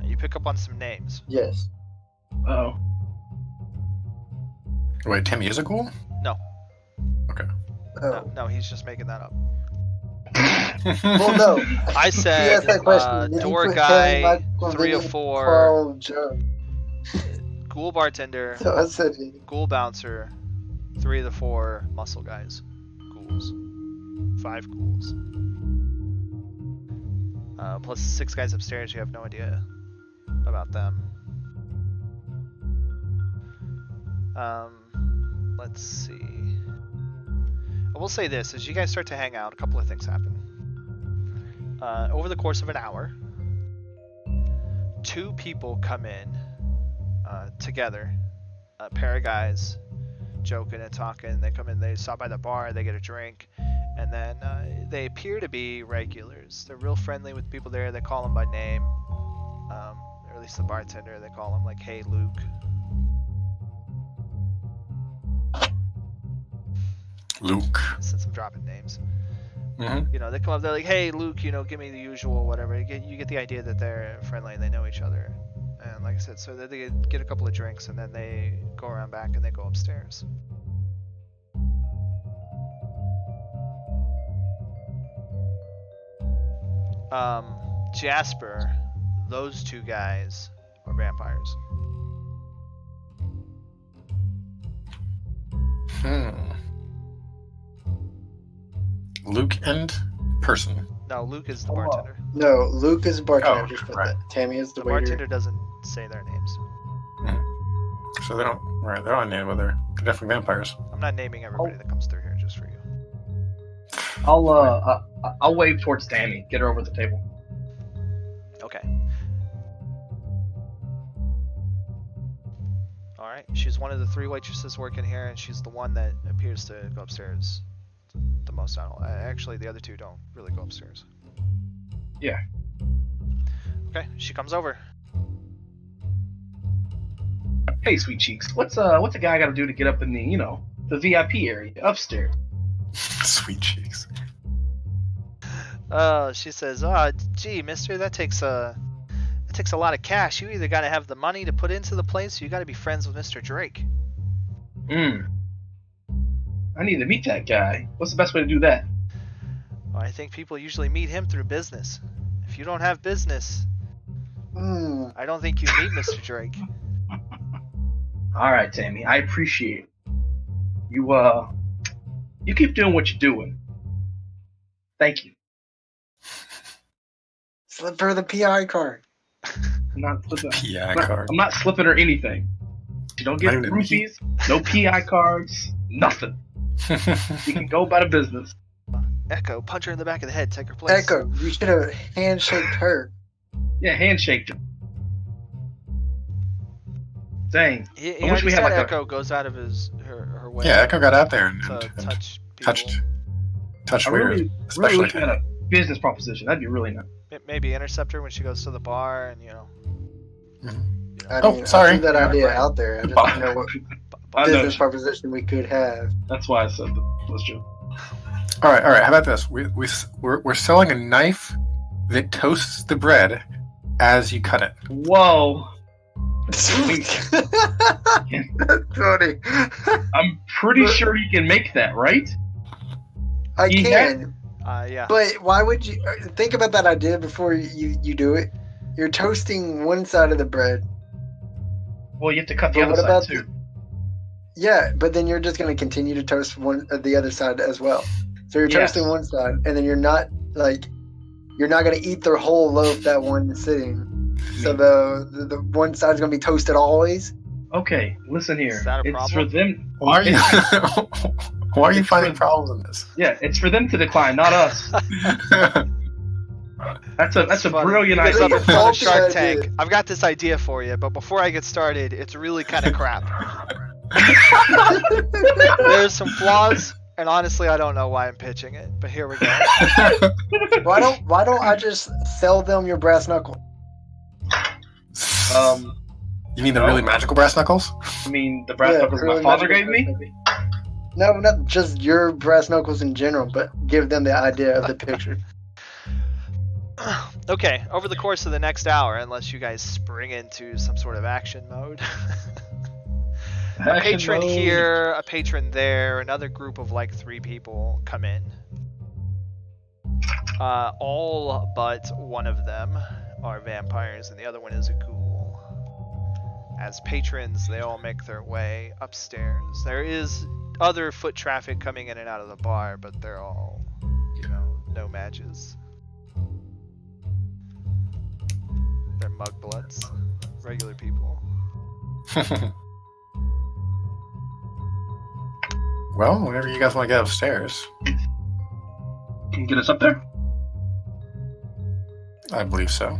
you pick up on some names. Yes. Oh. Wait, Timmy is a ghoul? No. Okay. Oh. No, he's just making that up. Well, no. I He said asked that question. Did he door put guy, Harry, 3 or Vinny, 4, Carl, Joe? ghoul bartender, So I said, ghoul bouncer, 3 of the 4 muscle guys. Ghouls. 5 ghouls. Plus 6 guys upstairs, you have no idea about them. Let's see. I will say this, as you guys start to hang out, a couple of things happen. Over the course of an hour, 2 people come in together, a pair of guys, joking and talking. They come in, they stop by the bar, they get a drink, and then they appear to be regulars. They're real friendly with people there. They call them by name, or at least the bartender. They call him like, "Hey, Luke." Luke. Since I'm dropping names. Mm-hmm. You know, they come up, they're like, "Hey, Luke, you know, give me the usual, whatever." You get the idea that they're friendly and they know each other. And like I said, so they get a couple of drinks and then they go around back and they go upstairs. Jasper, those 2 guys are vampires. Luke and person. No, Luke is the bartender. no, Luke is the bartender. Oh, Just put right. that. Tammy is the The waiter. bartender doesn't say their names. So they don't. Right, they're not named, but they're definitely vampires. I'm not naming everybody that comes through here just for you. I'll wave towards Tammy. Get her over the table. Okay. Alright, she's one of the 3 waitresses working here, and she's the one that appears to go upstairs the most out of all. Actually, the other 2 don't really go upstairs. Yeah. Okay, she comes over. Hey, sweet cheeks. What's a guy got to do to get up in the VIP area upstairs? Sweet cheeks. She says, gee, mister, that takes a lot of cash. You either got to have the money to put into the place, or you got to be friends with Mr. Drake. I need to meet that guy. What's the best way to do that? Well, I think people usually meet him through business. If you don't have business, I don't think you meet Mr. Drake. All right, Tammy. I appreciate it. You keep doing what you're doing. Thank you. Slip her the PI card. I'm not slipping. PI card. I'm not slipping her anything. You don't get Not even- roofies, no PI cards, nothing. You can go about a business. Echo, punch her in the back of the head, take her place. Echo, you should have handshaked her. Yeah, handshake her. Dang. He I wish already we had said like a. Echo goes out of her way Yeah, Echo got out there and to touch people. touched I waiters, really especially wish we had a business proposition. That'd be really nice. Maybe intercept her when she goes to the bar, and I Oh, mean, sorry. I threw that idea Right. out there. I just don't know what I know. business proposition we could have. That's why I said that. Let's joke. All right. How about this? We're selling a knife that toasts the bread as you cut it. Whoa. That's funny. I'm pretty sure you can make that, right? I You can, yeah. but why would you think about that idea before you do it? You're toasting one side of the bread. Well, you have to cut the But other what side about too. Yeah, but then you're just going to continue to toast the other side as well. So you're Yes. toasting one side, and then you're not going to eat the whole loaf that one sitting. So the one side's going to be toasted always. Okay, listen here. Is that a It's problem? for them. Why are you? Why are you It's finding for- problems in this? Yeah, it's for them to decline, not us. That's a Funny. brilliant You guys idea. ever thought of Faulty Shark idea. Tank? I've got this idea for you, but before I get started, it's really kind of crap. There's some flaws And honestly, I don't know why I'm pitching it, but here we go. Why don't I just sell them your brass knuckle? You mean the really magical brass knuckles? I mean, the brass knuckles my really father magical gave brass me? knuckle. No, not just your brass knuckles in general, but give them the idea of the picture. Okay, over the course of the next hour, unless you guys spring into some sort of action mode. A Action patron mode. here, a patron there, another group of like 3 people come in. All but one of them are vampires and the other one is a ghoul. As patrons, they all make their way upstairs. There is other foot traffic coming in and out of the bar, but they're all, no mages. They're mugbloods, regular people. Well, whenever you guys want to get upstairs, Can you get us up there? I believe so.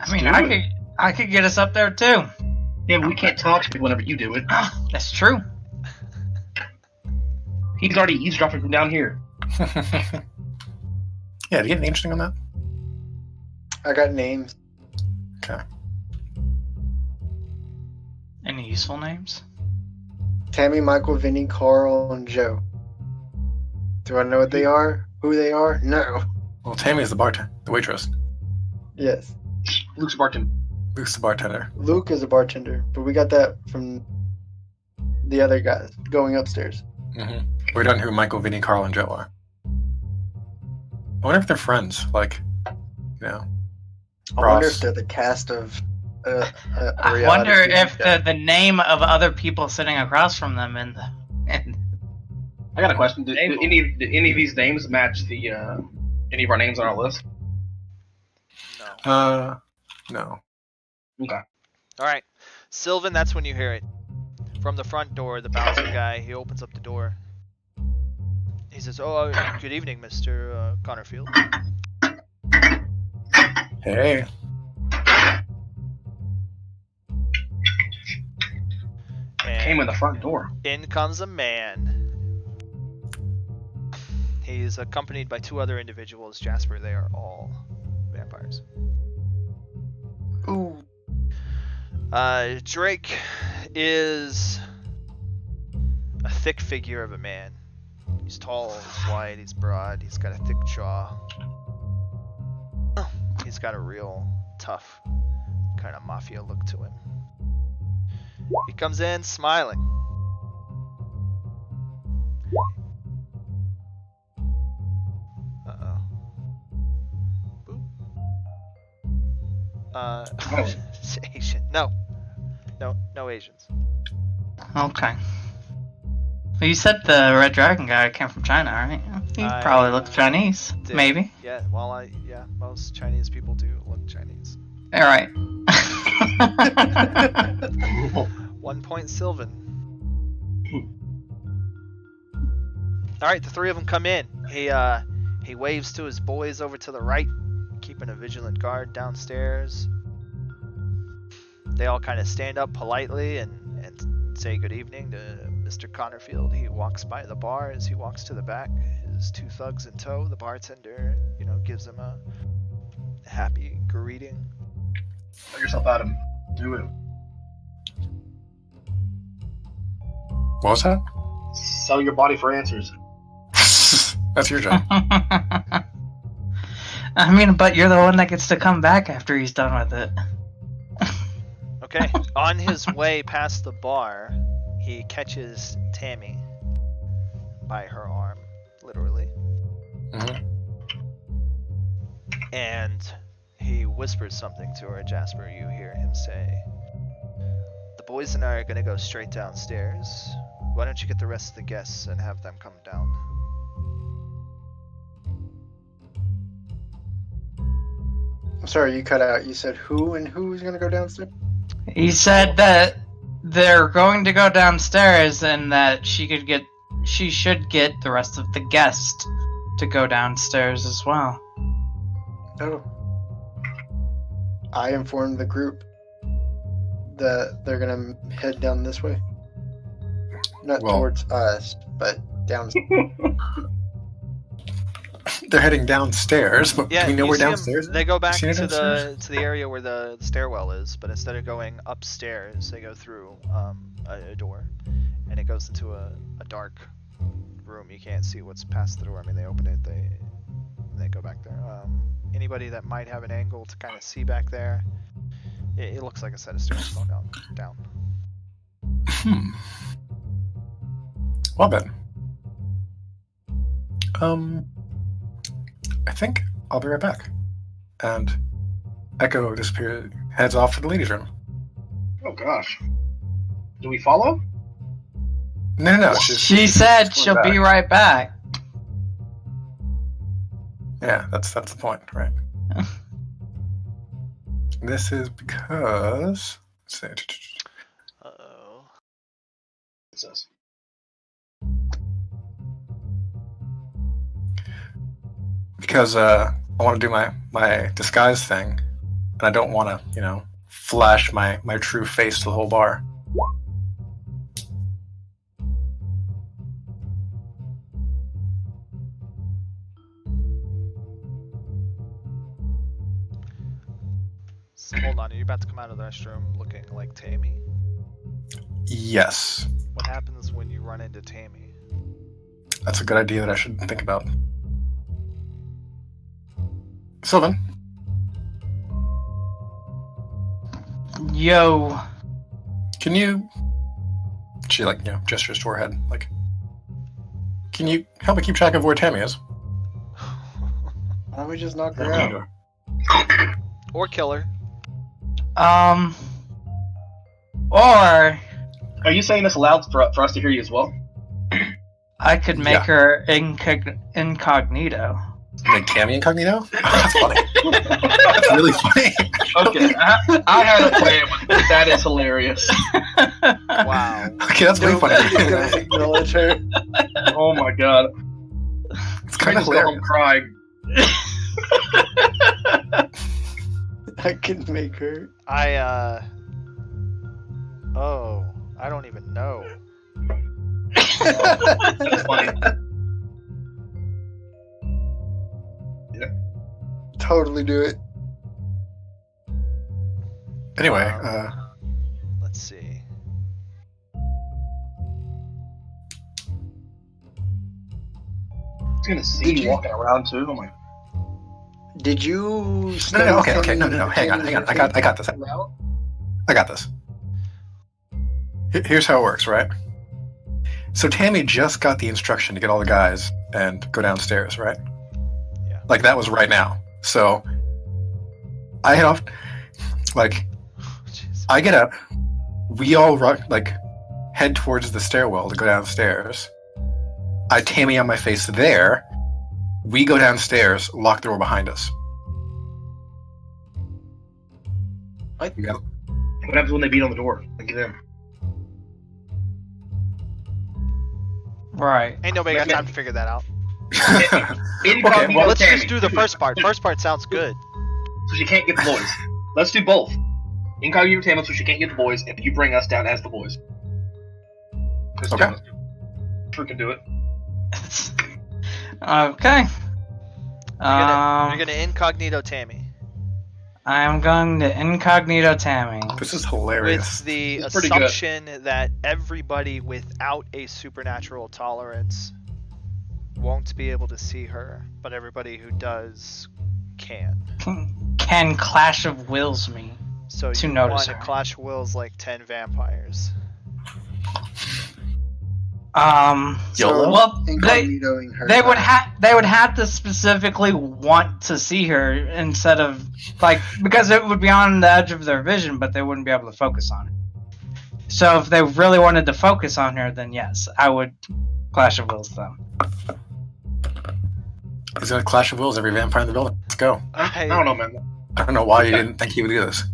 I mean, Let's do I could get us up there too. Yeah, but we can't talk to people whenever you do it. That's true. He's already eavesdropping from down here. Yeah, do you get anything interesting on that? I got names. Okay. Any useful names? Tammy, Michael, Vinny, Carl, and Joe. Do I know what they are? Who they are? No. Well, Tammy's the bartender, the waitress. Yes. Luke's bartender. Luke's the bartender. Luke is a bartender, but we got that from the other guys going upstairs. Mm-hmm. We don't know who Michael, Vinny, Carl, and Joe are. I wonder if they're friends. Like, I wonder if they're the cast of I wonder if the name of other people sitting across from them and I got a question. Did any of these names match the any of our names on our list? No. No. Okay. Alright. Sylvan, that's when you hear it. From the front door, the bouncer guy, he opens up the door. He says, "Oh, good evening, Mr. Connorfield." Hey. Came in the front door. In comes a man. He's accompanied by 2 other individuals. Jasper, they are all vampires. Ooh. Drake is a thick figure of a man. He's tall, he's wide, he's broad, he's got a thick jaw. He's got a real tough kind of mafia look to him. He comes in smiling. Uh-oh. Boop. It's Asian. No, Asians. okay. Well, you said the Red Dragon guy came from China, right? He probably looks Chinese, maybe. Yeah, well, most Chinese people do look Chinese. All right. 1 point Sylvan. Alright, the 3 of them come in. He waves to his boys over to the right, keeping a vigilant guard downstairs. They all kind of stand up politely and say good evening to Mr. Connorfield. He walks by the bar. As he walks to the back, his 2 thugs in tow. The bartender, gives him a happy greeting. Let yourself out of him. Do it. What was that? Sell your body for answers. That's your job. I mean, but you're the one that gets to come back after he's done with it. Okay, on his way past the bar, he catches Tammy by her arm, literally. Mm-hmm. And he whispers something to her. Jasper, you hear him say, "The boys and I are going to go straight downstairs. Why don't you get the rest of the guests and have them come down?" I'm sorry, you cut out. You said who and who's gonna go downstairs? He said that they're going to go downstairs and that she should get the rest of the guests to go downstairs as well. Oh. I informed the group that they're gonna head down this way. Not Well- towards us, but down. They're heading downstairs, but Yeah, do we know you where see 'em- downstairs? They go back seen it to downstairs? the area where the stairwell is, but instead of going upstairs, they go through a door, and it goes into a dark room. You can't see what's past the door. I mean, they open it, they go back there. Anybody that might have an angle to kind of see back there, it looks like a set of stairs going down. Well then. I think I'll be right back. And Echo heads off to the ladies' room. Oh gosh. Do we follow? No. She said she's she'll going be back. right back. Yeah, that's the point, right? This is because. Let's see. Uh-oh. It says. Because I want to do my disguise thing, and I don't want to, flash my true face to the whole bar. So hold on, are you about to come out of the restroom looking like Tammy? Yes, What happens when you run into Tammy? that's a good idea that I should think about. Sylvan, Yo. can you? She gestures to her head, like, can you help me keep track of where Tammy is? Why don't we just knock her Knock on the out? door. Or kill her. Or Are you saying this loud for us to hear you as well? I could make Yeah. her incognito. Make Tammy incognito? That's funny. That's really funny. Okay, I had a plan with this. That is hilarious. Wow. Okay, that's really funny. Nobody's gonna acknowledge her. Oh my god. It's I kind of just go home hilarious. crying. I can make her. Oh, I don't even know. That's funny. Totally do it. Anyway, Let's see. He's gonna see Did you you- walking around too. Oh my. Did you? no, okay, no, hang on. I got this. Route? I got this. Here's how it works, right? So Tammy just got the instruction to get all the guys and go downstairs, right? Yeah. Like that was right now. So I head off. Like Jeez. I get up. We all head towards the stairwell to go downstairs. I Tammy on my face there. We go downstairs, lock the door behind us. What? We got- What happens when they beat on the door? Like them. Right. Ain't nobody got time to figure that out. Incognito well, Let's Tammy. just do the first part. First part sounds good. So she can't get the boys. Let's do both. Incognito Tammy, so she can't get the boys, and you bring us down as the boys. Let's do Okay. it. Sure can do it. Okay. You're gonna incognito Tammy I am going to incognito Tammy. This is hilarious. with the It's pretty good. assumption that everybody without a supernatural tolerance won't be able to see her, but everybody who does can. Can Clash of Wills me? So To you notice want her. to clash wills like 10 vampires. YOLO? Well, Incognitoing her. they would have to specifically want to see her instead of because it would be on the edge of their vision, but they wouldn't be able to focus on it. So if they really wanted to focus on her, then yes, I would Clash of Wills them. He's gonna Clash of Wills every vampire in the building. Let's go. I don't know, man. I don't know why you didn't think he would do this.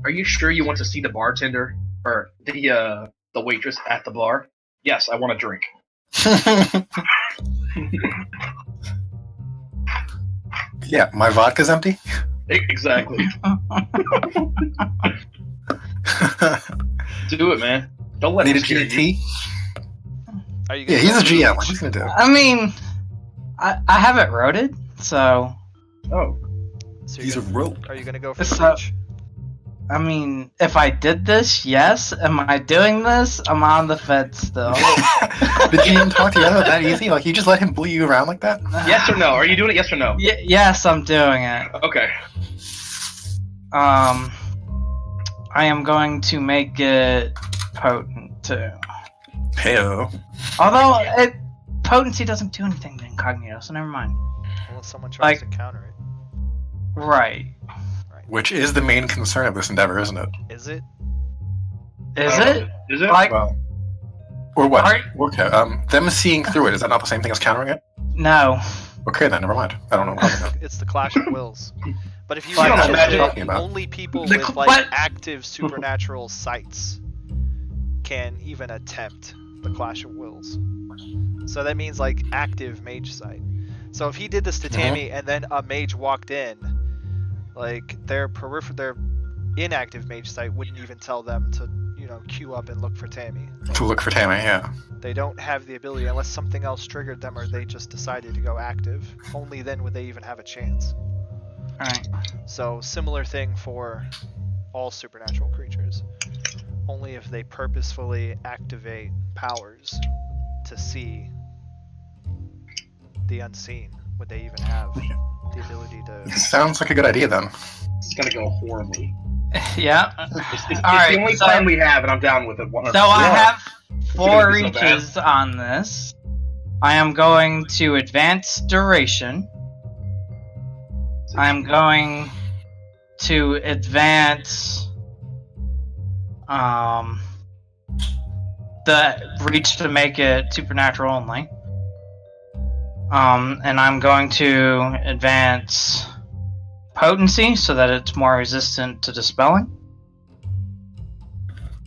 Are you sure you want to see the bartender or the waitress at the bar? Yes, I want a drink. Yeah, my vodka's empty. Exactly. Do it, man. Don't let Need a him scare you. GT? Are you Yeah, gonna he's go a for GM. reach? What's he gonna do? I mean, I have it roaded, so Oh, So He's a you're rope. Are you gonna go for the So- reach? I mean, if I did this, yes. Am I doing this? I'm on the fence still. Did GM talk to you out of it that easy? Like, you just let him bully you around like that? yes or no? Are you doing it? Yes or no? Yes, I'm doing it. Okay. I am going to make it potent too. Heyo. Although potency doesn't do anything to incognito, so never mind. Unless someone tries Like- to counter it. Right? Which is the main concern of this endeavor, isn't it? Is it? Is I don't it? know. Is it? Like Well, or what? Are- Okay. Them seeing through it, is that not the same thing as countering it? no. Okay, then never mind. I don't know. It's the clash of wills. But if you I don't know, reach imagine it, talking about. only people The with cl- like what? active supernatural sights can even attempt the clash of wills. So that means like active mage sight. So if he did this to Tammy and then a mage walked in, like their inactive mage sight wouldn't even tell them to, queue up and look for Tammy. To look for Tammy, yeah. They don't have the ability unless something else triggered them or they just decided to go active. Only then would they even have a chance. Alright. So similar thing for all supernatural creatures. Only if they purposefully activate powers to see the unseen would they even have the ability to. Sounds like a good idea then. It's gonna go horribly. Yeah. It's Alright, the only so- plan we have, and I'm down with it. 100%. So I Yeah. have 4 It's gonna be so bad. reaches on this. I am going to advance duration. I'm going to advance the reach to make it supernatural only. And I'm going to advance potency so that it's more resistant to dispelling.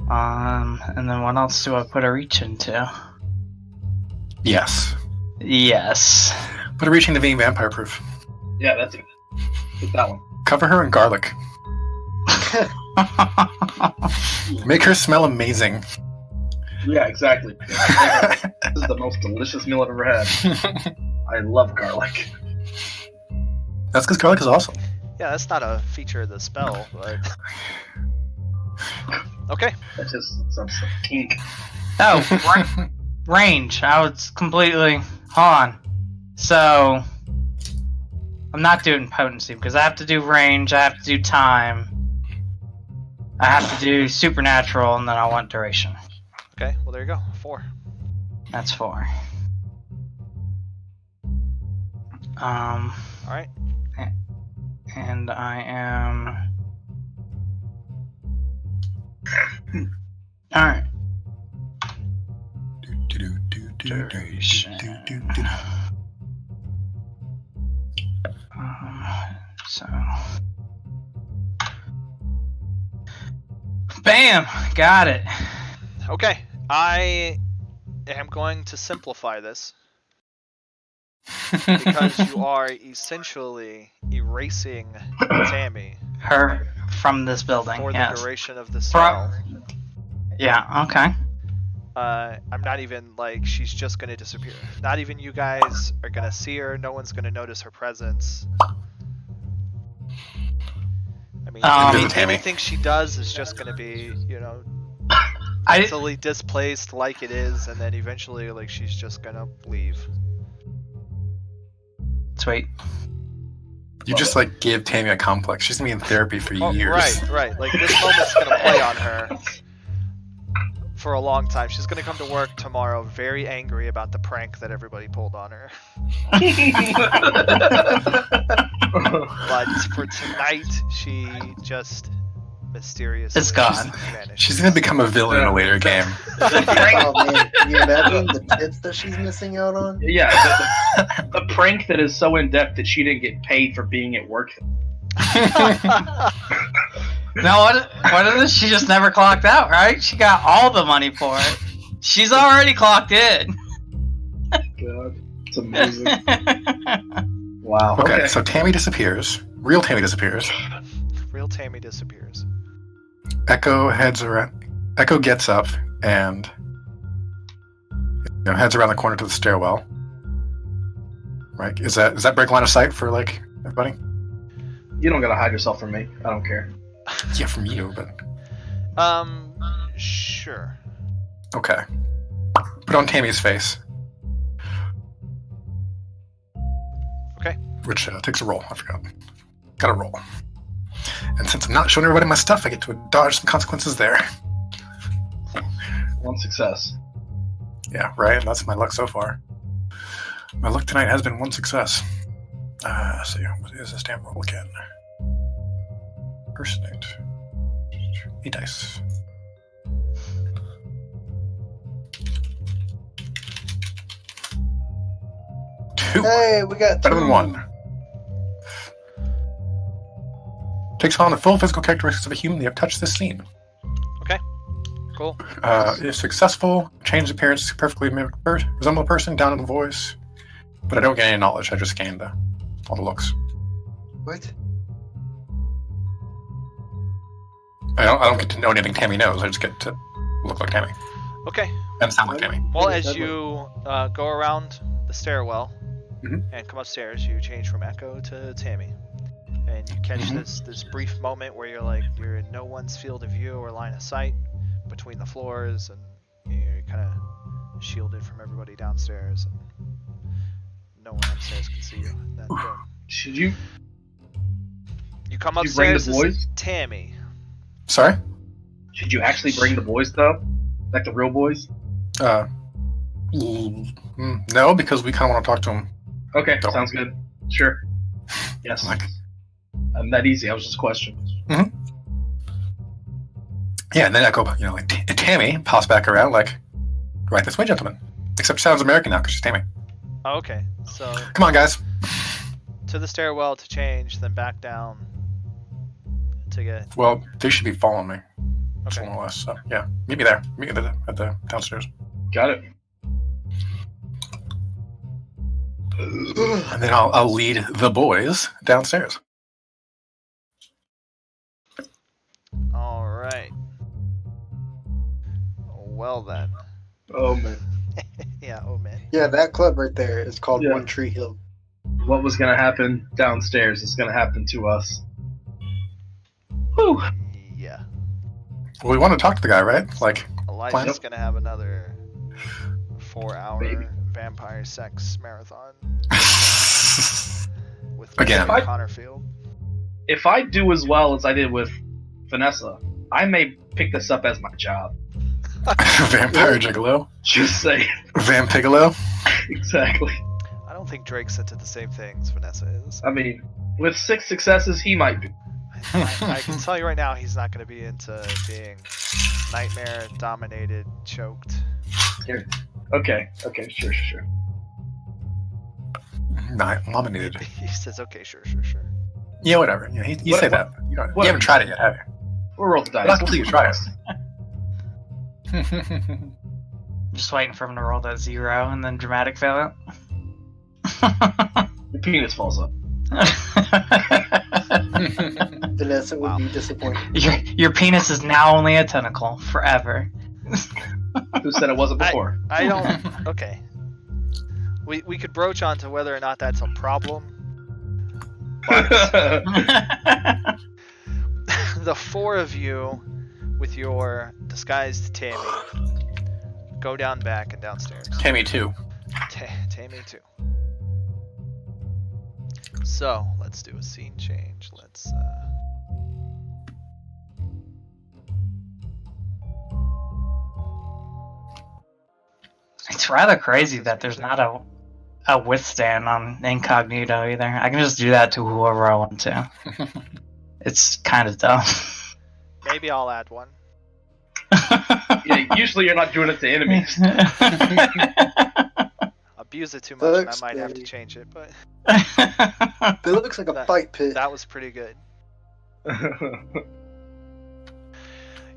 And then what else do I put a reach into? Yes. Yes. But reaching the being vampire proof. Yeah, that's it. Hit that one. Cover her in garlic. Make her smell amazing. Yeah, exactly. This is the most delicious meal I've ever had. I love garlic. That's because garlic is awesome. Yeah, that's not a feature of the spell, but. Okay. That's just some kink. Oh, range. I was completely. Hold on. So. I'm not doing potency because I have to do range, I have to do time, I have to do supernatural, and then I want duration. Okay, well there you go. 4. That's 4. Alright. And I am. Alright. So. Bam! Got it. Okay. I am going to simplify this because you are essentially erasing Tammy Her from this building. for the Yes. duration of the spell. Yeah, okay. I'm not even like she's just gonna disappear. Not even you guys are gonna see her. No one's gonna notice her presence. I mean, Tammy. anything she does is just gonna be, I mentally displaced like it is, and then eventually, like she's just gonna leave. sweet. You just like give Tammy a complex. She's gonna be in therapy for Oh, years. right. Like this moment's gonna play on her for a long time. She's gonna come to work tomorrow very angry about the prank that everybody pulled on her. But for tonight, she just mysteriously It's gone. vanished. She's gonna become a villain in a later game. Oh man, can you imagine the tips that she's missing out on? Yeah, the prank that is so in depth that she didn't get paid for being at work. No, what is this? She just never clocked out, right? She got all the money for it. She's already clocked in. God, it's amazing. Wow. Okay, so Tammy disappears. Real Tammy disappears. Real Tammy disappears. Echo heads around. Echo gets up and heads around the corner to the stairwell. Right? Is that break line of sight for like everybody? You don't gotta hide yourself from me. I don't care. Yeah, from you, but Sure. okay. Put on Tammy's face. Okay. Which takes a roll. I forgot. Got a roll. And since I'm not showing everybody my stuff, I get to dodge some consequences there. One success. Yeah, right. That's my luck so far. My luck tonight has been one success. Let's see, what is this damn roll again? Personate. 8 dice. 2. Hey, we got Better than 2. 1. Takes on the full physical characteristics of a human. They have touched this scene. Okay. Cool. If successful, change appearance to perfectly resemble a person down to the voice. But I don't gain any knowledge. I just gain all the looks. What? I don't get to know anything Tammy knows. I just get to look like Tammy Okay. and sound like Tammy. Well, as you go around the stairwell Mhm. and come upstairs, you change from Echo to Tammy, and you catch this brief moment where you're in no one's field of view or line of sight between the floors, and you're kind of shielded from everybody downstairs, and no one upstairs can see you. And then, boom. Should you? You come Did you bring the upstairs as boys? Tammy. Sorry? Should you actually bring the boys though? Like the real boys? No, because we kind of want to talk to him. Okay, Don't. sounds good. Sure. Yes. Like, I'm that easy. I was just a question. yeah, and then Echo, like Tammy pops back around, like, right this way, gentlemen. Except she sounds American now because she's Tammy. Oh, okay. So Come on, guys. to the stairwell to change, then back down to get. Well, they should be following me, Okay. more or less. So yeah, meet me there. Meet me at the downstairs, Got it. and then I'll lead the boys downstairs. All right. Well then. Oh man. Yeah. Oh man. Yeah, that club right there is called Yeah. One Tree Hill. What was gonna happen downstairs is gonna happen to us. Whew. Yeah. Well, we want to talk to the guy, right? Like, Elijah's gonna have another 4-hour Maybe. vampire sex marathon with Again. Mr. Connorfield. If I do as well as I did with Vanessa, I may pick this up as my job. Vampire Gigolo, Just say Vampigolo. exactly. I don't think Drake's into the same things Vanessa is. I mean, with 6 successes, he might be. I can tell you right now, he's not gonna be into being nightmare dominated, choked. Okay, sure. Not nominated. He says, "Okay, sure." Yeah, whatever. Yeah, you What- say what- that. You what- haven't tried it yet, have We'll roll the dice. Not until you try it. you? Just waiting for him to roll that 0 and then dramatic fail Your penis falls up. Vanessa would Wow. be disappointed. your penis is now only a tentacle forever. Who said it wasn't before? I don't. Okay. We could broach on to whether or not that's a problem. The 4 of you, with your disguised Tammy, go down back and downstairs. Tammy too. Tammy too. So let's do a scene change. Let's. It's rather crazy that there's not a withstand on incognito either. I can just do that to whoever I want to. It's kind of dumb. Maybe I'll add one. Yeah, usually you're not doing it to enemies. Abuse it too much, and I Looks might have to dirty. change it. But It looks like a fight pit. that was pretty good.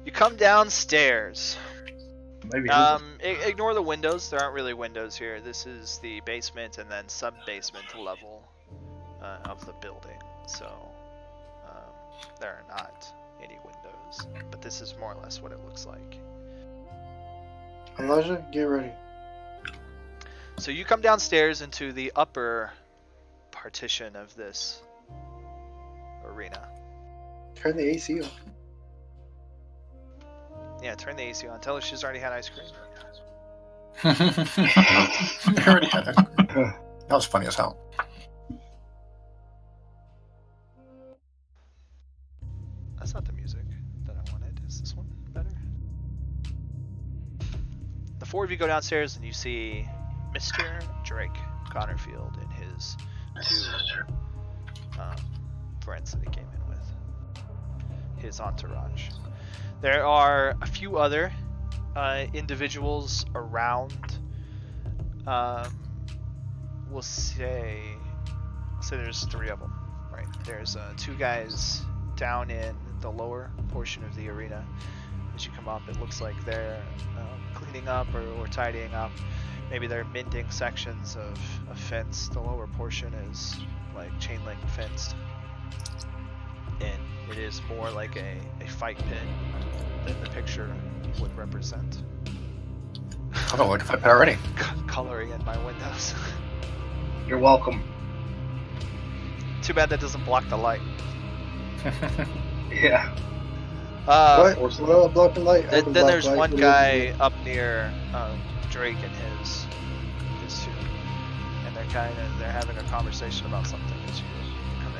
You come downstairs. Maybe. Ignore the windows. There aren't really windows here. This is the basement and then sub-basement level of the building. So there are not any windows, but this is more or less what it looks like. Elijah, get ready. So you come downstairs into the upper partition of this arena. Turn the AC on. Yeah, turn the AC on. Tell her she's already had ice cream. I already had that. That was funny as hell. That's not the music that I wanted. Is this one better? The four of you go downstairs and you see Mr. Drake Connorfield and his two friends that he came in with. His entourage. There are a few other individuals around. We'll say there's three of them, right? There's two guys down in the lower portion of the arena. As you come up, it looks like they're cleaning up or tidying up. Maybe they're mending sections of a fence. The lower portion is like chain link fenced, and it is more like a fight pit than the picture would represent. I don't like if I pit already. Coloring in my windows. You're welcome. Too bad that doesn't block the light. Yeah. What? What block the light? I Then can block there's light one with guy up near Drake and his two, and they're having a conversation about something as you come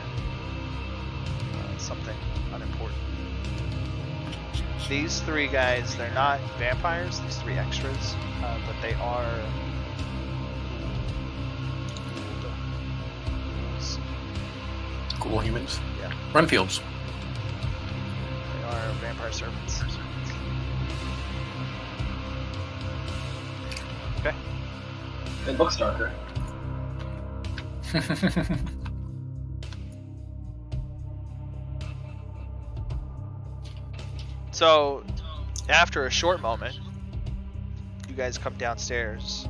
in. Something unimportant. These three guys, they're not vampires. These three extras, but they are. Cool humans. Yeah. Renfields. They are vampire servants. Okay. It looks darker. So, after a short moment, you guys come downstairs.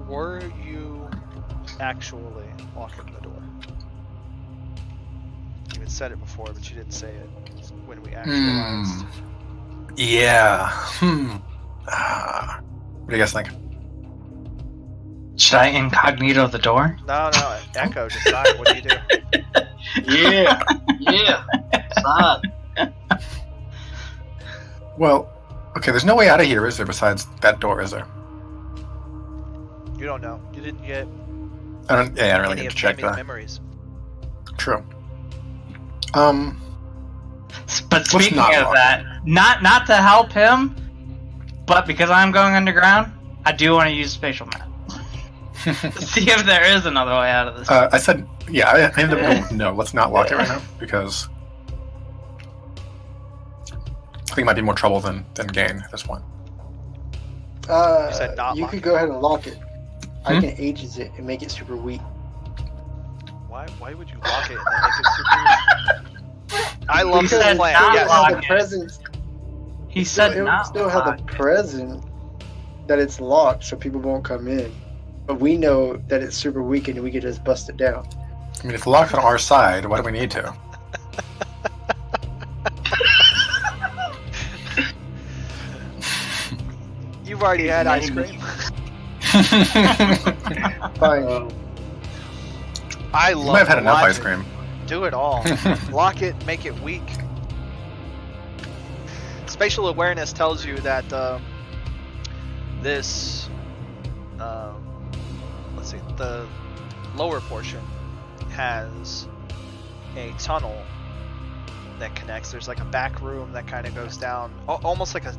Were you actually locking the door? You had said it before, but you didn't say it when we actualized. Yeah. What do you guys think? Should I incognito the door? No, Echo, decide. What do you do? Yeah. Yeah. Sad. Well, okay, there's no way out of here, is there, besides that door, is there? You don't know. You didn't get I don't really any need of to check Tammy's that. memories. True. But speaking not of lock that, not to help him, but because I'm going underground, I do want to use spatial map. See if there is another way out of this. I said, yeah, I ended up going, no, let's not lock it right now, because I think it might be more trouble than gain at this point. You said not you lock could it. go ahead and lock it. I Hmm? can ages it and make it super weak. Why would you lock it and then make it super weak? I love He this said plan. not Yes. lock The it. presence. He said It will not still have lock the it. present that it's locked, so people won't come in. But we know that it's super weak, and we can just bust it down. I mean, if the lock's on our side, why do we need to? You've already had ice cream. Fine. I You love might have had the enough ice logic. cream. Do it all. Lock it, make it weak. Spatial awareness tells you that this, let's see, the lower portion has a tunnel that connects. There's like a back room that kind of goes down, almost like a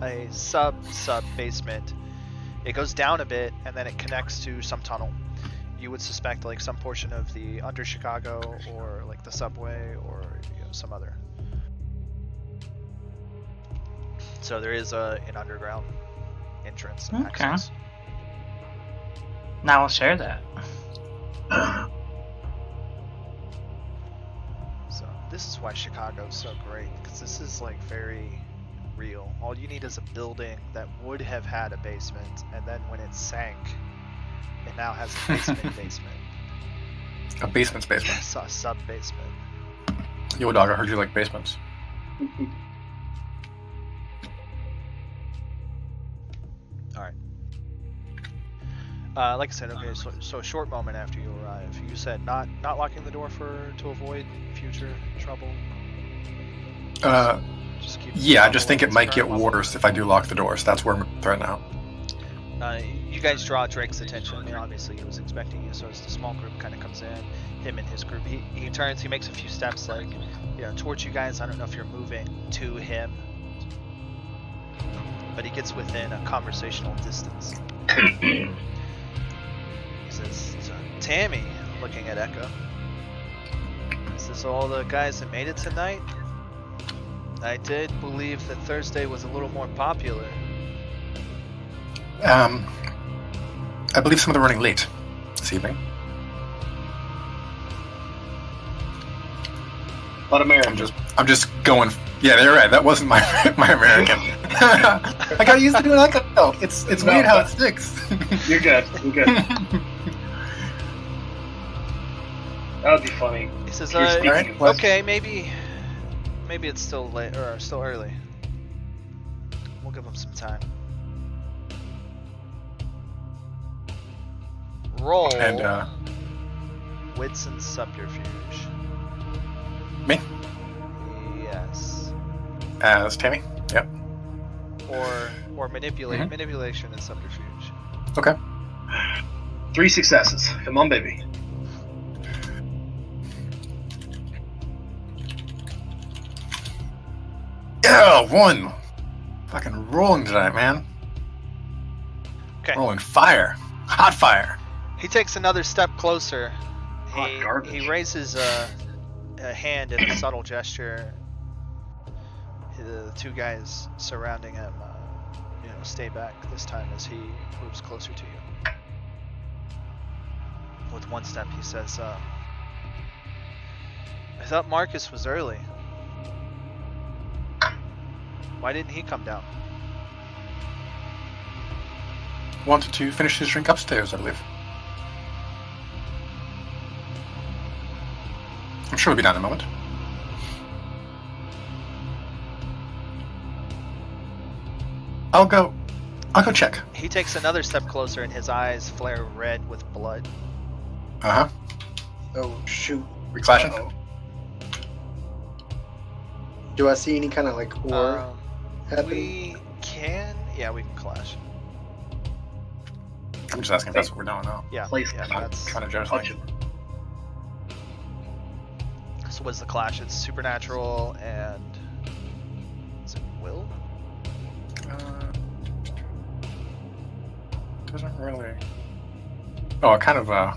a sub basement. It goes down a bit and then it connects to some tunnel. You would suspect like some portion of the under Chicago or like the subway or some other. So there is an underground entrance and Okay. access. Now we'll share that. So this is why Chicago's so great, because this is like very real. All you need is a building that would have had a basement, and then when it sank, it now has a basement. A basement's basement. A sub basement. Yo, dog, I heard you like basements. Like I said, okay, so a short moment after you arrive, you said not locking the door to avoid future trouble. Just keep Yeah, I just think it its might current get level. worse if I do lock the doors. That's where I'm right now. You guys draw Drake's attention. I mean, obviously he was expecting you, so as the small group kind of comes in, him and his group, he turns, he makes a few steps, like, towards you guys. I don't know if you're moving to him, but he gets within a conversational distance. He says, Tammy, looking at Echo. Is this all the guys that made it tonight? I did believe that Thursday was a little more popular. I believe some of them are running late this evening. But American. I'm just going. Yeah, you're right. That wasn't my American. I got used to doing that. Oh, it's weird how it sticks. You're good. You're good. That would be funny. He says, You're speaking Alright, English. okay, maybe it's still late or still early. We'll give him some time. Roll And wits and subterfuge. me Yes. as Tammy. Yep. Or manipulation and subterfuge. Okay. 3 successes. Come on, baby. Yeah, 1. Fucking rolling tonight, man. Okay. Rolling fire. Hot fire. He takes another step closer. Hot garbage. He raises a hand in a subtle gesture. The two guys surrounding him, stay back this time as he moves closer to you. With one step, he says, I thought Marcus was early. Why didn't he come down? Wanted to finish his drink upstairs, I believe. I'm sure he'll be down in a moment. I'll go check. He takes another step closer and his eyes flare red with blood. Uh-huh. Oh shoot! We clashing? Uh-oh. Do I see any kind of like war happening? We can clash. I'm just asking if that's what we're doing now. Yeah, Place yeah, it. I'm not that's... trying to judge Touch things. it. So what's the clash? It's supernatural and... Is it will? Doesn't really... Oh, I kind of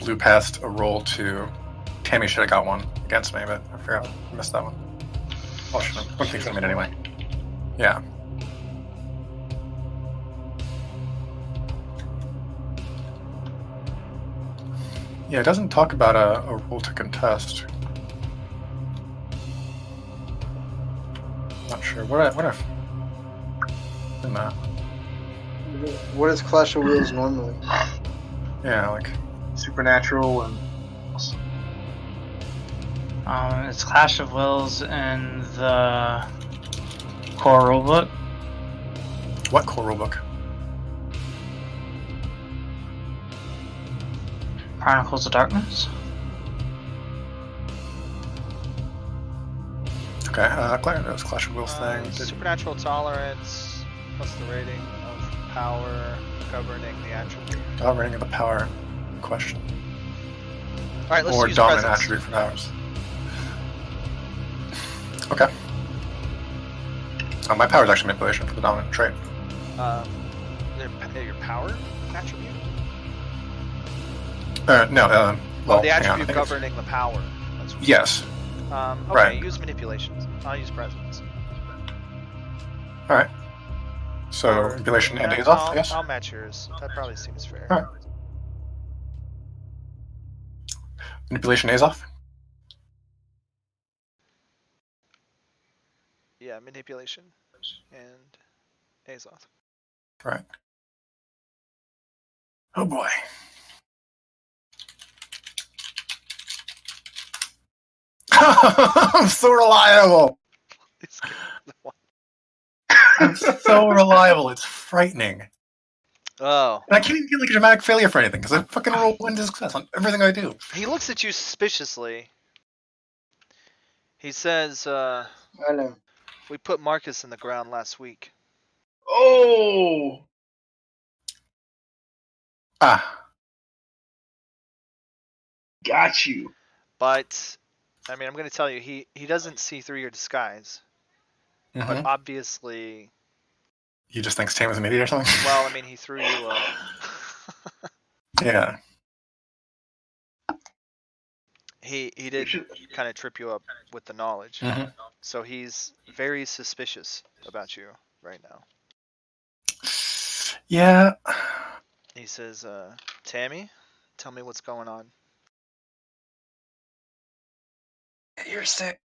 blew past a roll to... Tammy should have got one against me, but I forgot. I missed that one. Oh, should have. One thing's gonna mean anyway. Yeah. Yeah, it doesn't talk about a roll to contest. Not sure. What if... In that. What is Clash of Wheels normally? Yeah, like... Supernatural and... It's Clash of Wills in the core rulebook. What core rulebook? Chronicles of Darkness. Okay, Claire knows Clash of Wills thing. Supernatural tolerance plus the rating of power governing the attribute. Dominating of the power question. Alright, let's Or use dominant presence. attribute for powers. Okay. My power is actually manipulation for the dominant trait. Your power attribute? No, well, The hang on, I attribute think it's- governing the power. That's what Yes. Okay, Right. use manipulations. I'll use presence. Alright. So, manipulation and days off, I guess? I'll match yours. That probably seems fair. Alright. Manipulation days off? Yeah, manipulation and Azoth. Right. Oh boy. I'm so reliable. This game is the one. I'm so reliable. It's frightening. Oh. And I can't even get like a dramatic failure for anything because I fucking roll 1 to success on everything I do. He looks at you suspiciously. He says, I know. we put Marcus in the ground last week. Oh, Ah. got you. But, I mean, I'm going to tell you, he doesn't see through your disguise. Mhm. But obviously, You just think Tam is an idiot or something? well, I mean, he threw you a... Yeah. He did kind of trip you up with the knowledge. Mhm. So he's very suspicious about you right now. Yeah. He says, Tammy, tell me what's going on. You're sick.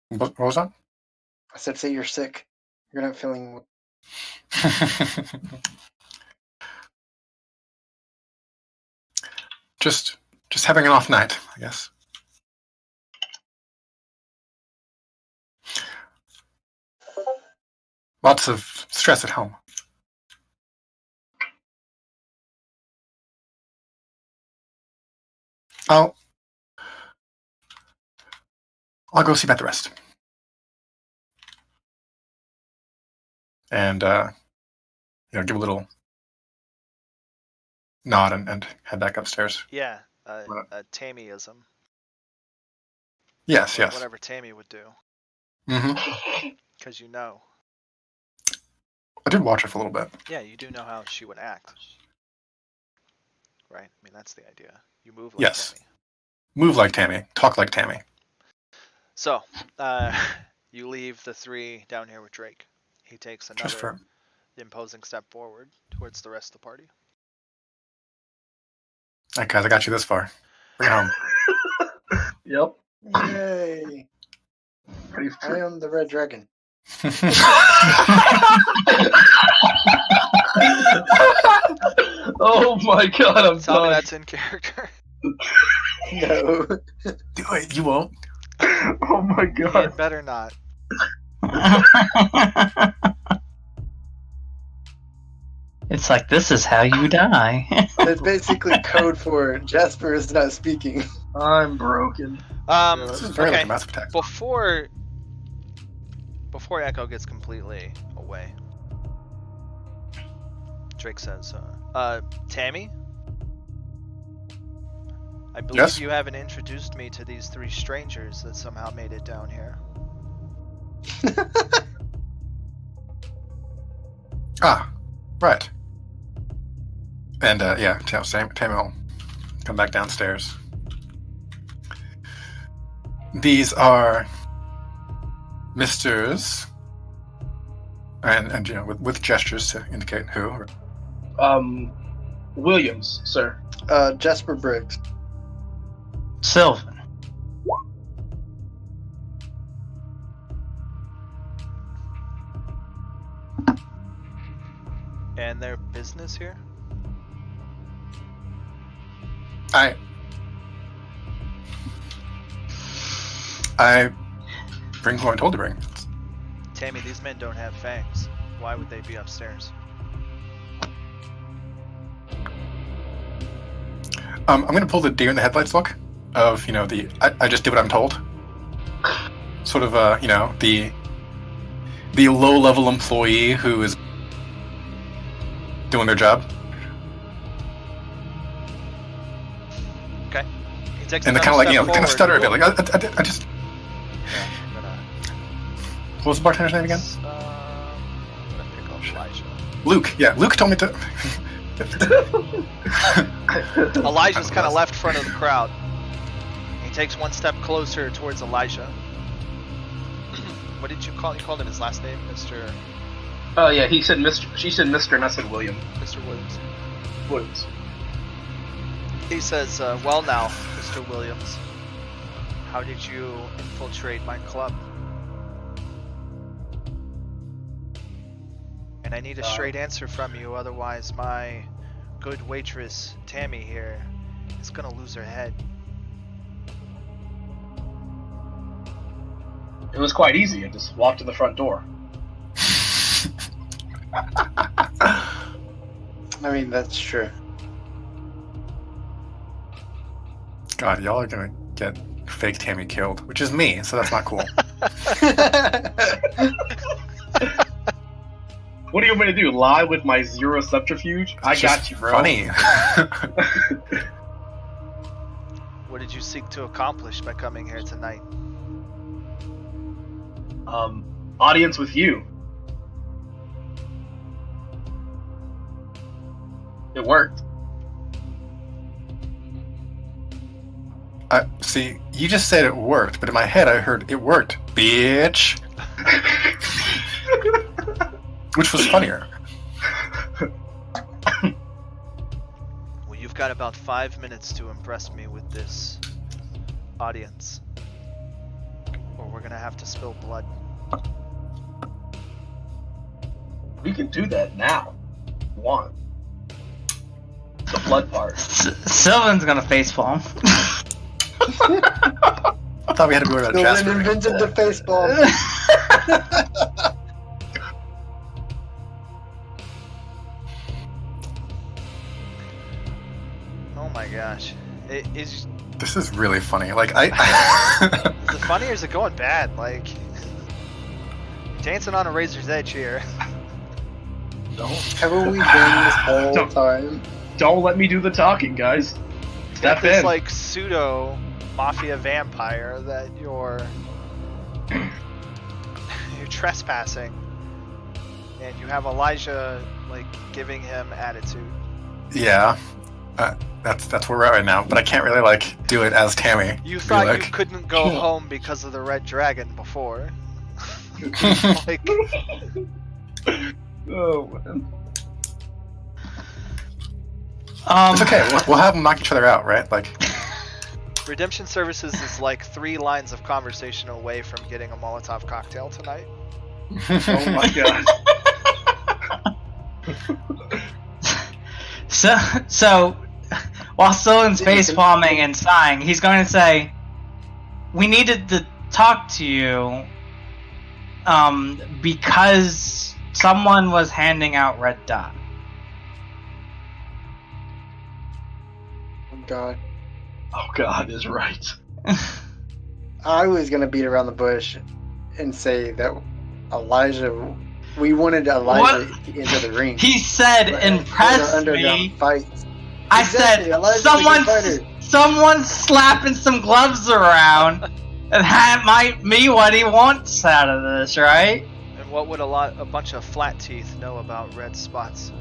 What was that? I said, say you're sick. You're not feeling. just having an off night, I guess. Lots of stress at home. I'll go see about the rest. And give a little nod and head back upstairs. Yeah, a Tammyism. Yes, yes. Whatever Tammy would do. Mm-hmm. Because you know. I did watch her for a little bit. Yeah, you do know how she would act. Right? I mean, that's the idea. You move like Yes. Tammy. Move like Tammy. Talk like Tammy. So, you leave the 3 down here with Drake. He takes another imposing step forward towards the rest of the party. All right, guys, I got you this far. Bring it home. Yep. Yay! Pretty I am the Red Dragon. Oh my god, I'm Tell me done. that's in character. No. Do it. You won't. Oh my You god. better not. It's like, this is how you die. It's basically code for Jasper is not speaking. I'm broken. This is very like Okay. a Mass Effect. Before Echo gets completely away, Drake says, Tammy? I believe Yes? you haven't introduced me to these 3 strangers that somehow made it down here. Ah, right. And Tammy will come back downstairs. These are Misters, and with gestures to indicate who. Williams, sir. Jasper Briggs. Sylvan. And their business here? I bring who I'm told to bring. Tammy, these men don't have fangs. Why would they be upstairs? I'm going to pull the deer in the headlights look of, I just did what I'm told. Sort of, the low-level employee who is doing their job. Okay. He takes And they another kind of step kind of stutter a bit. forward. Like, I just. Yeah, I'm gonna, What was the bartender's name again? I'm gonna pick up Elijah. Luke. Yeah, Luke told me to. Elijah's kind of left front of the crowd. He takes 1 step closer towards Elijah. What did you call? You called him his last name, Mr. Oh yeah, he said Mr. She said Mr. and I said William. Mr. Williams. Williams. He says, "Well now, Mr. Williams, how did you infiltrate my club? And I need a straight answer from you, otherwise my good waitress Tammy here is gonna lose her head. It was quite easy. I just walked to the front door. I mean, that's true. God, y'all are gonna get fake Tammy killed, which is me, so that's not cool. What do you want me to do? Lie with my zero subterfuge? I It's got just you, bro. Funny. What did you seek to accomplish by coming here tonight? Audience with you. It worked. See, you just said it worked, but in my head I heard it worked, bitch. Which was funnier. Well, you've got about 5 minutes to impress me with this audience, or we're gonna have to spill blood. We can do that now. If you want. The blood part. Sylvan's gonna facepalm. I thought we had to be worried about Sylvan Jasper. invented the baseball. Oh my gosh. Is This is really funny. Like, it funny or is it going bad? Like, dancing on a razor's edge here. Haven't we been this whole Don't- time? Don't let me do the talking, guys. Got Step this in. like pseudo mafia vampire that you're trespassing, and you have Elijah like giving him attitude. yeah. That's where we're at right now, but I can't really, like, do it as Tammy. You Be thought like, you couldn't go home because of the red dragon before. Like, Oh, man. It's okay, we'll have them knock each other out, right? Like, Redemption Services is like 3 lines of conversation away from getting a Molotov cocktail tonight. Oh my god. So while Sylvan's facepalming and sighing, he's going to say, "We needed to talk to you, because someone was handing out red dot." Oh god. Oh god is right. I was gonna beat around the bush and say that Elijah. We wanted Elijah into the ring. He said, But "Impress underground me." fights. I Exactly, said, Elijah's a good fighter. someone's slapping some gloves around, and that might be what he wants out of this, right? And what would a bunch of flat teeth know about red spots?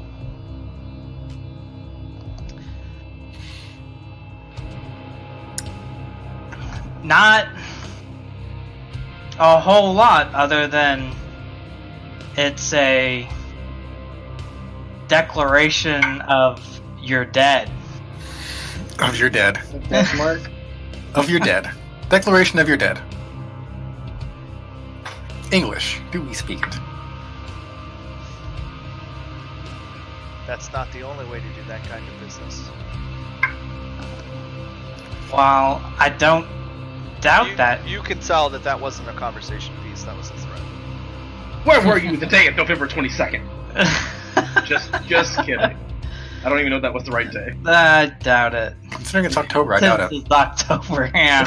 Not a whole lot, other than it's a declaration of you're dead. of you're dead. The benchmark. Of you're dead. Declaration of you're dead. English. Do we speak it? That's not the only way to do that kind of business. Well, I don't doubt that. You can tell that that wasn't a conversation piece, that was a threat. Where were you the day of November 22nd? Just kidding. I don't even know if that was the right day. I doubt it. Considering it's October, I doubt it. Since it's October, yeah.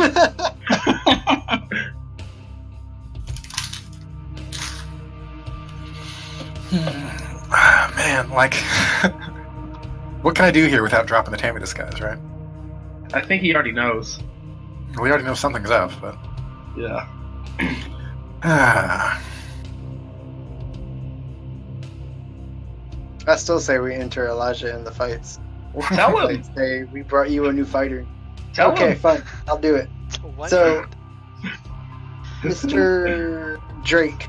Ah, man, like, what can I do here without dropping the Tammy disguise, right? I think he already knows. We already know something's up, but Yeah. I still say we enter Elijah in the fights. Well, tell him. Like, say we brought you a new fighter. Tell Okay, him. fine. I'll do it. What? So, Mr. Drake,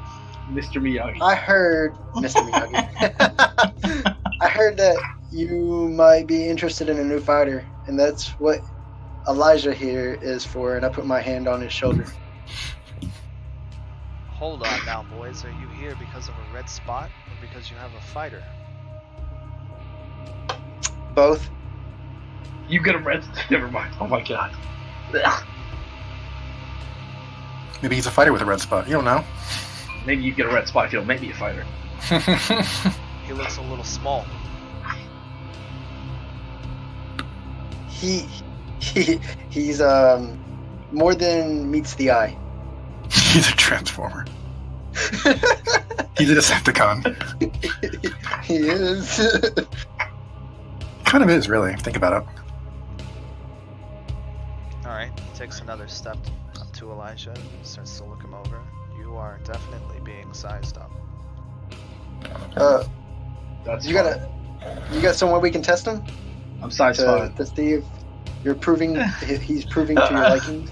Mr. Miyagi. I heard, Mr. Miyagi, I heard that you might be interested in a new fighter, and that's what Elijah here is for. And I put my hand on his shoulder. Hold on now, boys. Are you here because of a red spot or because you have a fighter? both. You get a red. Never mind. Oh my god. Maybe he's a fighter with a red spot. You don't know. Maybe you get a red spot if you'll make me a fighter. He looks a little small. He's more than meets the eye. He's a transformer. He's a Decepticon. He is. Kind of is, really. Think about it. Alright, he takes another step up to Elijah and starts to look him over. You are definitely being sized up. That's You fine. got somewhere we can test him I'm size 5. to see if you're proving he's proving to your liking.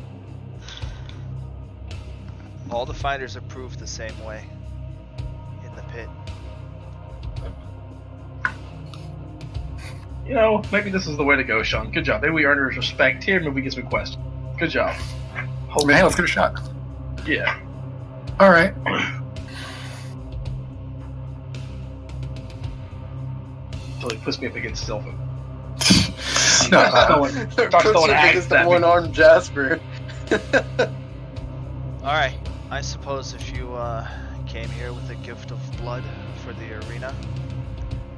All the fighters are proved the same way. In the pit. You know, maybe this is the way to go, Sean. Good job. Maybe we earn his respect here. Maybe we get some questions. Good job. I mean, hey, let's give it a shot. Yeah. All right. Until he puts me up against Sylvan. No, Starts throwing axes Against the at me. one-armed Jasper. Alright, I suppose if you came here with a gift of blood for the arena,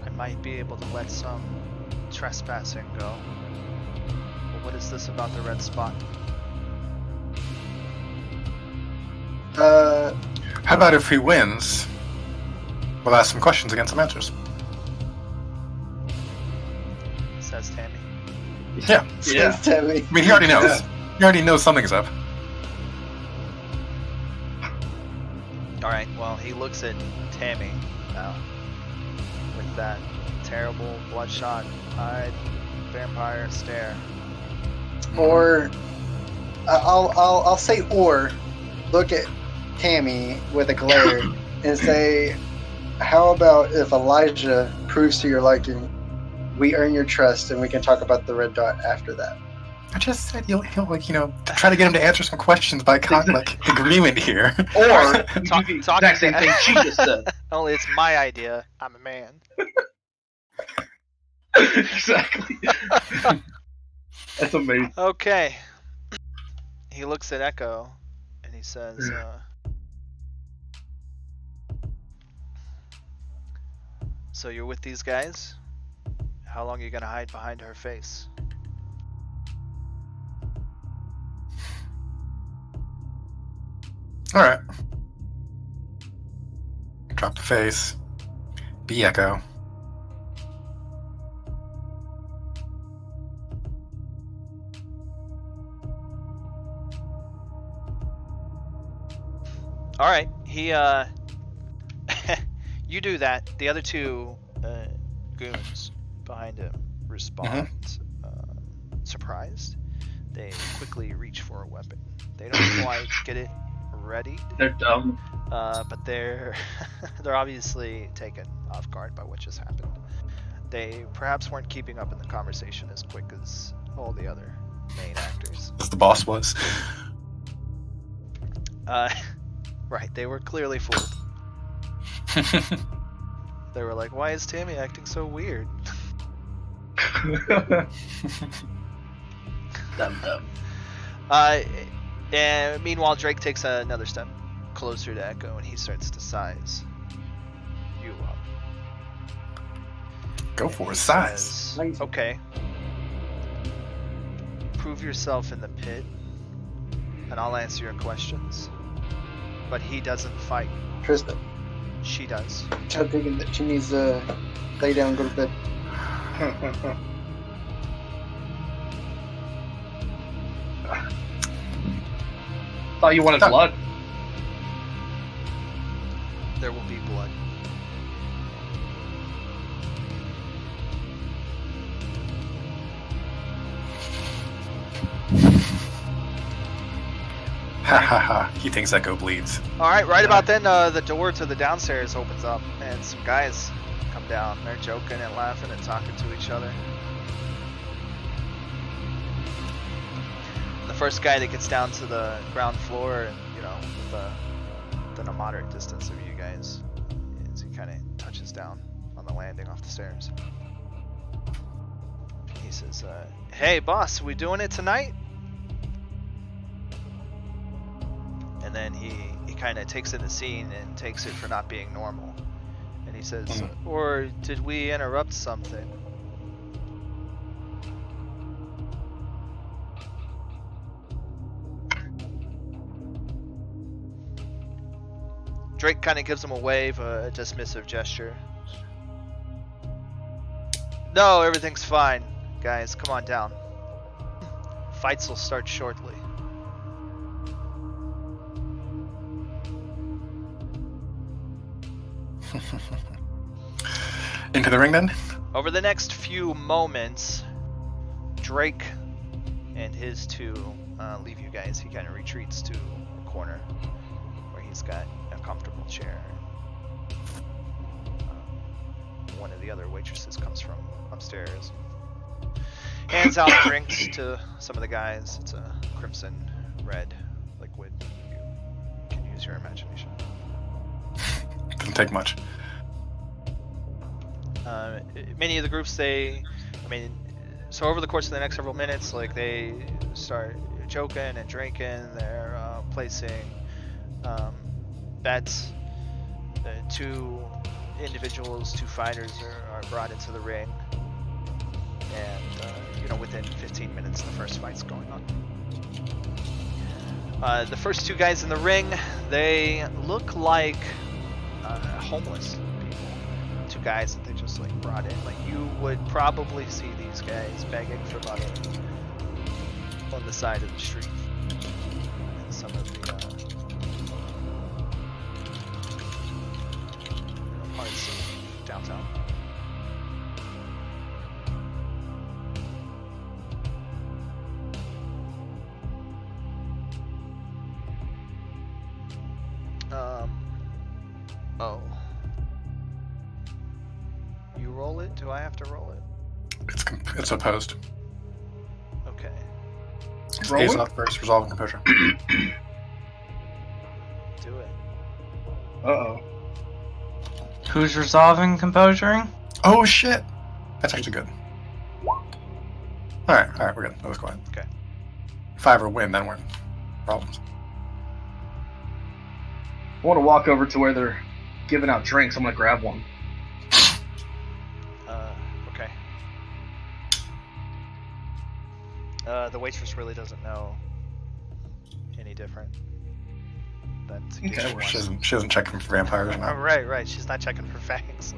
I might be able to let some trespassing go. But what is this about the red spot? How about if he wins, we'll ask some questions and get some answers. Says Tammy. Yeah. Yeah. Says Tammy. I mean, he already knows. He already knows something's up. Alright, well, he looks at Tammy now with that terrible bloodshot eyed vampire stare. Or I'll say or look at Tammy with a glare and say, how about if Elijah proves to your liking, we earn your trust and we can talk about the red dot after that. I just said he'll like, try to get him to answer some questions by agreement here. Or Talk- you do the talk- exact same thing she just said. Only it's my idea. I'm a man. Exactly. That's amazing. Okay. He looks at Echo and he says, so you're with these guys? How long are you gonna hide behind her face? All right. Drop the face. Be Echo. Alright, he, you do that. The other two, goons behind him respond, surprised. They quickly reach for a weapon. They don't quite get it ready, They're dumb. but they're obviously taken off guard by what just happened. They perhaps weren't keeping up in the conversation as quick as all the other main actors. As the boss was. Right, they were clearly fooled. They were like, why is Tammy acting so weird? Dumb. And meanwhile, Drake takes another step closer to Echo and he starts to size you up. Go And for he his size. says, okay. Prove yourself in the pit and I'll answer your questions. But he doesn't fight. Tristan, She does. I'm thinking that she needs to lay down and go to bed. Thought you wanted blood. There will be blood. Ha ha ha. He thinks Echo bleeds. Alright, right about then, the door to the downstairs opens up and some guys come down. They're joking and laughing and talking to each other. The first guy that gets down to the ground floor and, within a moderate distance of you guys, as he kind of touches down on the landing off the stairs. he says, "Hey, boss, we doing it tonight?" And then he kind of takes in the scene and takes it for not being normal. And he says, "Or did we interrupt something?" Drake kind of gives him a wave, a dismissive gesture. "No, everything's fine. Guys, come on down. Fights will start shortly." Into the ring then? Over the next few moments, Drake and his two leave you guys. He kind of retreats to a corner where he's got a comfortable chair. One of the other waitresses comes from upstairs, hands out drinks to some of the guys. It's a crimson red liquid. You can use your imagination. Doesn't take much. Many of the groups, so over the course of the next several minutes, like, they start joking and drinking. They're placing bets. Two individuals, two fighters are brought into the ring, and within 15 minutes, the first fight's going on. The first two guys in the ring, they look like homeless people. Two guys that they just brought in. Like, you would probably see these guys begging for money on the side of the street. And some of the parts of downtown. Oh. You roll it? Do I have to roll it? It's opposed. Okay. Roll A's it? off first, resolve and composure. Do it. Uh-oh. Who's resolving composuring? Oh shit! That's actually good. Alright, we're good. That was quiet. Okay. If I ever win, then we're in problems. I want to walk over to where they're giving out drinks. I'm going to grab one. Okay. The waitress really doesn't know any different than to give Okay, you one. She doesn't check for vampires Oh, now. right. She's not checking for fangs.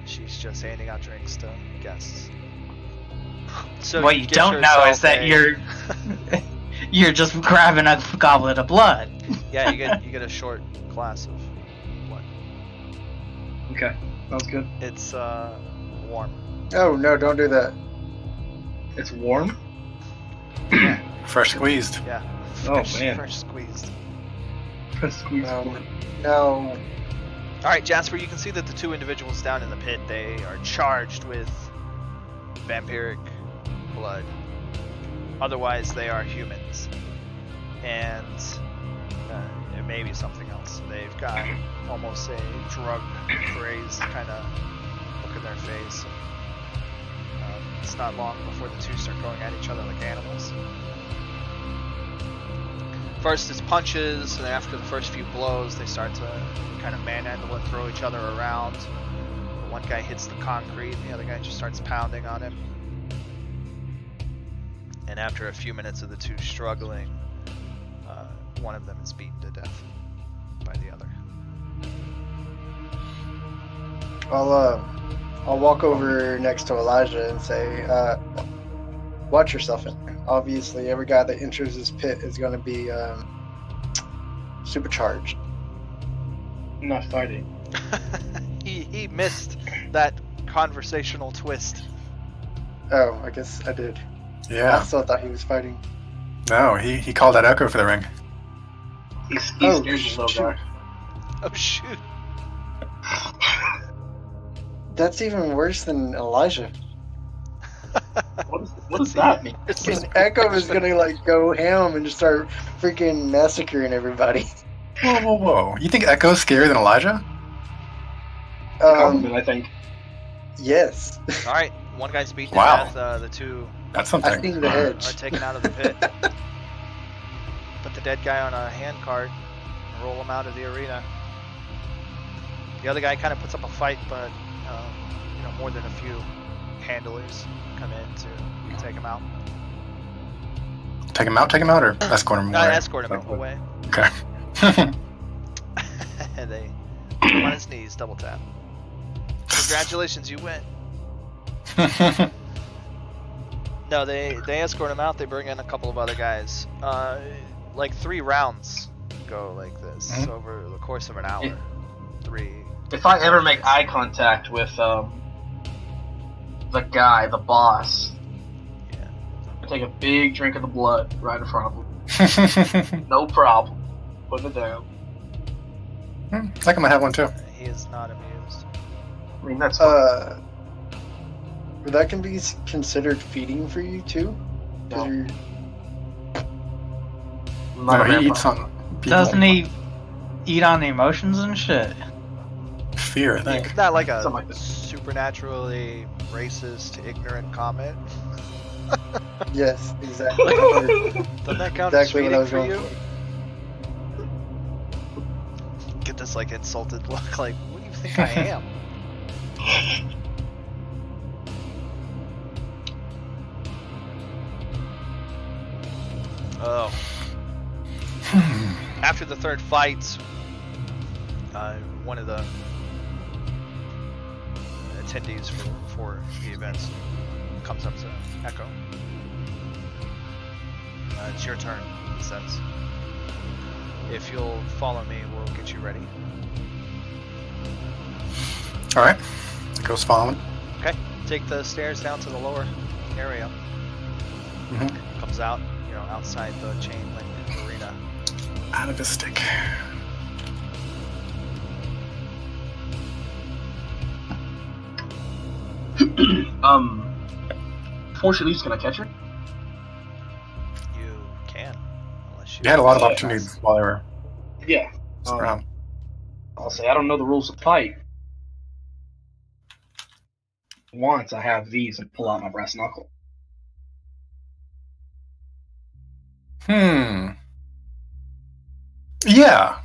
She's just handing out drinks to guests. So What you get don't know yourself is that a- you're just grabbing a goblet of blood. Yeah, you get a short glass of blood. Okay, sounds good. It's warm. Oh no, don't do that. It's warm? Fresh squeezed. Yeah. Oh, man. Fresh squeezed. Press squeeze No. warm. No. All right, Jasper, you can see that the two individuals down in the pit, they are charged with vampiric blood. Otherwise, they are humans. And it may be something else. They've got almost a drug-crazed kind of look in their face. It's not long before the two start going at each other like animals. First it's punches, and after the first few blows, they start to kind of manhandle and throw each other around. One guy hits the concrete, the other guy just starts pounding on him. And after a few minutes of the two struggling, one of them is beaten to death by the other. I'll walk over next to Elijah and say, watch yourself in there. Obviously, every guy that enters this pit is going to be supercharged. I'm not fighting. he missed that conversational twist. Oh, I guess I did. I Yeah. still thought he was fighting. No, he called that Echo for the ring. He's Oh, scared, you little shoot. guy. Oh shoot. That's even worse than Elijah. What does that mean? And Echo is going to go ham and just start freaking massacring everybody. Whoa. You think Echo's scarier than Elijah? Compliment, I think. Yes. All right, one guy's beaten Wow. to death. The two That's I something. seen the are hedge. taken out of the pit. Put the dead guy on a handcart and roll him out of the arena. The other guy kind of puts up a fight, but more than a few handlers come in to take him out. Take him out, or escort him away? Escort him away. Okay. And they put him on his knees, double tap. Congratulations, you win. No, they escort him out. They bring in a couple of other guys. Like 3 rounds go like this over the course of an hour. Yeah. 3. If I ever make eye contact with the guy, the boss, Yeah. I take a big drink of the blood right in front of him. No problem. Put it down. I think I might have one too. He is not amused. I mean, that's But that can be considered feeding for you too. 'Cause No. you're- not a No, he vampire. eats on people. Doesn't he eat on emotions and shit? Fear, I think. Not like a Something like that. supernaturally racist, ignorant comment. Yes, exactly. Doesn't that count as Exactly what I feeding was for going you? for. Get this like insulted look, like, what do you think I am? Oh. After the third fight, one of the attendees for the events comes up to Echo. It's your turn, he says. If you'll follow me, we'll get you ready. Alright. Goes following. Okay, take the stairs down to the lower area. Mm-hmm. Comes out, outside the chain link arena. Out of his stick. Before she leaves, can I catch her? You can, unless You had a lot of opportunities while they were Yeah. around. I'll say I don't know the rules of fight. Once I have these and pull out my brass knuckle. Yeah.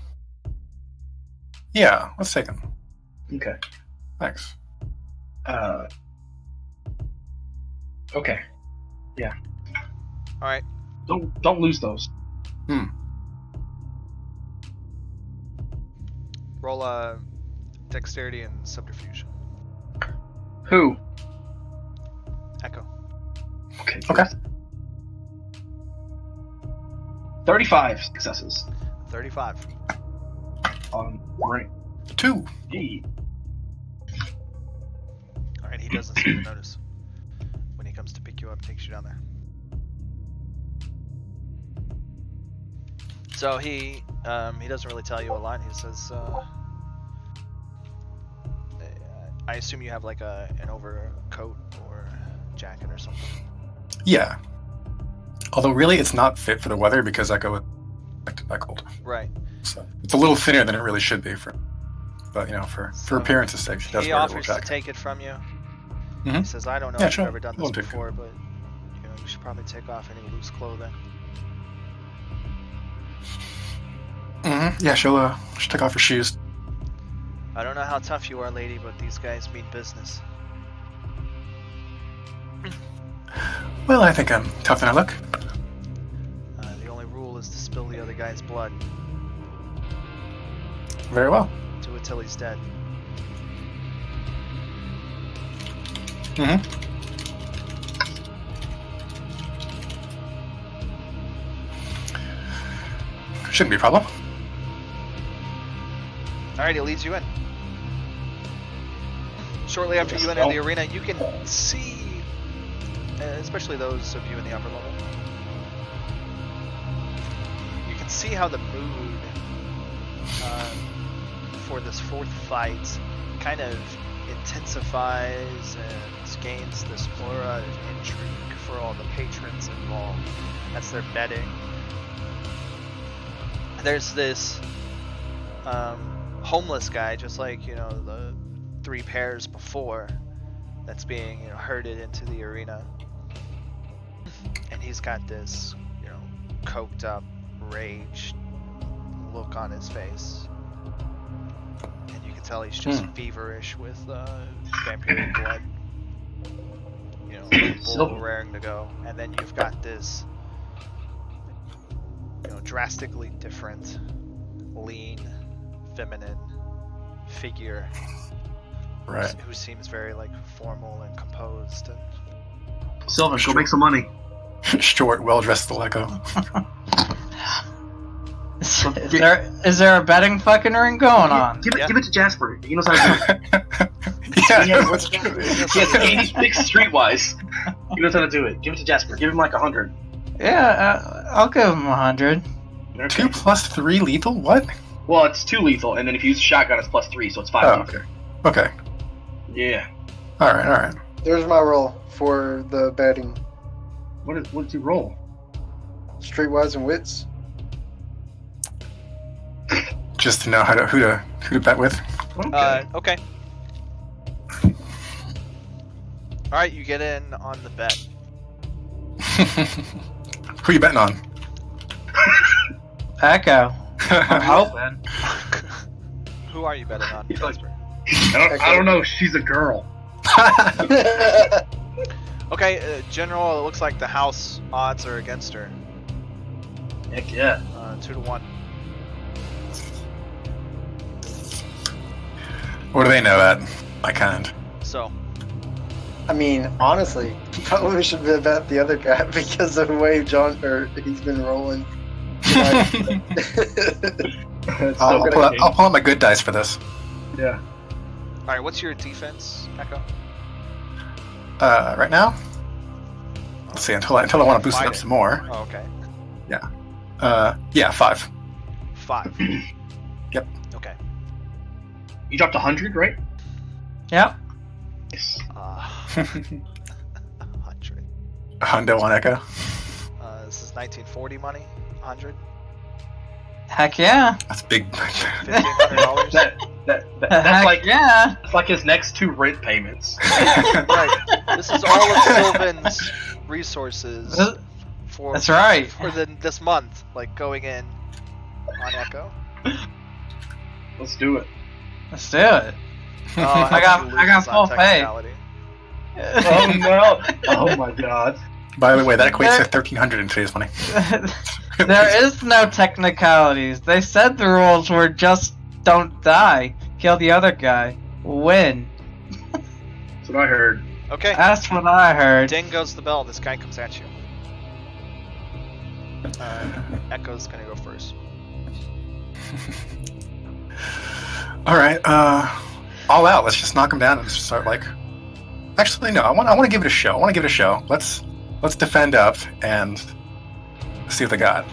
Yeah, let's take him. Okay. Thanks. Okay. All right. Don't lose those. Roll a dexterity and subterfuge. Who? Echo. Okay. Okay. 35 successes 35. on rank 2. D. All right. He doesn't seem to notice when he comes to pick you up, takes you down there. So he doesn't really tell you a line. He says, "I assume you have like an overcoat or jacket or something." Yeah. Although really it's not fit for the weather because I go with that cold. Right. So it's a little thinner than it really should be for for So appearance's sake. She does He wear a little offers to jacket. take it from you. Mhm. He says, "I don't know Yeah, if sure. you've ever done this We'll take it. before, but you should probably take off any loose clothing." Yeah, she'll take off her shoes. I don't know how tough you are, lady, but these guys mean business. Well, I think I'm tougher than I look. The only rule is to spill the other guy's blood. Very well. Do it till he's dead. Mm-hmm. Shouldn't be a problem. Alright, he leads you in. Shortly after you enter the arena, you can see, especially those of you in the upper level, you can see how the mood for this fourth fight kind of intensifies and gains this aura of intrigue for all the patrons involved. That's their betting. There's this homeless guy, just like the 3 pairs before, that's being herded into the arena, and he's got this coked up rage look on his face, and you can tell he's just feverish with vampiric blood, bull raring to go. And then you've got this drastically different, lean, feminine figure, Right. who seems very formal and composed. And Silver, go make some money. Short, well-dressed Echo. Is there a betting fucking ring going on? Give it to Jasper. He knows how to do it. Yeah. What's that? He has 86 streetwise. He knows how to do it. Give it to Jasper. Give him like 100. Yeah, I'll give him 100. Okay. 2 plus 3 lethal? What? Well, it's 2 lethal, and then if you use a shotgun, it's plus 3, so it's 5 Oh, lethal. Okay. Yeah. Alright. There's my roll for the betting. What did you roll? Streetwise and wits. Just to know who to bet with. okay. All right, you get in on the bet. Who you betting on? Echo. I'm hoping. Who are you betting on, He's like- Jasper? I don't know. She's a girl. Okay, General, it looks like the house odds are against her. Heck yeah. 2-1. What do they know at? I can't. So, I mean, honestly, probably we should bet the other guy because of the way he's been rolling. It's I'll still pull gonna out, my good dice for this. Yeah. all right, what's your defense, Echo? Right now? Let's see, until I want to boost it up some more. Oh, okay. Yeah, 5. 5. Yep. Okay. You dropped 100, right? Yep. Yes. 100. Hundo on Echo. This is 1940 money. 100. Heck yeah. That's big. $1,500. That's Heck like yeah. that's like his next 2 rent payments. Right. This is all of Sylvan's resources for That's right. for this month, going in on Echo. Let's do it. Let's do it. Oh, I got full faith. Oh no! Oh my god! By the way, that equates to 1,300 in today's money. There is no technicalities. They said the rules were just don't die, kill the other guy, win. That's what I heard. Okay. That's what I heard. Ding goes the bell. This guy comes at you. Echo's gonna go first. Alright, all out. Let's just knock him down and just start Actually, no. I want to give it a show. Let's defend up and see what they got.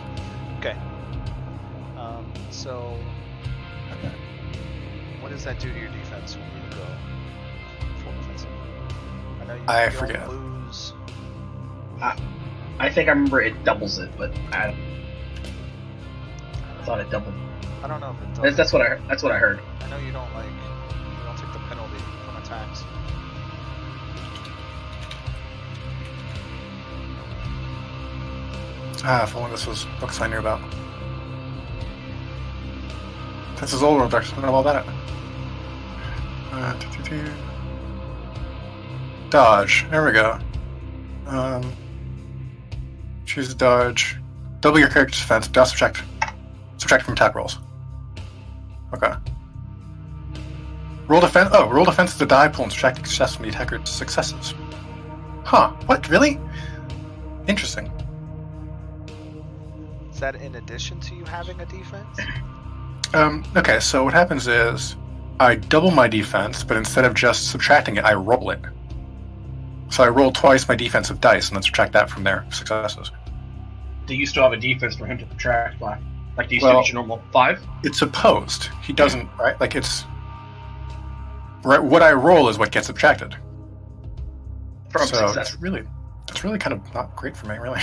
Okay. So, what does that do to your defense when you go full defensive? I know you don't forget. lose. I think I remember it doubles it, but I thought it doubled. I don't know if it does. That's what I heard. I know you don't take the penalty from attacks. If only this was books I knew about. This is old world, I don't know all about it. Dodge. There we go. Choose dodge. Double your character's defense. Do not subtract from attack rolls. Okay. Roll defense. Oh, roll defense with the die pool and subtract success from the attacker's successes. Huh? What? Really? Interesting. Is that in addition to you having a defense? Okay, so what happens is I double my defense, but instead of just subtracting it, I roll it. So I roll twice my defensive dice and then subtract that from their successes. Do you still have a defense for him to subtract by? Like, do you Well- still get your normal 5? It's opposed. He doesn't, right? It's... Right, what I roll is what gets subtracted. From So success. that's really kind of not great for me, really,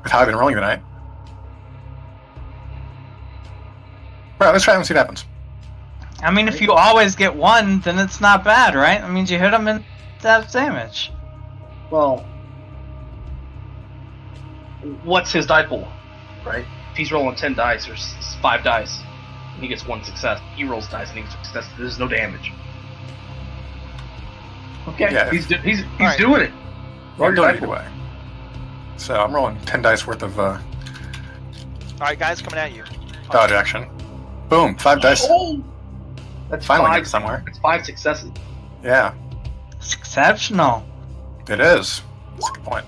with how I've been rolling tonight. Right, let's try it and see what happens. I mean, if you always get 1, then it's not bad, right? That means you hit him in depth damage. Well, what's his die pool, right? If he's rolling 10 dice, there's 5 dice, and he gets 1 success. He rolls dice and he gets 1 success. There's no damage. Okay, Yeah. he's Alright. doing it. Roll I'm your doing die it pool. either way. So I'm rolling 10 dice worth of Alright, guys, coming at you. dodge action. Boom, 5 dice. Oh! That's Finally five, get somewhere. That's 5 successes. Yeah, It's exceptional. it is. That's a good point.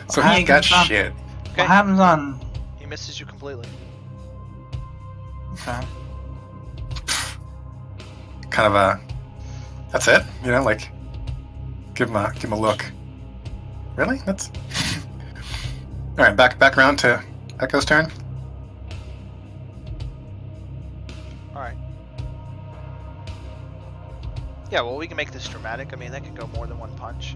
So Well, he ain't got happens on- shit. Okay. What happens on? He misses you completely. Okay. Kind of a. That's it. You know, like give him a look. Really? That's. All right, back around to Echo's turn. Alright. Yeah, well, we can make this dramatic. I mean, that can go more than one punch.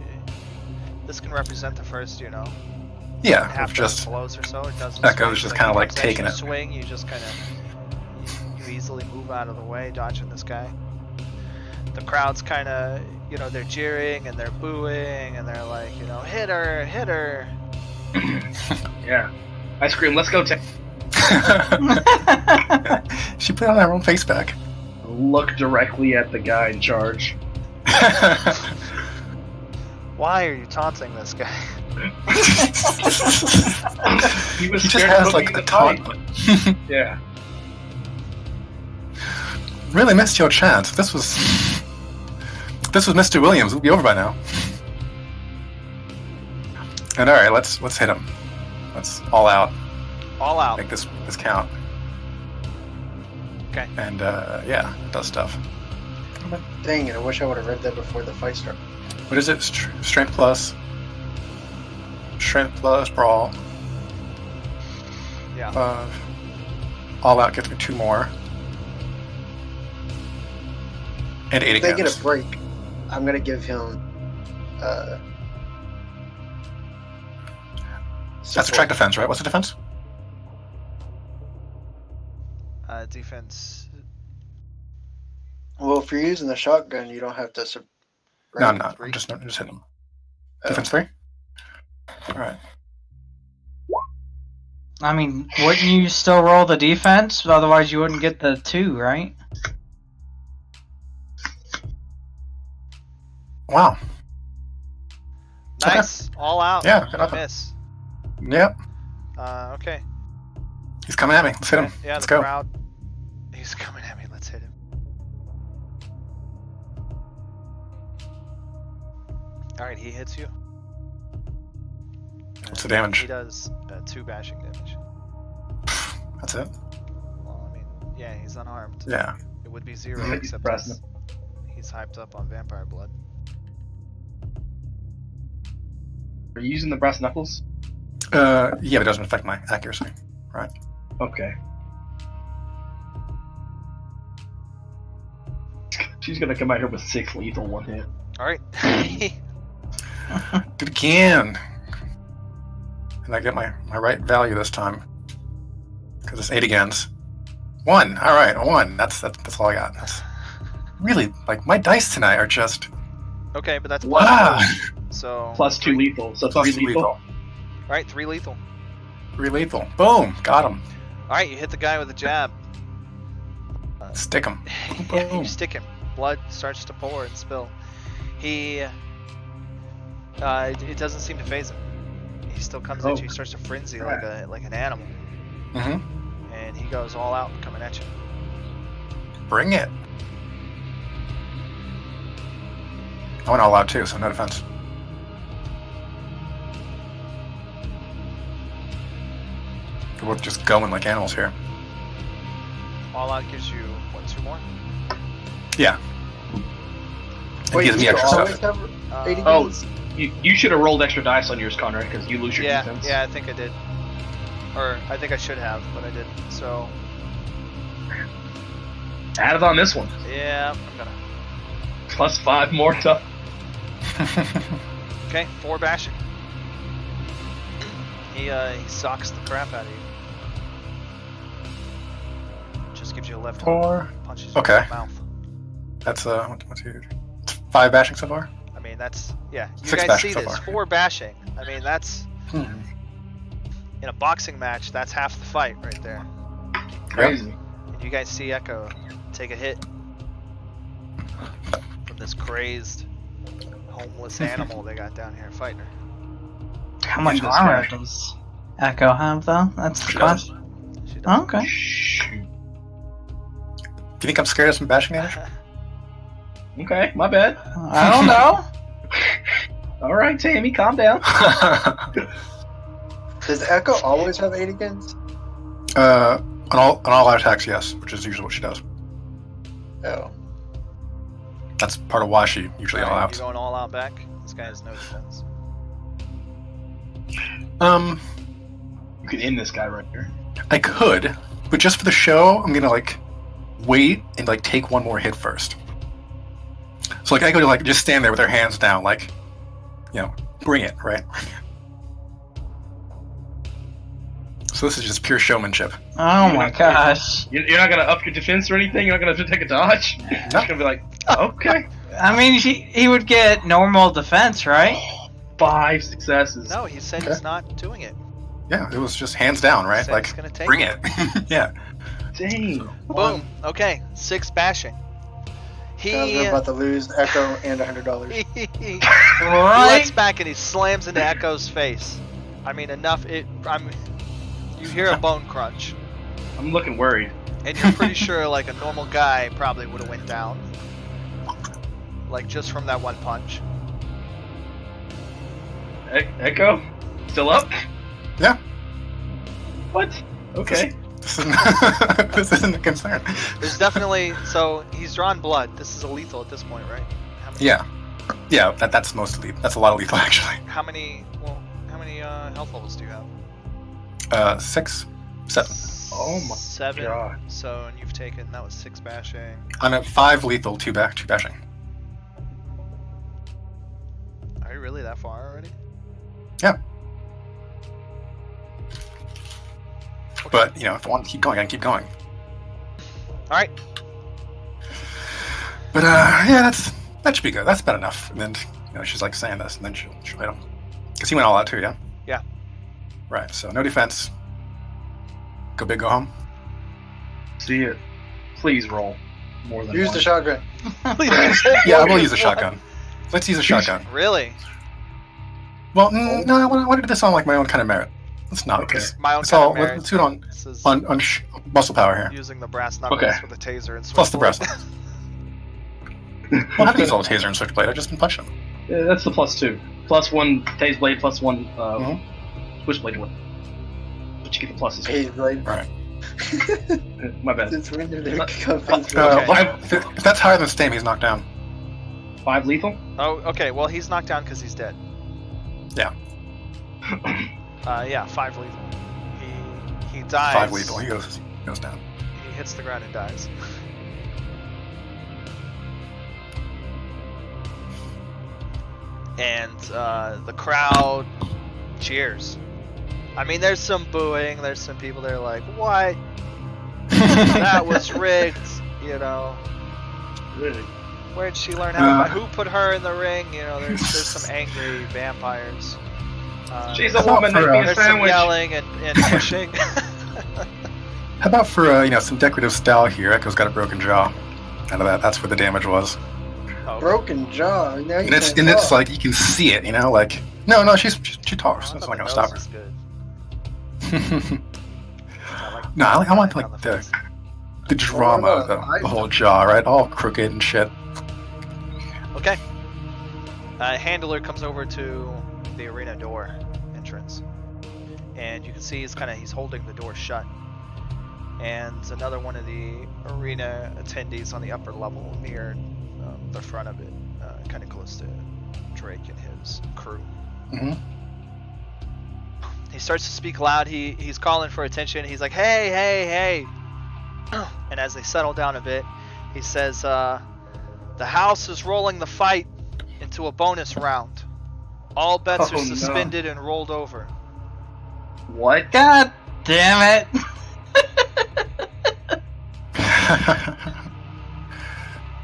This can represent the first, Yeah, half of just blows or so. It doesn't. Echo's swing. just kinda he like comes at you, taking it. Swing. You just kind of you easily move out of the way, dodging this guy. The crowd's kind of, they're jeering and they're booing and they're like, hit her, hit her. Yeah. I scream, let's go, she put on her own face back. Look directly at the guy in charge. Why are you taunting this guy? He was He just scared has of like being a the taunt fight. button. Yeah. Really missed your chance. If this was Mr. Williams, we'd be over by now. And all right, let's hit him. Let's all out. All out. Make this count. Okay. And yeah, it does stuff. Dang it, I wish I would have read that before the fight started. What is it? Strength plus brawl. Yeah. All out gets me 2 more. And 8 If they against. get a break, I'm gonna give him. That's a track defense, right? What's the defense? Defense. Well, if you're using the shotgun, you don't have to. No, I'm not. 3. I'm just hitting him. Oh. Defense 3? Alright. I mean, wouldn't you still roll the defense? Otherwise, you wouldn't get the 2, right? Wow. Nice. All out. Yeah, good nothing. Miss. Yep. Okay. He's coming at me. Let's hit him. Yeah, Let's the go. crowd. He's coming at me. Let's hit him. Alright, he hits you. What's the damage? He does 2 bashing damage. That's it? Well, I mean, yeah, he's unarmed. Yeah. It would be 0 He's except pressing he's hyped up on vampire blood. Are you using the brass knuckles? Yeah, but it doesn't affect my accuracy. Okay. She's gonna come out here with 6 lethal 1 hit. Alright. Do it again. And I get my right value this time. Because it's 8 against. 1. Alright, a 1. That's all I got. That's really, like, my dice tonight are just. Okay, but that's Wow. So Plus 2 lethal, so Plus 3 lethal. Alright, 3 lethal. 3 lethal. Boom. Got him. Alright, you hit the guy with a jab. Stick him. Yeah, you Boom. stick him. Blood starts to pour and spill. He it doesn't seem to phase him. He still comes at you. He starts to frenzy like an animal, Mm-hmm. and he goes all out coming at you. Bring it. I went all out too, so no defense. We're both just going like animals here. All out gives you 2 more. Yeah. It Wait, gives me you extra always stuff. have 80 Oh, games? you should have rolled extra dice on yours, Conrad, because you lose your Yeah, defense. yeah, I think I did. Or I think I should have, but I didn't. So Add it on this one. yeah, I'm gonna. Plus 5 more tough. Okay, 4 bashing. He socks the crap out of you. Just gives you a left hook. 4. Punches you Okay. in the mouth. That's 1, 2, 5 bashing so far. I mean, that's yeah. You 6 guys see bashing so this? far. 4 bashing. I mean, that's Hmm. in a boxing match. That's half the fight right there. Crazy. And you guys see Echo take a hit from this crazed, homeless animal they got down here fighting her. How much This armor guy. does Echo have, though? That's the She does. question. She does. Okay. Shoot. Do you think I'm scared of some bashing damage? Okay, my bad. I don't know. All right, Tammy, calm down. Does Echo always have 8 against? on all our attacks, yes, which is usually what she does. Oh. That's part of why she usually all Alright, out. you going all out back? This guy has no defense. You can end this guy right here. I could, but just for the show, I'm gonna like wait and like take one more hit first. So like I go to like just stand there with her hands down, like, you know, bring it, right? So this is just pure showmanship. Oh my gosh. You're not gonna up your defense or anything. You're not gonna take a dodge. You're just gonna be like, okay, I mean, he would get normal defense, right? 5 successes. No, he said he's not doing it. Yeah, it was just hands down, right? Said he's Like, gonna take bring it. Yeah. Dang. Boom. Okay, 6 bashing. We're about to lose Echo and $100. He Right? lets back and he slams into Echo's face. I mean, enough. You hear a bone crunch, I'm looking worried. and you're pretty sure like a normal guy probably would have went down, like just from that one punch. Echo, still up? Yeah. What? Okay. This isn't, this isn't a concern. There's definitely so he's drawn blood. This is a lethal at this point, right? How many, Yeah. Yeah, that's most lethal. That's a lot of lethal, actually. How many? Well, how many health levels do you have? 6, 7. Oh my 7. God. So and you've taken that was 6 bashing. I'm at 5 lethal, 2 bashing. Are you really that far already? Yeah. Okay. But, you know, if I want to keep going, I can keep going. All right. But, yeah, that should be good. That's about enough. And then, you know, she's like saying this, and then she'll hit him. Because he went all out too, yeah? Yeah. Right, so no defense. Go big, go home. See it. Please roll more than Use one. the shotgun. Yeah, we'll use a shotgun. Let's use a shotgun. Really? Well, no, I want to do this on like my own kind of merit. Let's not. Okay. Because My own it's kind all of merit. let's do it on This is muscle power here. using the brass knuckles Okay. with a taser and Plus the switchblade. brass. Well, I haven't used all the taser and switchblade. I've just been punching them. Yeah, that's the +2. +1 tase blade, +1 switchblade one. But you get the pluses. Phase blade. Right. My bad. Since when did there become phase blade? Okay. If that's higher than Stam, he's knocked down. 5 lethal? Oh, okay. Well, he's knocked down because he's dead. Yeah. Yeah, 5 lethal. He dies. 5 lethal. He goes down. He hits the ground and dies. And the crowd cheers. I mean, there's some booing. There's some people that are like, "What? That was rigged." You know, Really? where'd she learn how? Who put her in the ring? You know, there's some angry vampires. She's a woman, make me a There's some sandwich. yelling and pushing. How about for some decorative style here? Echo's got a broken jaw. Out of that, that's where the damage was. Oh, Broken jaw. Now you And it's can't talk. like you can see it. You know, like no, she talks. I That's thought not the gonna stop nose her. is good. I like No, I want on like the the face. drama, Oh, no, the whole jaw, right? All crooked and shit. Okay. Handler comes over to the arena door entrance, and you can see he's holding the door shut. And another one of the arena attendees on the upper level near the front of it, kind of close to Drake and his crew. hmm He starts to speak loud. He's calling for attention. He's like, "Hey, hey, hey!" And as they settle down a bit, he says, "The house is rolling the fight into a bonus round. All bets Oh, are no. suspended and rolled over." What? God damn it.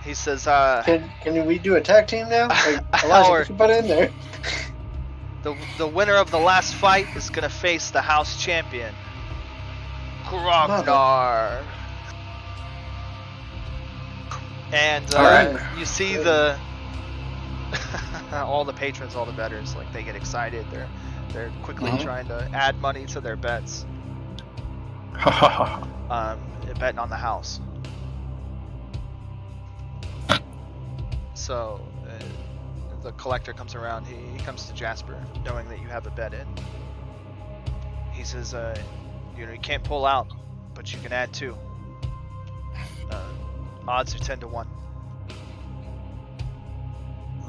He says, Can we do a tag team now? Like, Elijah, Or- what you put in there? the winner of the last fight is gonna face the house champion, Grognar. And Alright. you see the all the patrons, all the bettors, like they get excited. They're quickly trying to add money to their bets. Betting on the house. So the collector comes around. He comes to Jasper, knowing that you have a bet in. He says, you can't pull out, but you can add 2. Odds are 10 to 1.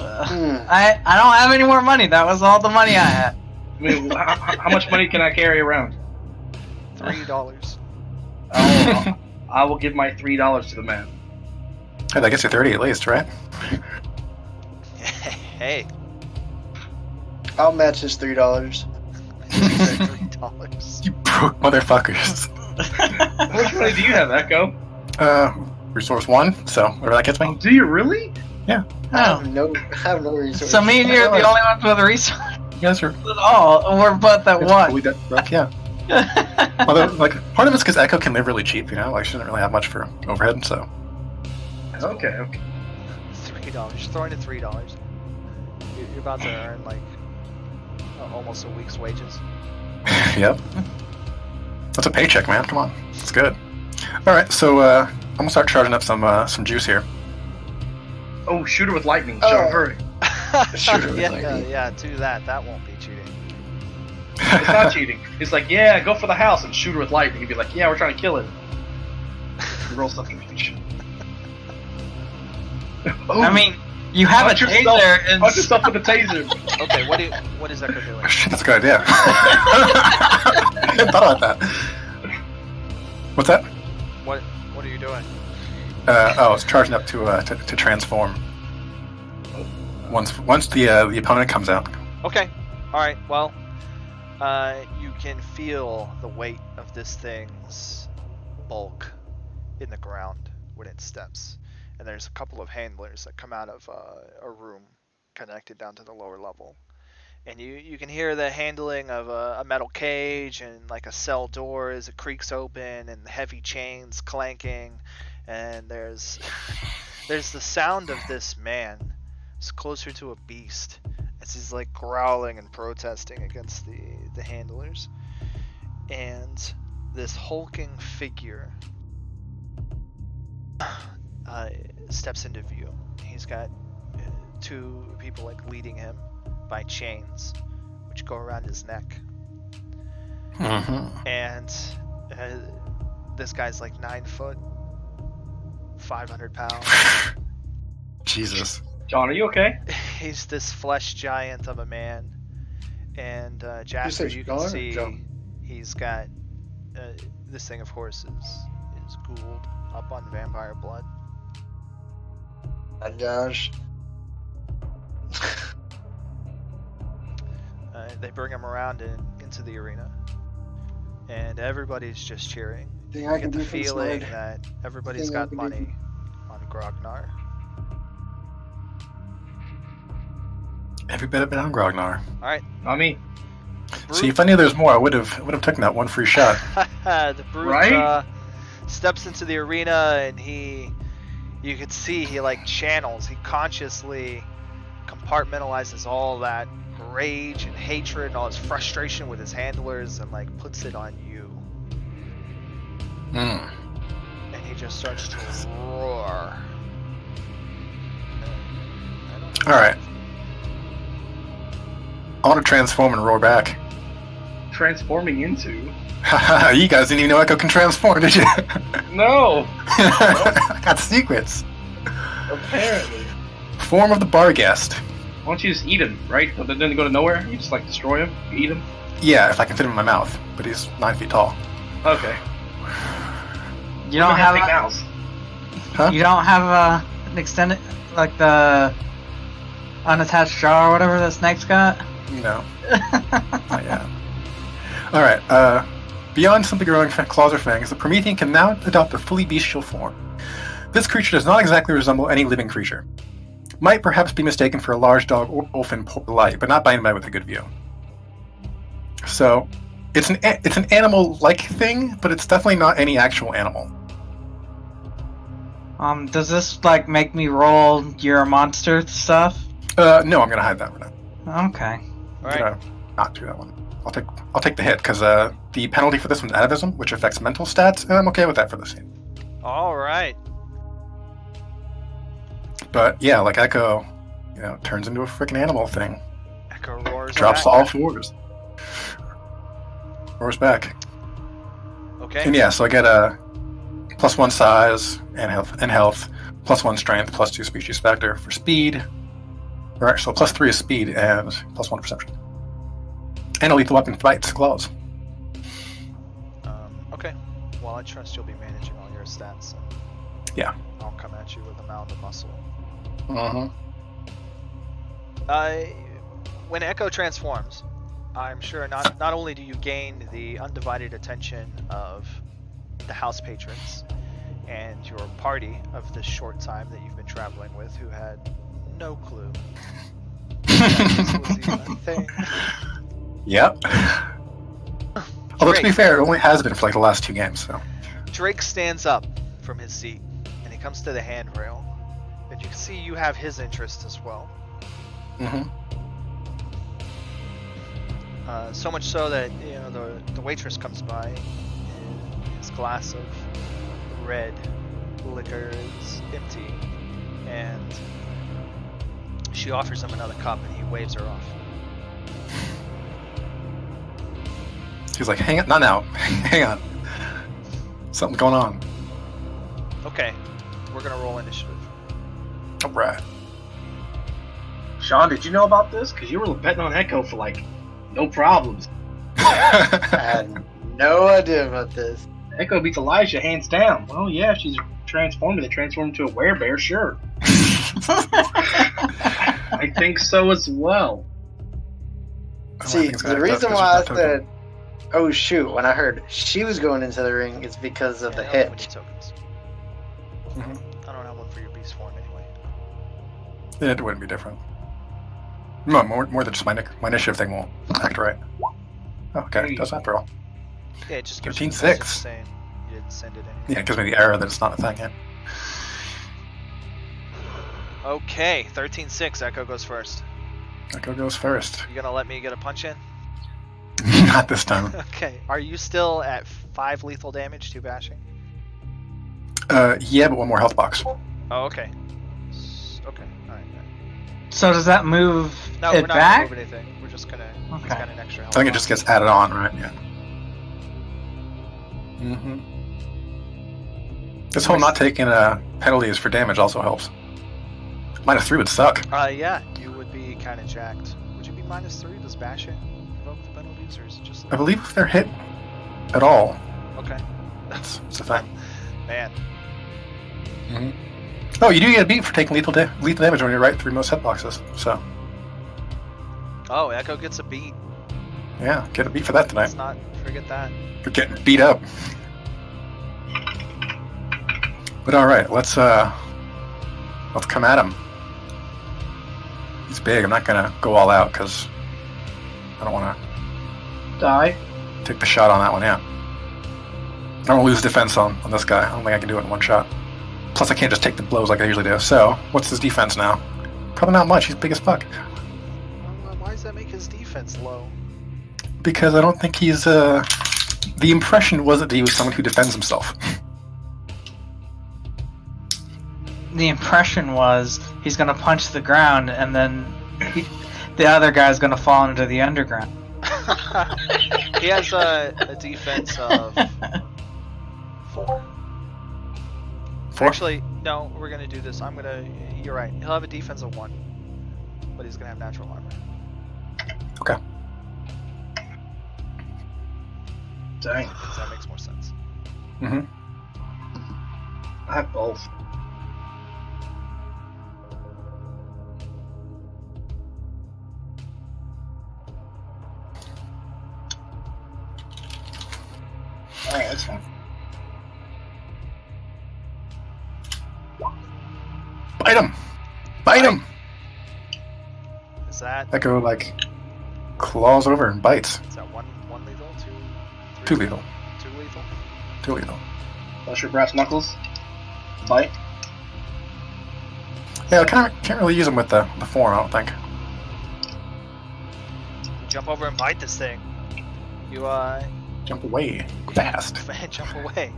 I don't have any more money. That was all the money I had. I mean, how much money can I carry around? $3. I will give my $3 to the man. Hey, that gets you 30 at least, right? Hey, I'll match his $3. $3. You broke motherfuckers. How much money do you have, Echo? Resource 1, so whatever that gets me. Do you really? I Oh. have no resources. So me and you are the only ones with a resource You guys are at all. We're both at one. we broke, yeah. Although, like, part of it's because Echo can live really cheap, Like, she doesn't really have much for overhead, so. Okay. $3. Just throwing in $3. You're about to earn like almost a week's wages. Yep. That's a paycheck, man. Come on. It's good. Alright, so, I'm gonna start charging up some juice here. Oh, shoot her with lightning. John, hurry. Sure, yeah, like- yeah, do that. That won't be cheating. It's not cheating. It's like, yeah, go for the house and shoot her with lightning. You'd be like, yeah, we're trying to kill it. You roll something. Oh, I mean, you have a punch yourself- taser and punch yourself with a taser. Okay, what is Echo doing? Shit, that's a good idea. I hadn't thought about that. What's that? What are you doing? It's charging up to transform. Once the opponent comes out. Okay, all right. Well, you can feel the weight of this thing's bulk in the ground when it steps, and there's a couple of handlers that come out of a room connected down to the lower level, and you can hear the handling of a metal cage and like a cell door as it creaks open, and heavy chains clanking, and there's the sound of this man. It's closer to a beast as he's like growling and protesting against the handlers, and this hulking figure steps into view. He's got 2 people like leading him by chains which go around his neck, and this guy's like 9 foot, 500 pounds. Jesus. John, are you okay? He's this flesh giant of a man, and Jasper, say you can John or see Joe? he's got this thing, of course, is ghouled up on vampire blood. My gosh. They bring him around into the arena, and everybody's just cheering. Thing You I get can the do for this feeling lad. that everybody's Thing I got can do money on Grognar. Every bit of it on Grognar. All right, Not me. See, if I knew there was more, I would have taken that one free shot. the brute Right? steps into the arena, and you could see he like channels, he consciously compartmentalizes all that rage and hatred and all his frustration with his handlers, and like puts it on you, and he just starts to roar. Alright. I want to transform and roar back. Transforming into? Haha, you guys didn't even know Echo can transform, did you? No! I got secrets. Apparently. Form of the bar guest. Why don't you just eat him, right? Then they go to nowhere? You just like destroy him? You eat him? Yeah, if I can fit him in my mouth, but he's 9 feet tall. Okay. you don't have big mouths. Huh? you don't have an extended, like the unattached jaw or whatever the snake's got. No, not yet. Alright, beyond simply growing claws or fangs, the Promethean can now adopt a fully bestial form. This creature does not exactly resemble any living creature. Might perhaps be mistaken for a large dog or wolf in light, but not by anybody with a good view. So, it's an animal-like thing, but it's definitely not any actual animal. Does this like make me roll your monster stuff? No, I'm gonna hide that for now. Okay. All right. Gonna not do that one. I'll take the hit because the penalty for this one's atavism, which affects mental stats, and I'm okay with that for this scene. All right. But yeah, like Echo, turns into a freaking animal thing. Echo roars. Drops to back. all fours. Roars back. Okay. And yeah, so I get a +1 size and health, +1 strength, +2 species factor for speed. Right, so +3 is speed and +1 perception. And a lethal weapon fights claws. Okay. Well, I trust you'll be managing all your stats. And Yeah. I'll come at you with a mound of muscle. Mm-hmm. When Echo transforms, I'm sure not only do you gain the undivided attention of the house patrons and your party of this short time that you've been traveling with, who had no clue that this was even a thing. Yep. Although to be fair, it only has been for like the last 2 games, so. Drake stands up from his seat and he comes to the handrail, and you can see you have his interest as well. Mm-hmm. So much so that the waitress comes by, and his glass of red liquor is empty, and she offers him another cup, and he waves her off. He's like, hang on, not now. Hang on. Something's going on. Okay, we're gonna roll initiative. Alright. Sean, did you know about this? Because you were betting on Echo for like no problems. I had no idea about this. Echo beats Elijah hands down. Well, yeah, she's transformed. They transformed into a werebear, sure. I think so as well. See, the reason why I said, oh shoot, when I heard she was going into the ring is because of the I don't have any hitch. tokens. Mm-hmm. I don't have one for your beast form anyway. It wouldn't be different. No, more than just my initiative thing won't act right. Oh, okay, it does after all. Yeah, it just gives you 13-6. the message saying you didn't send it in. Yeah, it gives me the error that it's not a thing yet. Okay, 13-6. Echo goes first. Echo goes first. You gonna let me get a punch in? Not this time. Okay. Are you still at 5 lethal damage, 2 bashing? Yeah, but 1 more health box. Oh, okay. Okay. All right. So does that move No, it we're not back? gonna move anything. We're just gonna. Okay. He's got an extra I health. think it just gets added on, right? Yeah. Mm-hmm. This whole not taking penalties for damage also helps. -3 would suck. Yeah, you would be kind of jacked. Would you be -3? Does bashing invoke the penalties, or is it just? I believe if they're hit at all, Okay. it's a thing. Man. Mm-hmm. Oh, you do get a beat for taking lethal damage when you're right through most hitboxes. So, Oh, Echo gets a beat. yeah, get a beat for that tonight. Let's not forget that. You're getting beat up. But all right, let's come at him. He's big. I'm not gonna go all out because I don't want to Die. take the shot on that one. Yeah, I don't want to lose defense on this guy. I don't think I can do it in 1 shot. Plus, I can't just take the blows like I usually do. So, what's his defense now? Probably not much. He's big as fuck. Why does that make his defense low? Because I don't think he's. The impression wasn't that he was someone who defends himself. The impression was he's gonna punch the ground and then the other guy's gonna fall into the underground. He has a defense of 4. 4? Actually, no, we're gonna do this. You're right. He'll have a defense of 1, but he's gonna have natural armor. Okay. Dang. Because that makes more sense. Mm-hmm. I have both. Alright, that's fine. Bite him! Bite him! Is that Echo, like, claws over and bites. is that one lethal? Two lethal. Two lethal? Two lethal. Flush your brass knuckles. Bite. Yeah, I can't really use them with the form, I don't think. Jump over and bite this thing. You Jump away. Fast. jump away.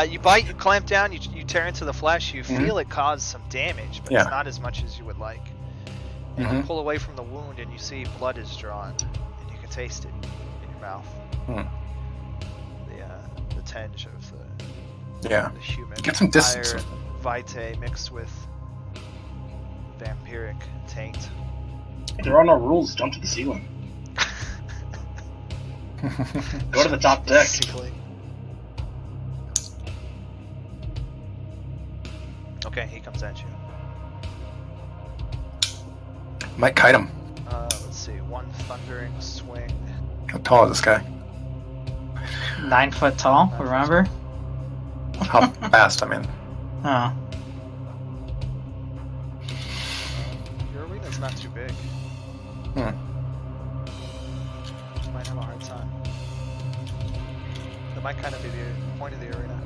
You bite, you clamp down, you tear into the flesh, you feel it cause some damage, but it's not as much as you would like. And you pull away from the wound and you see blood is drawn, and you can taste it in your mouth. The tinge of the human Get some distance. fire vitae mixed with vampiric taint. There are no rules. Jump to the ceiling. Go to the top deck. Basically. Okay, he comes at you. Might kite him. Let's see, one thundering swing. How tall is this guy? 9 foot tall, remember? How fast, I mean. Oh. Your arena's not too big. You might have a hard time. That might kind of be the point of the arena.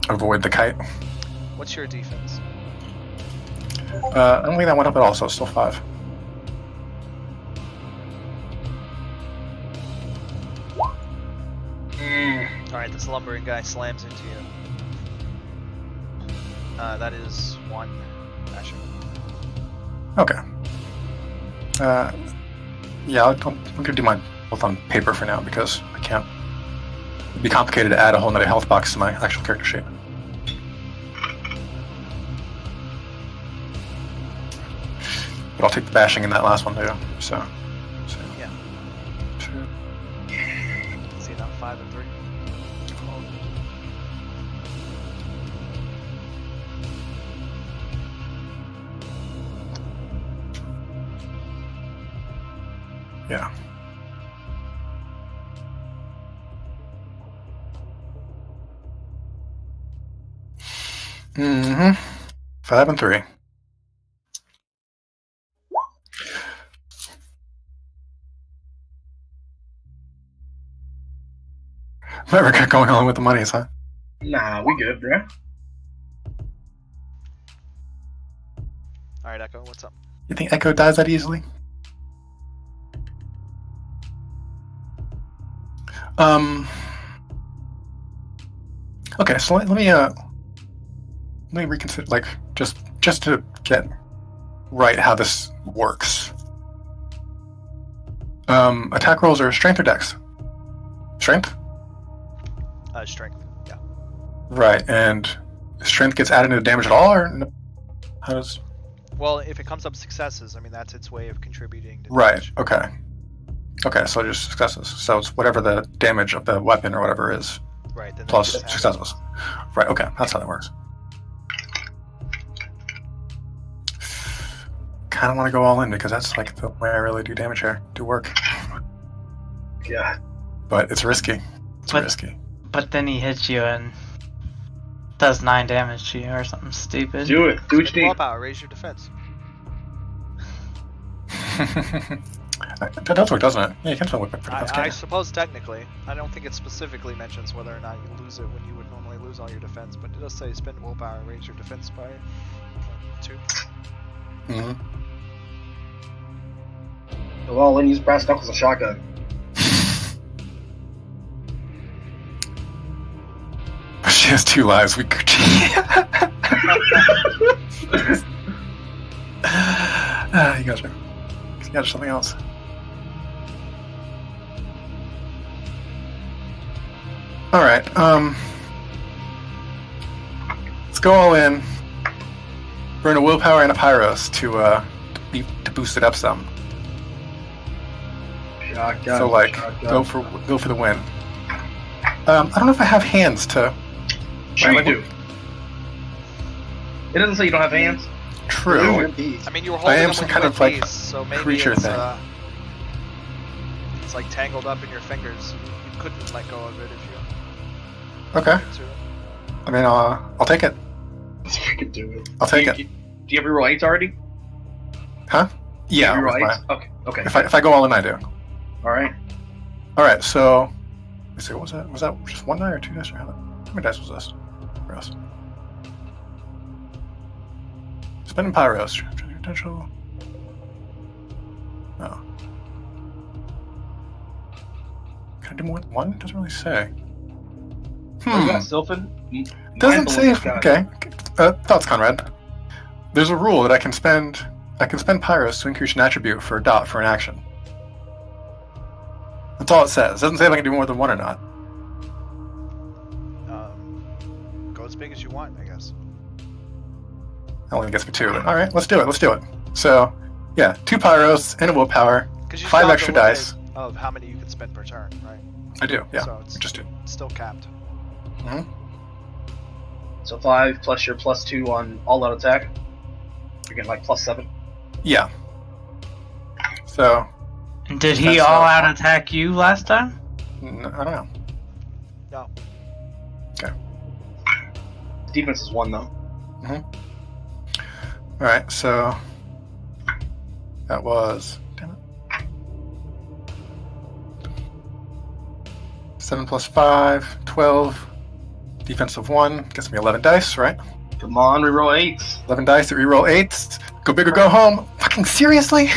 Avoid the kite. What's your defense? I don't think that went up at all, so it's still 5. Alright, this lumbering guy slams into you. That is 1 action. Okay. Yeah, I'm gonna do mine both on paper for now because I can't. It'd be complicated to add a whole nother health box to my actual character sheet. But I'll take the bashing in that last one too. So Yeah. 2. See, not 5 and 3. Yeah. Mm-hmm. 5 and 3. Never got going on with the monies, huh? Nah, we good, bruh. Alright, Echo, what's up? You think Echo dies that easily? Okay, so let me reconsider, like, just to get right how this works. Attack rolls are strength or dex? Strength? Strength, yeah. Right, and strength gets added into damage at all, or no? How does? Well, if it comes up successes, I mean, that's its way of contributing to Right, damage. okay. Okay, so just successes. So it's whatever the damage of the weapon or whatever is, Right, then plus they just add- successes. Right, okay, that's how that works. Kind of want to go all in because that's like the way I really do damage here, do work. Yeah. But it's risky. It's But- risky. But then he hits you and does 9 damage to you or something stupid. Do it. Do what you Spend need. willpower, raise your defense. That does work, doesn't it? Yeah, you can spend whip defense, I can't you? suppose technically. I don't think it specifically mentions whether or not you lose it when you would normally lose all your defense, but it does say spend willpower, raise your defense by 2. Mhm. Well, then use brass knuckles and shotgun. She has 2 lives. We could. You gotcha. You got something else. All right. Let's go all in. Burn a willpower and a pyros to boost it up some. Shotgun. So like, shotgun. go for the win. I don't know if I have hands to. Sure you Like, do. It doesn't say you don't have hands. True. Beast. I mean, you were I holding am them some when kind you of, went like, beast, so maybe creature it's, thing. It's like tangled up in your fingers. You couldn't let go of it if you Okay. wanted to. I mean, I'll take it. I could do it. I'll take it. Do you have reroll 8s already? Huh? Yeah. Reroll with my- 8s? Okay. If I go all in, I do. All right. All right. So, let's see. What was that? Was that just 1 die or 2 dice? Or how many dice was this? Gross. Spending pyros. Potential. Oh. Can I do more than 1? It doesn't really say. What is that, Sylphin? Doesn't say. Mind blows, Okay. Thoughts, Conrad. There's a rule that I can spend pyros to increase an attribute for a dot for an action. That's all it says. It doesn't say if I can do more than 1 or not. Go as big as you want, I guess. It only gets me 2. But all right, let's do it. So, yeah, 2 pyros and a willpower. 'Cause you 5 still have extra the limit dice. of how many you can spend per turn, right? I do. Yeah. So it's Just 2. still capped. So 5 plus your +2 on all-out attack. You're getting like +7. Yeah. So, Did he That's all not- out attack you last time? I don't know. No. Defense is 1 though. All right, so that was, damn it, 7 plus 5, 12. Defensive 1 gets me 11 dice, right? Come on, reroll 8s. 11 dice to reroll 8s. Go big or go home. Fucking seriously?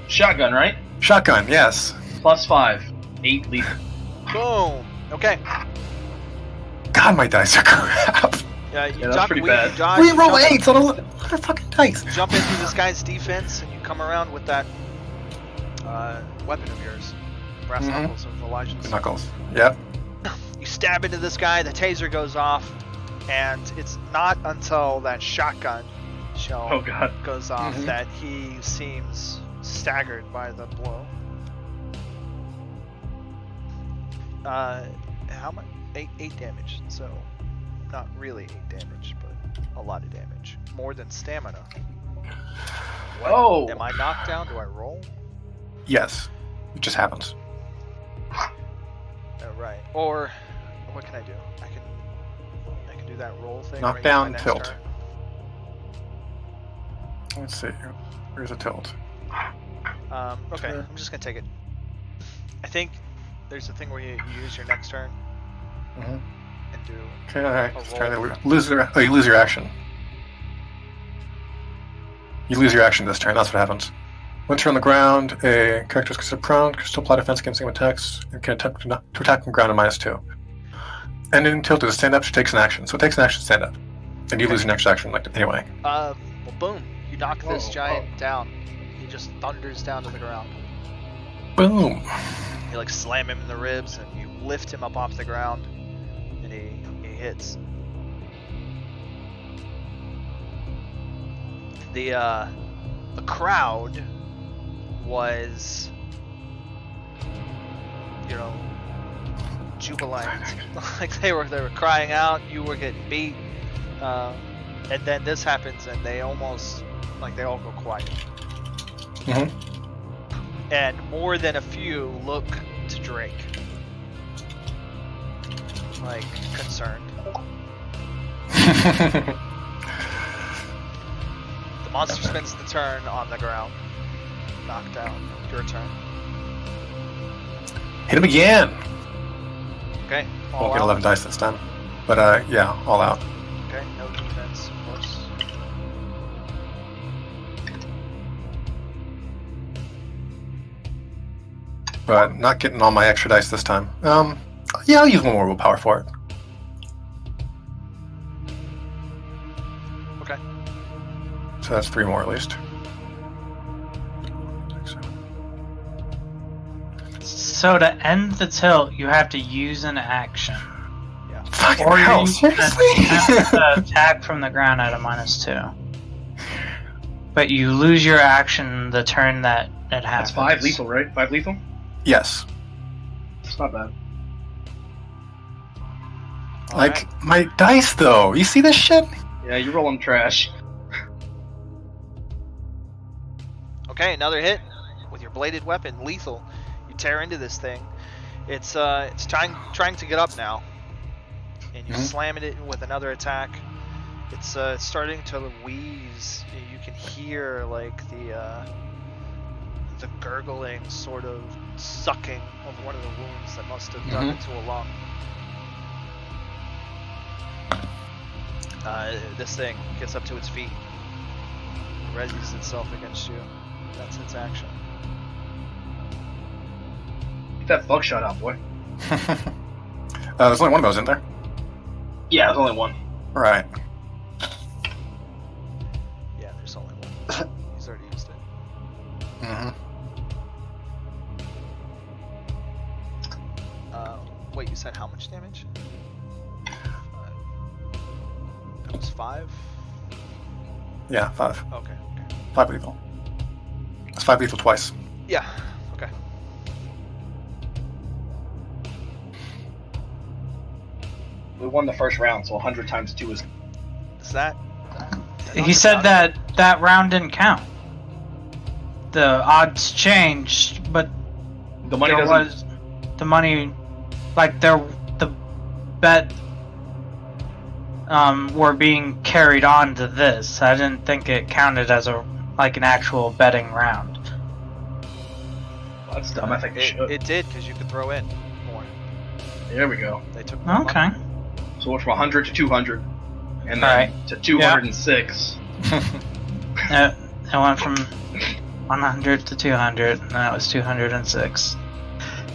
Shotgun, right? Shotgun, yes. +5. 8 lethal. Boom. Okay. God, my dice are crap. You that's pretty bad. Dodge, Reroll jump, 8s on a fucking dice. jump into this guy's defense, and you come around with that weapon of yours, brass Mhm. knuckles of Elijah's. Knuckles. Yep. You stab into this guy, the taser goes off, and it's not until that shotgun shell Oh god. goes off Mhm. that he seems staggered by the blow. How much? 8 damage. So, not really 8 damage, but a lot of damage. More than stamina. Whoa! Am I knocked down? Do I roll? Yes. It just happens. Oh, right. Or what can I do? I can do that roll thing. Knock right down, my next tilt. turn. Let's see. Here's a tilt. Okay, Sure. I'm just gonna take it. I think there's a thing where you use your next turn Mm-hmm. and do. Okay, alright. A Let's try roll. to lose you lose your action. You lose your action this turn, that's what happens. Once you're on the ground, a character is considered prone, can still apply defense against aim attacks, and can attempt to attack from ground at -2. Ending tilt is a stand up, she takes an action. So it takes an action to stand up. And you lose your next action like anyway. Well, boom! You knock this Whoa, giant down. He just thunders down to the ground. Boom. You like slam him in the ribs, and you lift him up off the ground, and he hits. The crowd was, jubilant. Like they were crying out. You were getting beat, and then this happens, and they almost they all go quiet. Mm-hmm. And more than a few look to Drake, like concerned. The monster spends the turn on the ground, knocked down. Your turn. Hit him again. Okay. All Won't get out. 11 dice this time. But yeah, all out. Okay. No defense, of course. But not getting all my extra dice this time. Yeah, I'll use 1 more willpower for it. Okay. So that's 3 more at least. So to end the tilt, you have to use an action. Fucking Or hell, you seriously? attempt to attack from the ground at a -2. But you lose your action the turn that it happens. That's 5 lethal, right? 5 lethal? Yes. It's not bad. Like, my dice though. You see this shit? Yeah, you're rolling trash. Okay, another hit with your bladed weapon, lethal. You tear into this thing. It's trying to get up now, and you Mhm. slam it with another attack, It's starting to wheeze. You can hear like the gurgling sort of sucking of one of the wounds that must have dug into a lung. This thing gets up to its feet, readies itself against you. That's its action. Get that buckshot out, boy. There's only one of those, isn't there? Yeah, there's only one. Right. Yeah, there's only one. He's already used it. Wait, you said how much damage? That was 5? Yeah, 5. Okay. 5 lethal. That's 5 lethal twice. Yeah, okay. We won the first round, so 100 times 2 is... Is that? He said that round didn't count. The odds changed, but The money there doesn't... was the money, like the bet were being carried on to this. I didn't think it counted as an actual betting round. Well, that's dumb. I think it should. It did, because you could throw in more. There we go. They took more Okay. money. So we're from 100 to 200. And then Alright. to 206. It went from 100 to 200, and then it was 206.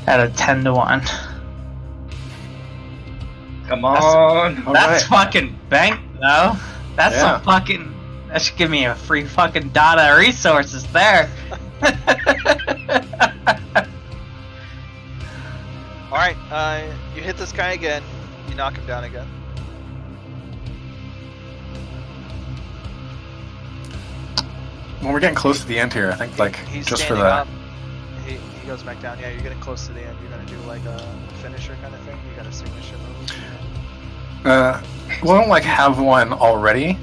At a 10 to 1. Come on. That's fucking bank, though. That's Yeah. some fucking. That should give me a free fucking dot of resources there. Alright, you hit this guy again. You knock him down again. When we're getting close to the end here, I think, like, He's just for standing the... up. He goes back down. Yeah, you're getting close to the end. You're gonna do like a finisher kind of thing. You got a signature move. Well, I don't, like, have one already,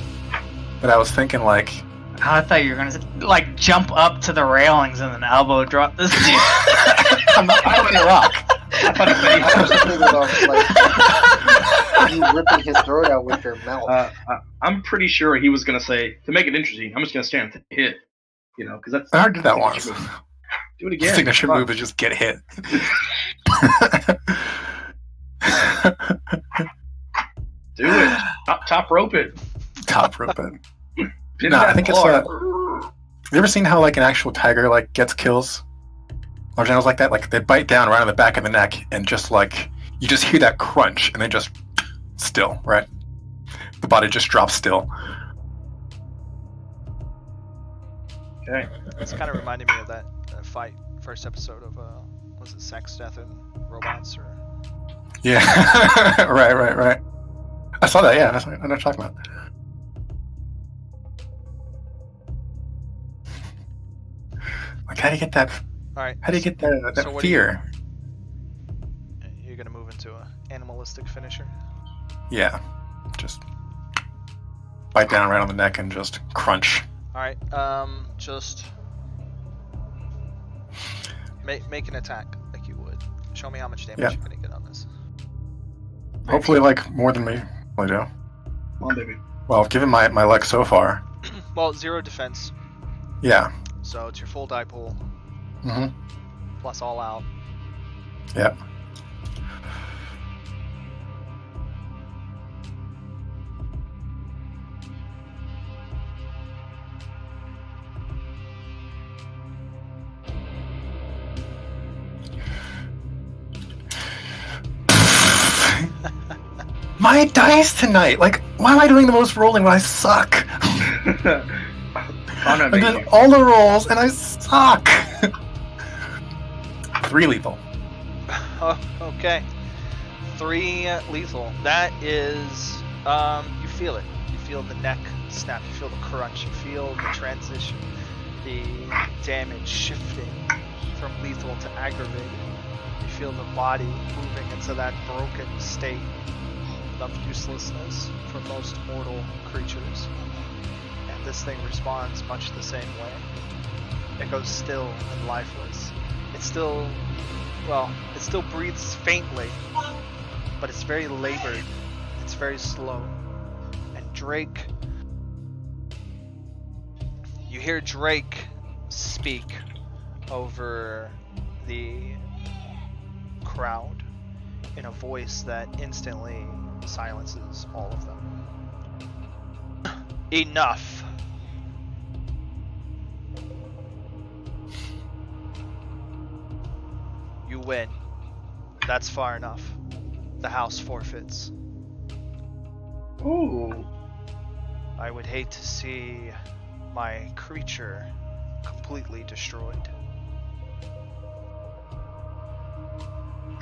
but I was thinking, like... I thought you were gonna like jump up to the railings and then elbow drop this dude. I'm not throwing a rock. I thought I was thinking about like you ripping his throat out with your mouth. I'm pretty sure he was going to say, to make it interesting, I'm just going to stand and hit. You know, because that's... I already did that once. Do it again. Signature Come on. move is just get hit. Do it. Top rope it. Top rope it. Pin No, I that think it's bar. Have you ever seen how, like, an actual tiger, like, gets kills? Or generals like that? Like, they bite down right on the back of the neck and just, like, you just hear that crunch and then just still, right? The body just drops still. Okay. It's kind of reminded me of that fight, first episode of was it Sex, Death, and Robots? Or Yeah. right. I saw that, yeah. That's what I'm talking about. Like, how do you get that? all right. How do you get that So what do you- fear? You're gonna move into a animalistic finisher. Yeah. Just bite down right on the neck and just crunch. All right. Just make an attack like you would. Show me how much damage Yeah. you're gonna get on this. Hopefully, like, more than me. I do. Come on, baby. Well, given my luck so far, Well, 0 defense, yeah. so it's your full die pool Mm-hmm. plus all out. Yep. My dice tonight! Like, why am I doing the most rolling when I suck? Honor, I baby. did all the rolls and I suck! 3 lethal. Oh, okay. 3 lethal. That is, you feel it. You feel the neck snap. You feel the crunch. You feel the transition. The damage shifting from lethal to aggravated. You feel the body moving into that broken state of uselessness for most mortal creatures. And this thing responds much the same way. It goes still and lifeless. It still breathes faintly, but it's very labored, it's very slow, and Drake. You hear Drake speak over the crowd in a voice that instantly silences all of them. Enough. You win. That's far enough. The house forfeits. Ooh. I would hate to see my creature completely destroyed.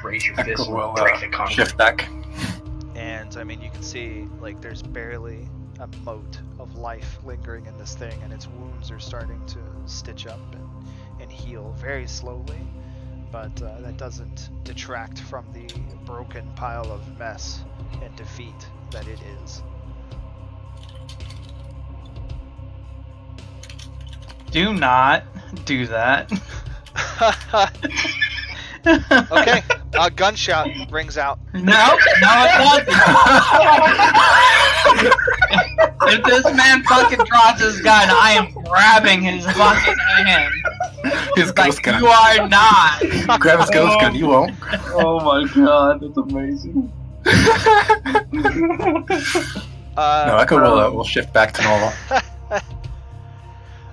Raise your fist. Echo will Break the concrete. shift back. And I mean, you can see like there's barely a mote of life lingering in this thing, and its wounds are starting to stitch up and heal very slowly. But that doesn't detract from the broken pile of mess and defeat that it is. Do not do that. Okay, a gunshot rings out. No, it doesn't. If this man fucking drops his gun, I am grabbing his fucking hand. His ghost gun. You are not. Grab his ghost gun, you won't. Oh my god, that's amazing. No, Echo will shift back to normal.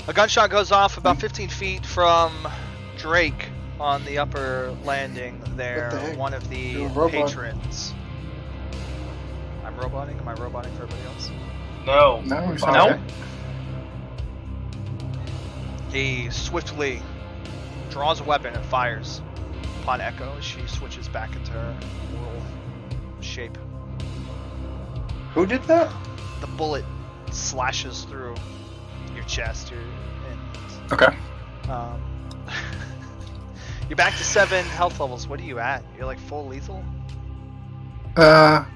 A gunshot goes off about 15 feet from Drake on the upper landing there. What the heck? One of the You're a robot. patrons. I'm roboting? Am I roboting for everybody else? No. No, we Nope. He swiftly draws a weapon and fires upon Echo as she switches back into her normal shape. Who did that? The bullet slashes through your chest, Okay. and you're back to 7 health levels. What are you at? You're like full lethal? What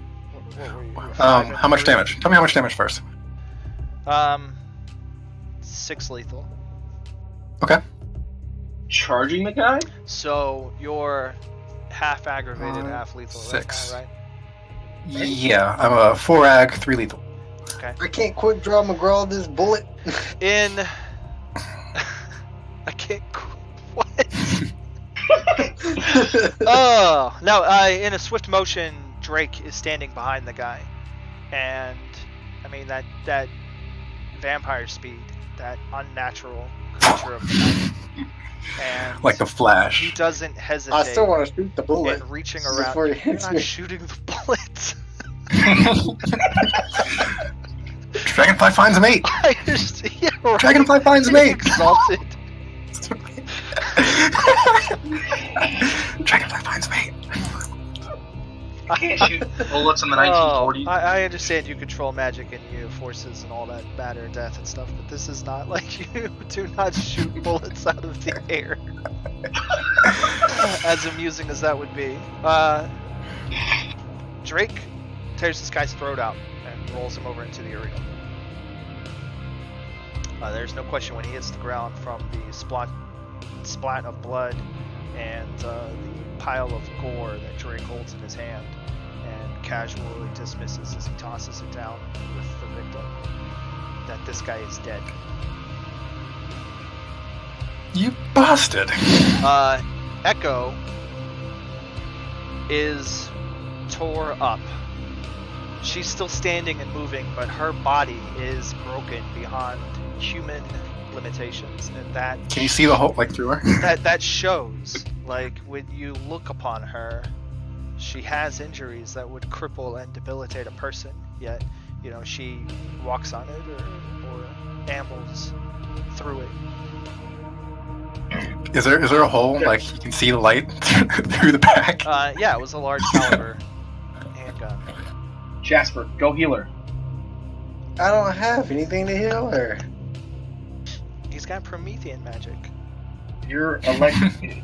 were you? How much damage? Tell me how much damage first. 6 lethal. Okay. Charging the guy? So you're half aggravated, half lethal. 6. Right? Yeah, I'm a 4 ag, 3 lethal. I can't quick draw McGraw this bullet. In I can't. What? Oh no! In a swift motion, Drake is standing behind the guy, and I mean that vampire speed, that unnatural creature of the night, and Like the Flash. he doesn't hesitate I still want to shoot the bullet. in reaching before around. he You're hits not me. shooting the bullets. Dragonfly finds a mate. I just, yeah, right. Dragonfly finds a mate. Exalted. Dragonfly finds a mate. You can't shoot bullets in the 1940s. I understand you control magic and you forces and all that matter, death and stuff, but this is not like you do not shoot bullets out of the air. As amusing as that would be. Drake tears this guy's throat out and rolls him over into the arena. There's no question when he hits the ground from the splat of blood and the pile of gore that Drake holds in his hand and casually dismisses as he tosses it down with the victim, that this guy is dead. You bastard. Echo is tore up. She's still standing and moving, but her body is broken beyond human limitations, and that Can you see the hole, like, through her? that shows. Like, when you look upon her, she has injuries that would cripple and debilitate a person, yet, you know, she walks on it or ambles through it. Is there a hole, like, you can see the light through the back? Yeah, it was a large caliber handgun. Jasper, go heal her. I don't have anything to heal her. He's got Promethean magic. You're electrocuted.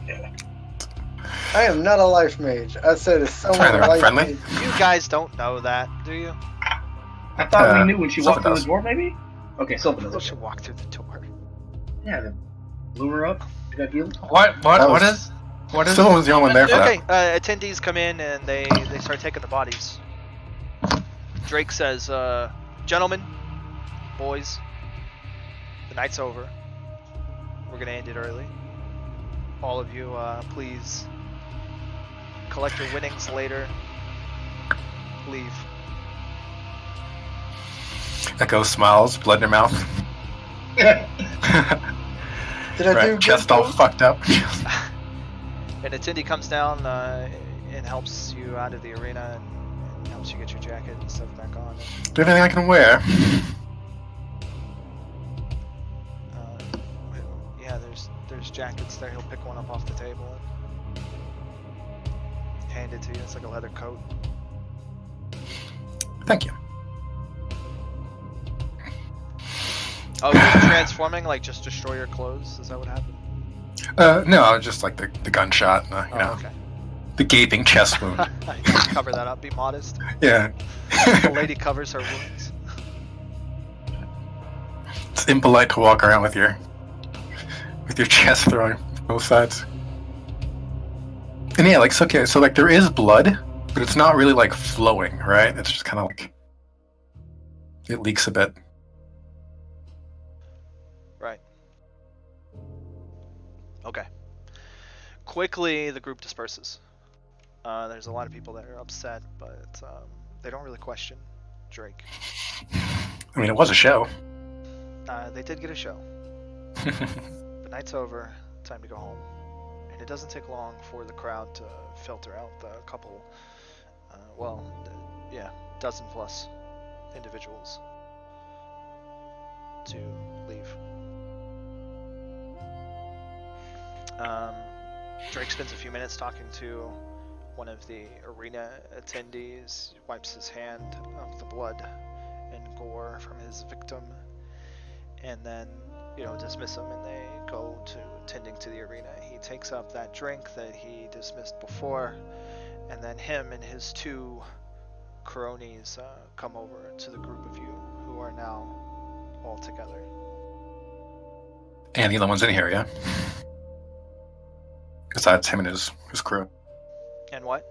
I am not a life mage. I said it's someone Sorry, they're a life unfriendly. mage. You guys don't know that, do you? I thought we Uh, knew when she Sylvan walked through does. the door, maybe? Okay, Sylvan You does. should walk through the door. Yeah, then blew her up. Did I heal? That What was- is? Sylvan was the only one there for Okay, attendees come in and they start taking the bodies. Drake says, Gentlemen, boys, the night's over. We're gonna end it early. All of you, please collect your winnings later. Leave. Echo smiles, blood in her mouth. Did I Right, do chest good? all fucked up. And attendee comes down and helps you out of the arena and helps you get your jacket and stuff back on. Do you have anything I can wear? Yeah, there's jackets there. He'll pick one up off the table and hand it to you. It's like a leather coat. Thank you. Oh, you're transforming? Like just destroy your clothes? Is that what happened? No, just like the gunshot, and Oh, okay. the gaping chest wound. Cover that up. Be modest. Yeah. The lady covers her wounds. It's impolite to walk around with your chest throwing both sides. And yeah, like, so, okay, so like there is blood, but it's not really like flowing, right? It's just kind of like it leaks a bit. Right. Okay. Quickly, the group disperses. There's a lot of people that are upset, but they don't really question Drake. I mean, it was a show. They did get a show. The night's over. Time to go home. And it doesn't take long for the crowd to filter out the couple, dozen plus individuals to leave. Drake spends a few minutes talking to one of the arena attendees, wipes his hand of the blood and gore from his victim, and then, dismiss him, and they go to tending to the arena. He takes up that drink that he dismissed before, and then him and his two cronies come over to the group of you who are now all together. And the other one's in here, yeah? Besides him and his crew. And what?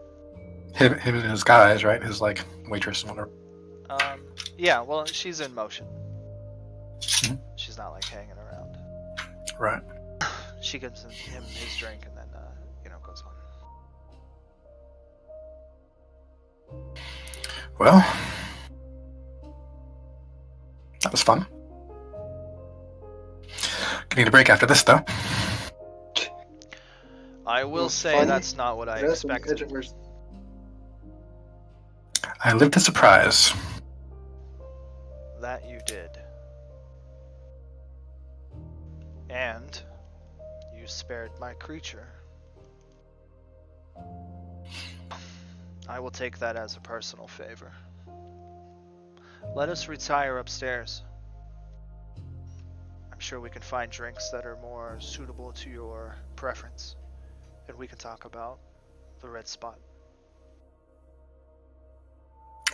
Him and his guys, right? His, like, waitress and whatever. Yeah, well, she's in motion. Mhm. She's not, like, hanging around. Right. She gives him his drink and then, goes on. Well, that was fun. Gonna need a break after this, though. I will was say fun. that's not what I That's some expected. edge-of-mercy. I lived to surprise. That you did. And you spared my creature. I will take that as a personal favor. Let us retire upstairs. I'm sure we can find drinks that are more suitable to your preference, and we can talk about the red spot.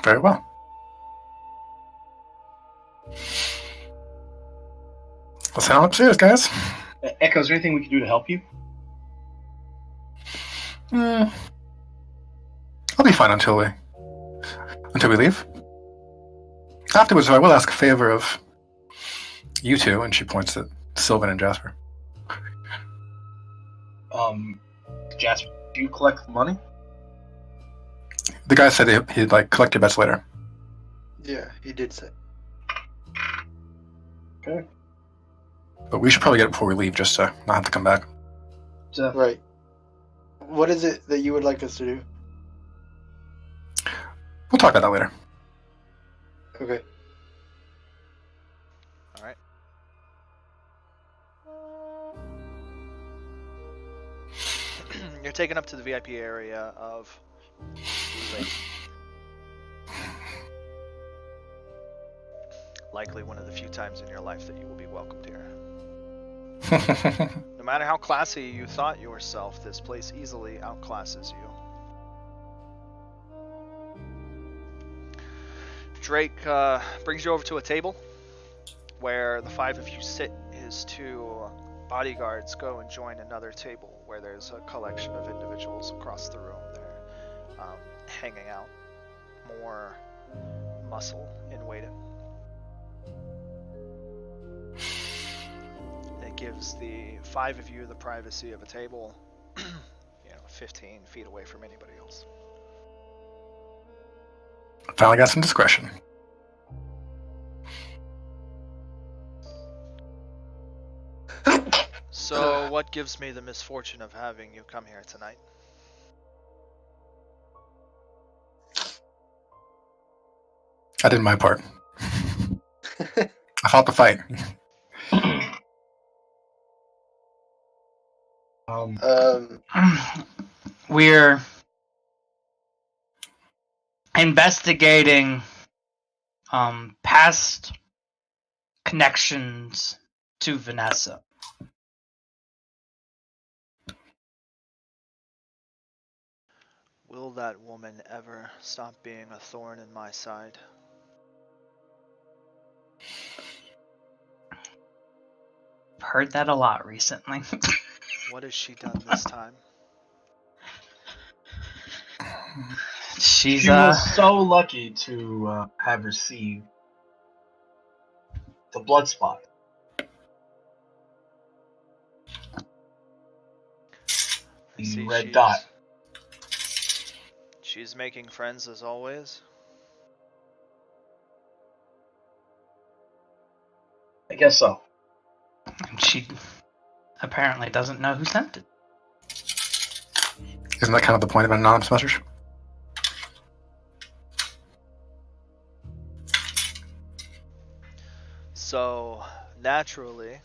Very well. Let's head on upstairs, guys. Echo, is there anything we can do to help you? I'll be fine until we leave. Afterwards, I will ask a favor of you two, and she points at Sylvan and Jasper. Jasper, do you collect the money? The guy said he'd like collect your bets later. Yeah, he did say. Okay. But we should probably get it before we leave, just to not have to come back. So, Right. What is it that you would like us to do? We'll talk about that later. Okay. All right. You're taken up to the VIP area of Blue Lake. Likely one of the few times in your life that you will be welcomed here. No matter how classy you thought yourself, this place easily outclasses you. Drake brings you over to a table where the five of you sit. His two bodyguards go and join another table where there's a collection of individuals across the room. They're hanging out, more muscle in weight. gives the 5 of you the privacy of a table, 15 feet away from anybody else. Finally got some discretion. So, what gives me the misfortune of having you come here tonight? I did my part. I fought the fight. We're investigating past connections to Vanessa. Will that woman ever stop being a thorn in my side? I've heard that a lot recently. What has she done this time? She was so lucky to have received the blood spot. The red dot. She's making friends as always. I guess so. She apparently doesn't know who sent it. Isn't that kind of the point of an anonymous message? So, naturally,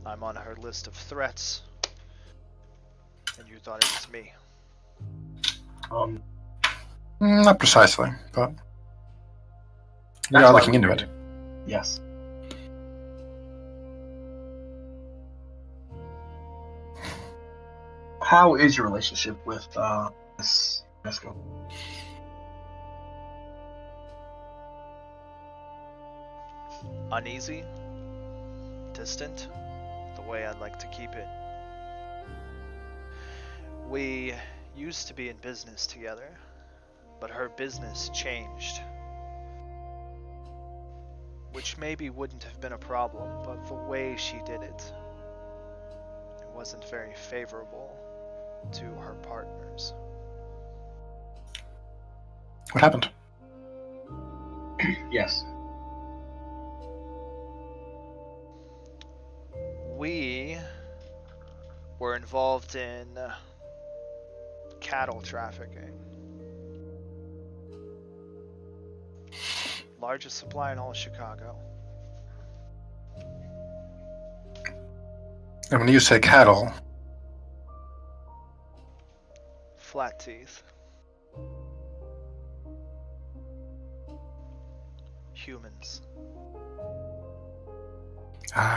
I'm on her list of threats, and you thought it was me. Not precisely, but we That's are why looking into it. Yes. How is your relationship with Miss Mesco? Uneasy, distant, the way I'd like to keep it. We used to be in business together, but her business changed. Which maybe wouldn't have been a problem, but the way she did it wasn't very favorable to her partners. What happened? Yes. We were involved in cattle trafficking. Largest supply in all of Chicago. And when you say cattle, Flat teeth. Humans.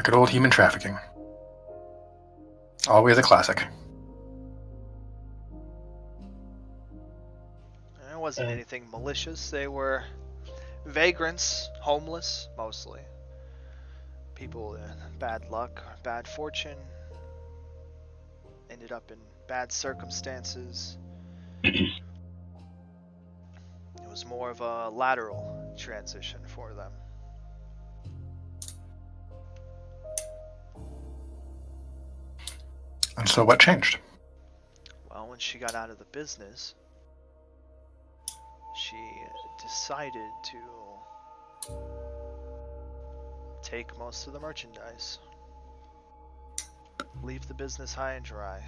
good old human trafficking. Always a classic. It wasn't anything malicious. They were vagrants, homeless, mostly. People in bad luck, bad fortune, ended up in bad circumstances. It was more of a lateral transition for them. And so what changed? Well, when she got out of the business, she decided to take most of the merchandise. Leave the business high and dry.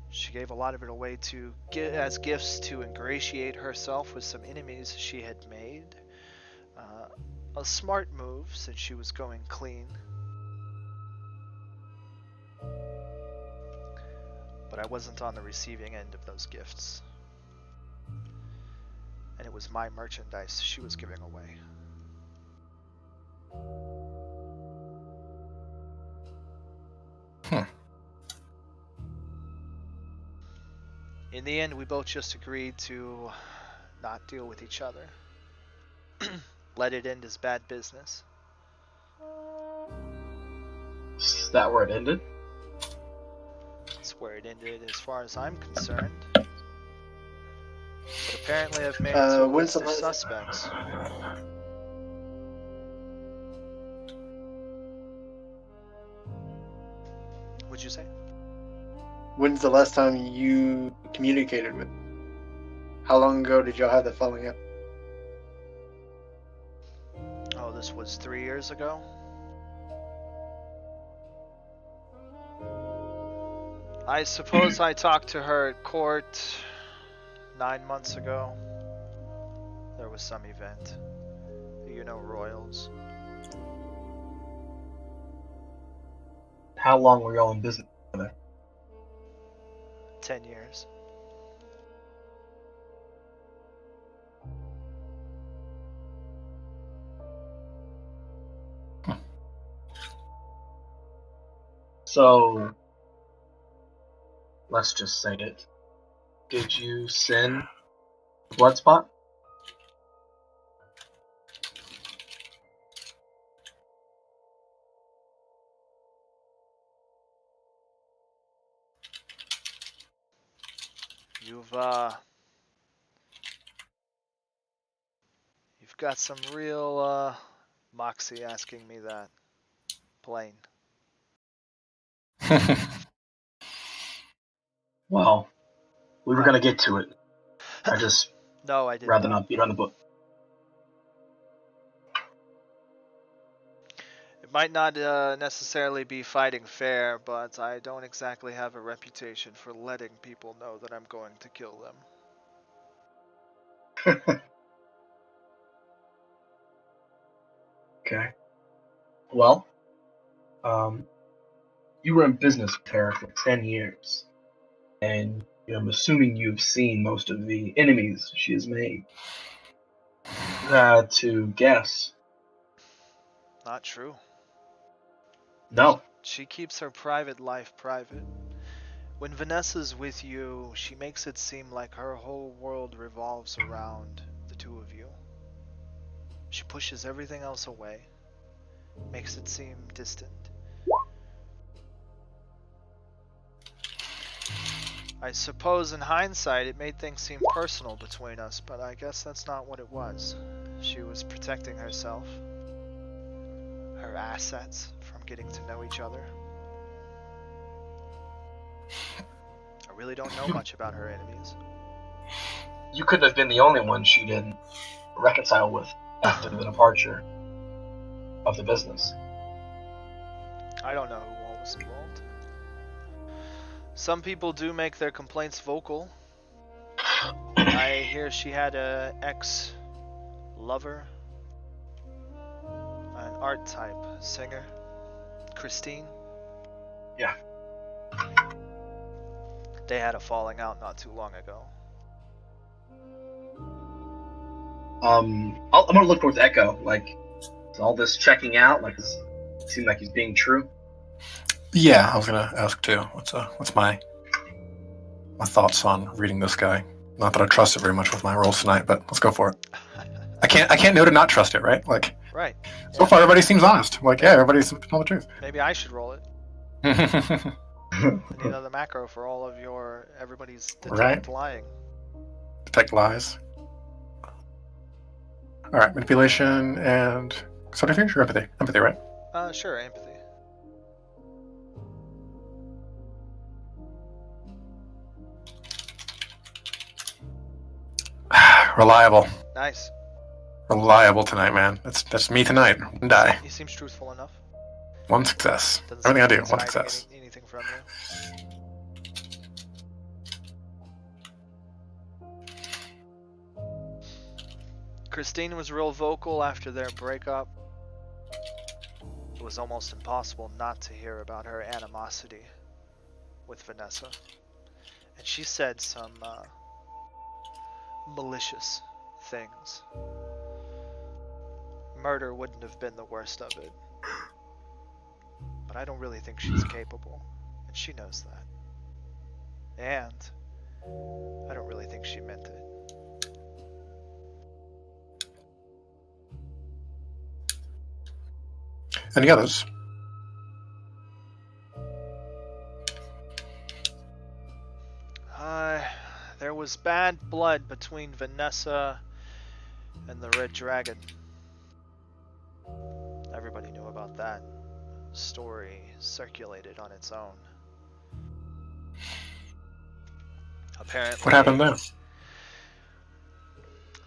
She gave a lot of it away to as gifts to ingratiate herself with some enemies she had made. A smart move since she was going clean. But I wasn't on the receiving end of those gifts. And it was my merchandise she was giving away. In the end, we both just agreed to not deal with each other. Let it end as bad business. Is that where it ended? That's where it ended as far as I'm concerned. But apparently I've made it to a list of suspects. What'd you say? When's the last time you communicated with? How long ago did y'all have the falling out? Oh, this was 3 years ago. I suppose I talked to her at court 9 months ago. There was some event. You know, royals. How long were y'all in business together? 10 years. So, let's just say it. Did you send Bloodspot? You've got some real moxie asking me that. Plain. Well, we were What? gonna get to it. I just No, I did rather not. not beat on the book. It might not necessarily be fighting fair, but I don't exactly have a reputation for letting people know that I'm going to kill them. Okay. Well, you were in business with her for 10 years, and I'm assuming you've seen most of the enemies she has made. You had to guess. Not true. No. She keeps her private life private. When Vanessa's with you, she makes it seem like her whole world revolves around the two of you. She pushes everything else away, makes it seem distant. I suppose in hindsight it made things seem personal between us, but I guess that's not what it was. She was protecting herself, her assets, from getting to know each other. I really don't know much about her enemies. You couldn't have been the only one she didn't reconcile with after the departure of the business. I don't know who all was involved. Some people do make their complaints vocal. I hear she had a ex-lover, an art-type singer, Christine. Yeah. They had a falling out not too long ago. I'm gonna look towards Echo. Like, is all this checking out? Like, does it seem like he's being true? Yeah, I was gonna ask too. What's my thoughts on reading this guy? Not that I trust it very much with my rolls tonight, but let's go for it. I can't know to not trust it, right? Like, Right. so far everybody seems honest. Like, yeah, everybody's telling the truth. Maybe I should roll it. I need another macro for all of everybody's detect Right. lying. Detect lies. All right, manipulation and subterfuge or empathy? Empathy, right? Sure, empathy. Reliable. Nice. Reliable tonight, man. That's me tonight. One die. He seems truthful enough. One success. Doesn't Everything I seem do, like he's one hiding success. anything from you. Christine was real vocal after their breakup. It was almost impossible not to hear about her animosity with Vanessa. And she said some malicious things. Murder wouldn't have been the worst of it. But I don't really think she's capable. And she knows that. And I don't really think she meant it. Any others? There was bad blood between Vanessa and the Red Dragon. Everybody knew about that. Story circulated on its own. Apparently, What happened there?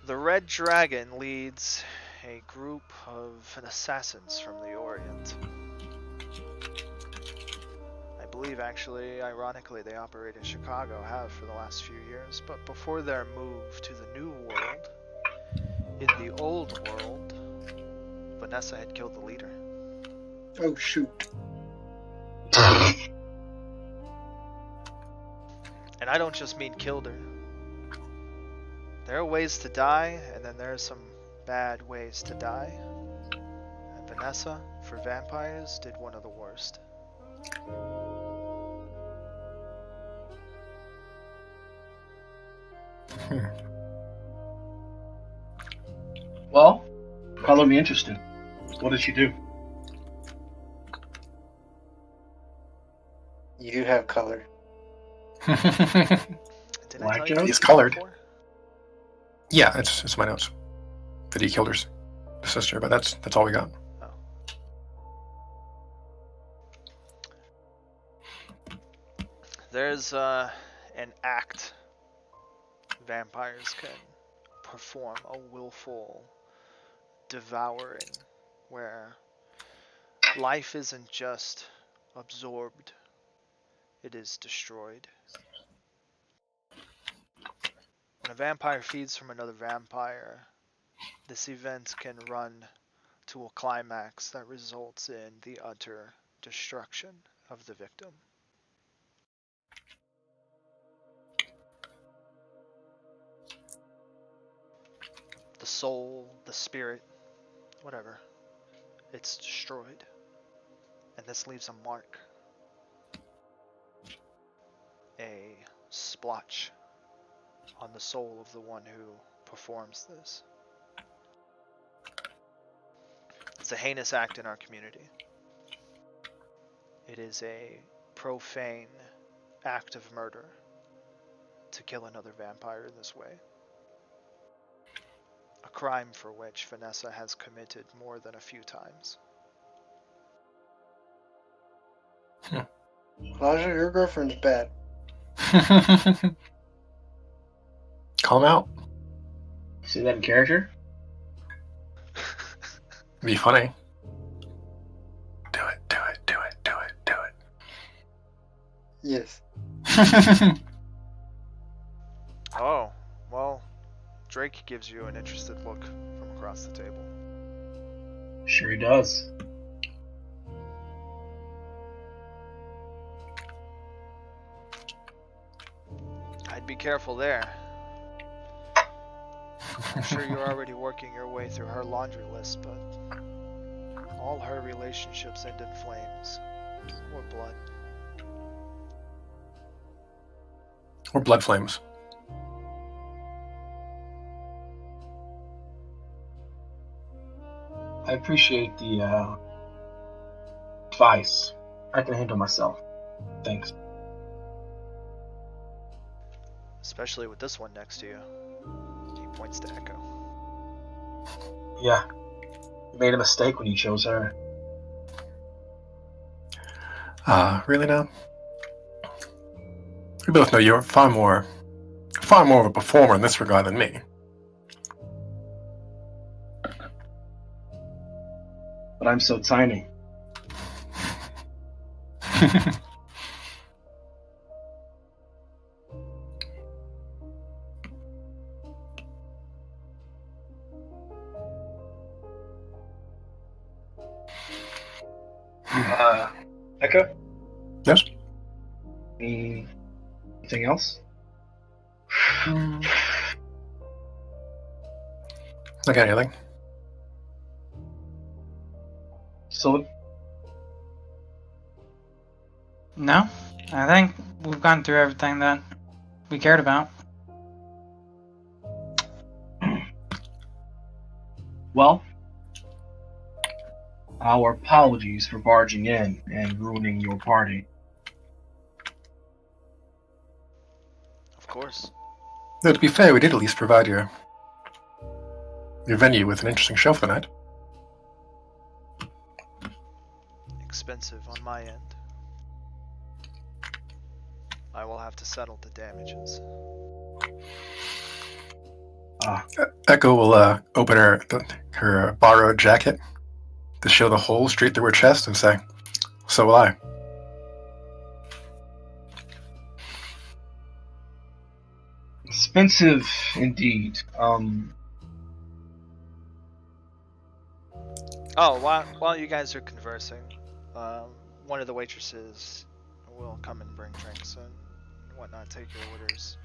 the Red Dragon leads a group of assassins from the Orient. I believe, actually, ironically, they operate in Chicago, have for the last few years. But before their move to the New World, in the Old World, Vanessa had killed the leader. Oh shoot. And I don't just mean killed her. There are ways to die, and then there are some bad ways to die. And Vanessa, for vampires, did one of the worst. Well, color me interested. What did she do? You have color. Didn't I Black tell Joe? you He's that colored. before? Yeah, it's my notes that he killed her sister, but that's all we got. There's an act vampires can perform, a willful devouring, where life isn't just absorbed, it is destroyed. When a vampire feeds from another vampire, this event can run to a climax that results in the utter destruction of the victim. The soul, the spirit, whatever, it's destroyed. And this leaves a mark. A splotch on the soul of the one who performs this. It's a heinous act in our community. It is a profane act of murder to kill another vampire in this way. A crime for which Vanessa has committed more than a few times. Elijah, your girlfriend's bad. Call him out. See that in character? Be funny. Do it, do it, do it, do it, do Yes. it. Oh, well, Drake gives you an interested look from across the table. Sure he does. I'd be careful there. I'm sure you're already working your way through her laundry list, but all her relationships end in flames or blood. Or blood flames. I appreciate the advice. I can handle myself. Thanks. Especially with this one next to you. He points to Echo. Yeah. You made a mistake when you chose her. Really now? We both know you're far more of a performer in this regard than me. But I'm so tiny. Echo? Yes? Anything else? Not got anything. Sylvan? No, I think we've gone through everything that we cared about. Well, our apologies for barging in and ruining your party. Of course. Though to be fair, we did at least provide your venue with an interesting show for the night. Expensive on my end. I will have to settle the damages. Echo will open her borrowed jacket to show the hole straight through her chest and say, "So will I." Expensive indeed. Oh, while you guys are conversing, one of the waitresses will come and bring drinks and whatnot, take your orders.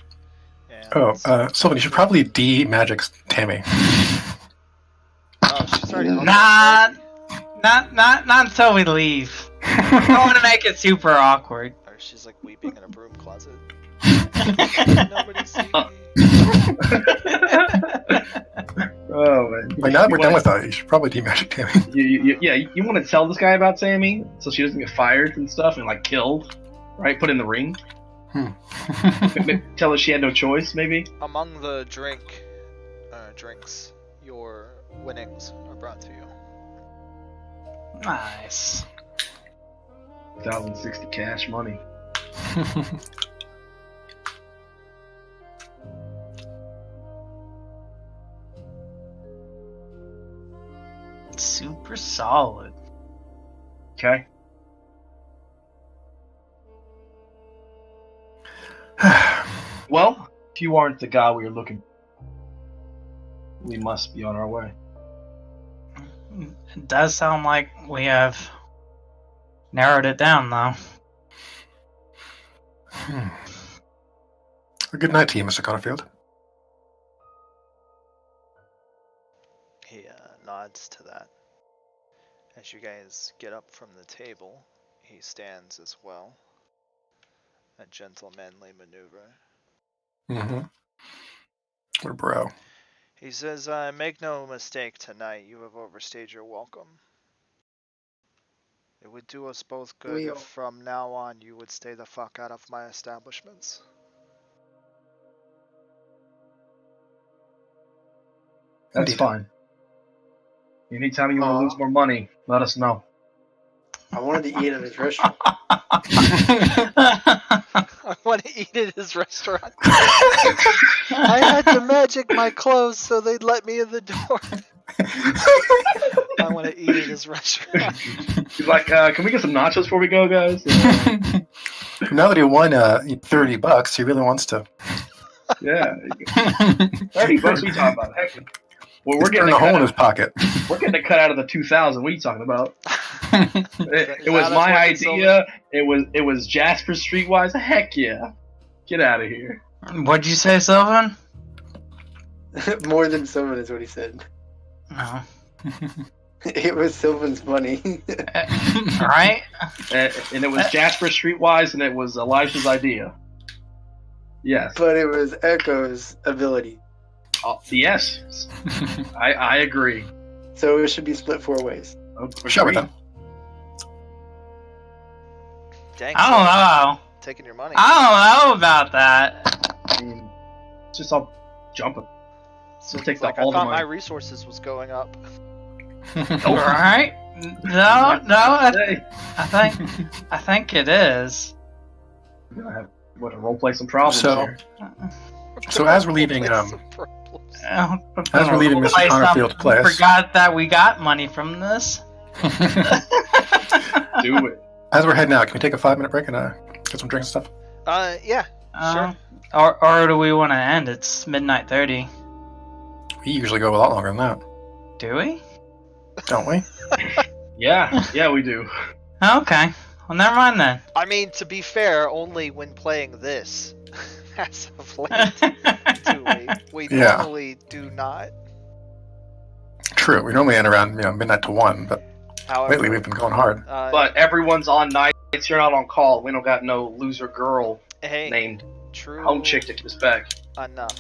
And Sylvan, you should probably de-magic Tammy. oh, she's already Not until we leave. I don't want to make it super awkward. Or she's like weeping in a broom closet. Nobody see me. Oh man! Like now that we're done with that, you should probably de-magic Tammy. You want to tell this guy about Sammy so she doesn't get fired and stuff and like killed, right? Put in the ring. Tell her she had no choice, maybe. Among the drinks, your winnings are brought to you. Nice. 1,060 cash money. Super solid. Okay. Well, if you aren't the guy we are looking for, we must be on our way. It does sound like we have narrowed it down, though. A good night to you, Mr. Connerfield. He nods to that. As you guys get up from the table, he stands as well. A gentlemanly maneuver. What a bro. He says, make no mistake tonight, you have overstayed your welcome. It would do us both good if from now on you would stay the fuck out of my establishments. That's fine. Anytime you want to lose more money, let us know. I wanted to eat at his restaurant. I want to eat at his restaurant. I had to magic my clothes so they'd let me in the door. I want to eat at his restaurant. He's like, can we get some nachos before we go, guys? Now that he won $30, he really wants to. Yeah. $30? What are you talking about? Heck, well, we're getting a hole in his pocket. We're getting a cut out of the 2,000. What are you talking about? It was my idea. It was Jasper Streetwise. Heck yeah! Get out of here. What'd you say, Sylvan? More than Sylvan is what he said. No. It was Sylvan's money. Right? And it was Jasper Streetwise, and it was Elijah's idea. Yes. But it was Echo's ability. Yes. I agree. So it should be split 4 ways. Shall we then? Dang, I don't know. taking your money. I don't know about that. I mean, it's just all jumping. So take Like, all I the thought money. my resources was going up. Alright? No, I think it is. We're gonna have to roleplay some problems here. So as we're leaving, Some as problems. we're leaving Mr. Connerfield's place, Forgot that we got money from this. Do it. as we're heading out, can we take a 5-minute break and get some drinks and stuff? Yeah, sure. Or do we want to end? It's midnight 30. We usually go a lot longer than that, Do we? don't we? Yeah, we do. Okay. Well, never mind then. I mean, to be fair, only when playing this, as of late, do we? We Yeah. normally do not. True. We normally end around midnight to 1, but However, lately we've been going hard. But everyone's on nights. You're not on call. We don't got no loser girl hey, named true home chick to respect. enough.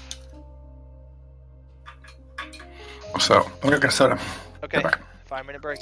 So I'm gonna get a soda. Okay, Get back. 5-minute break.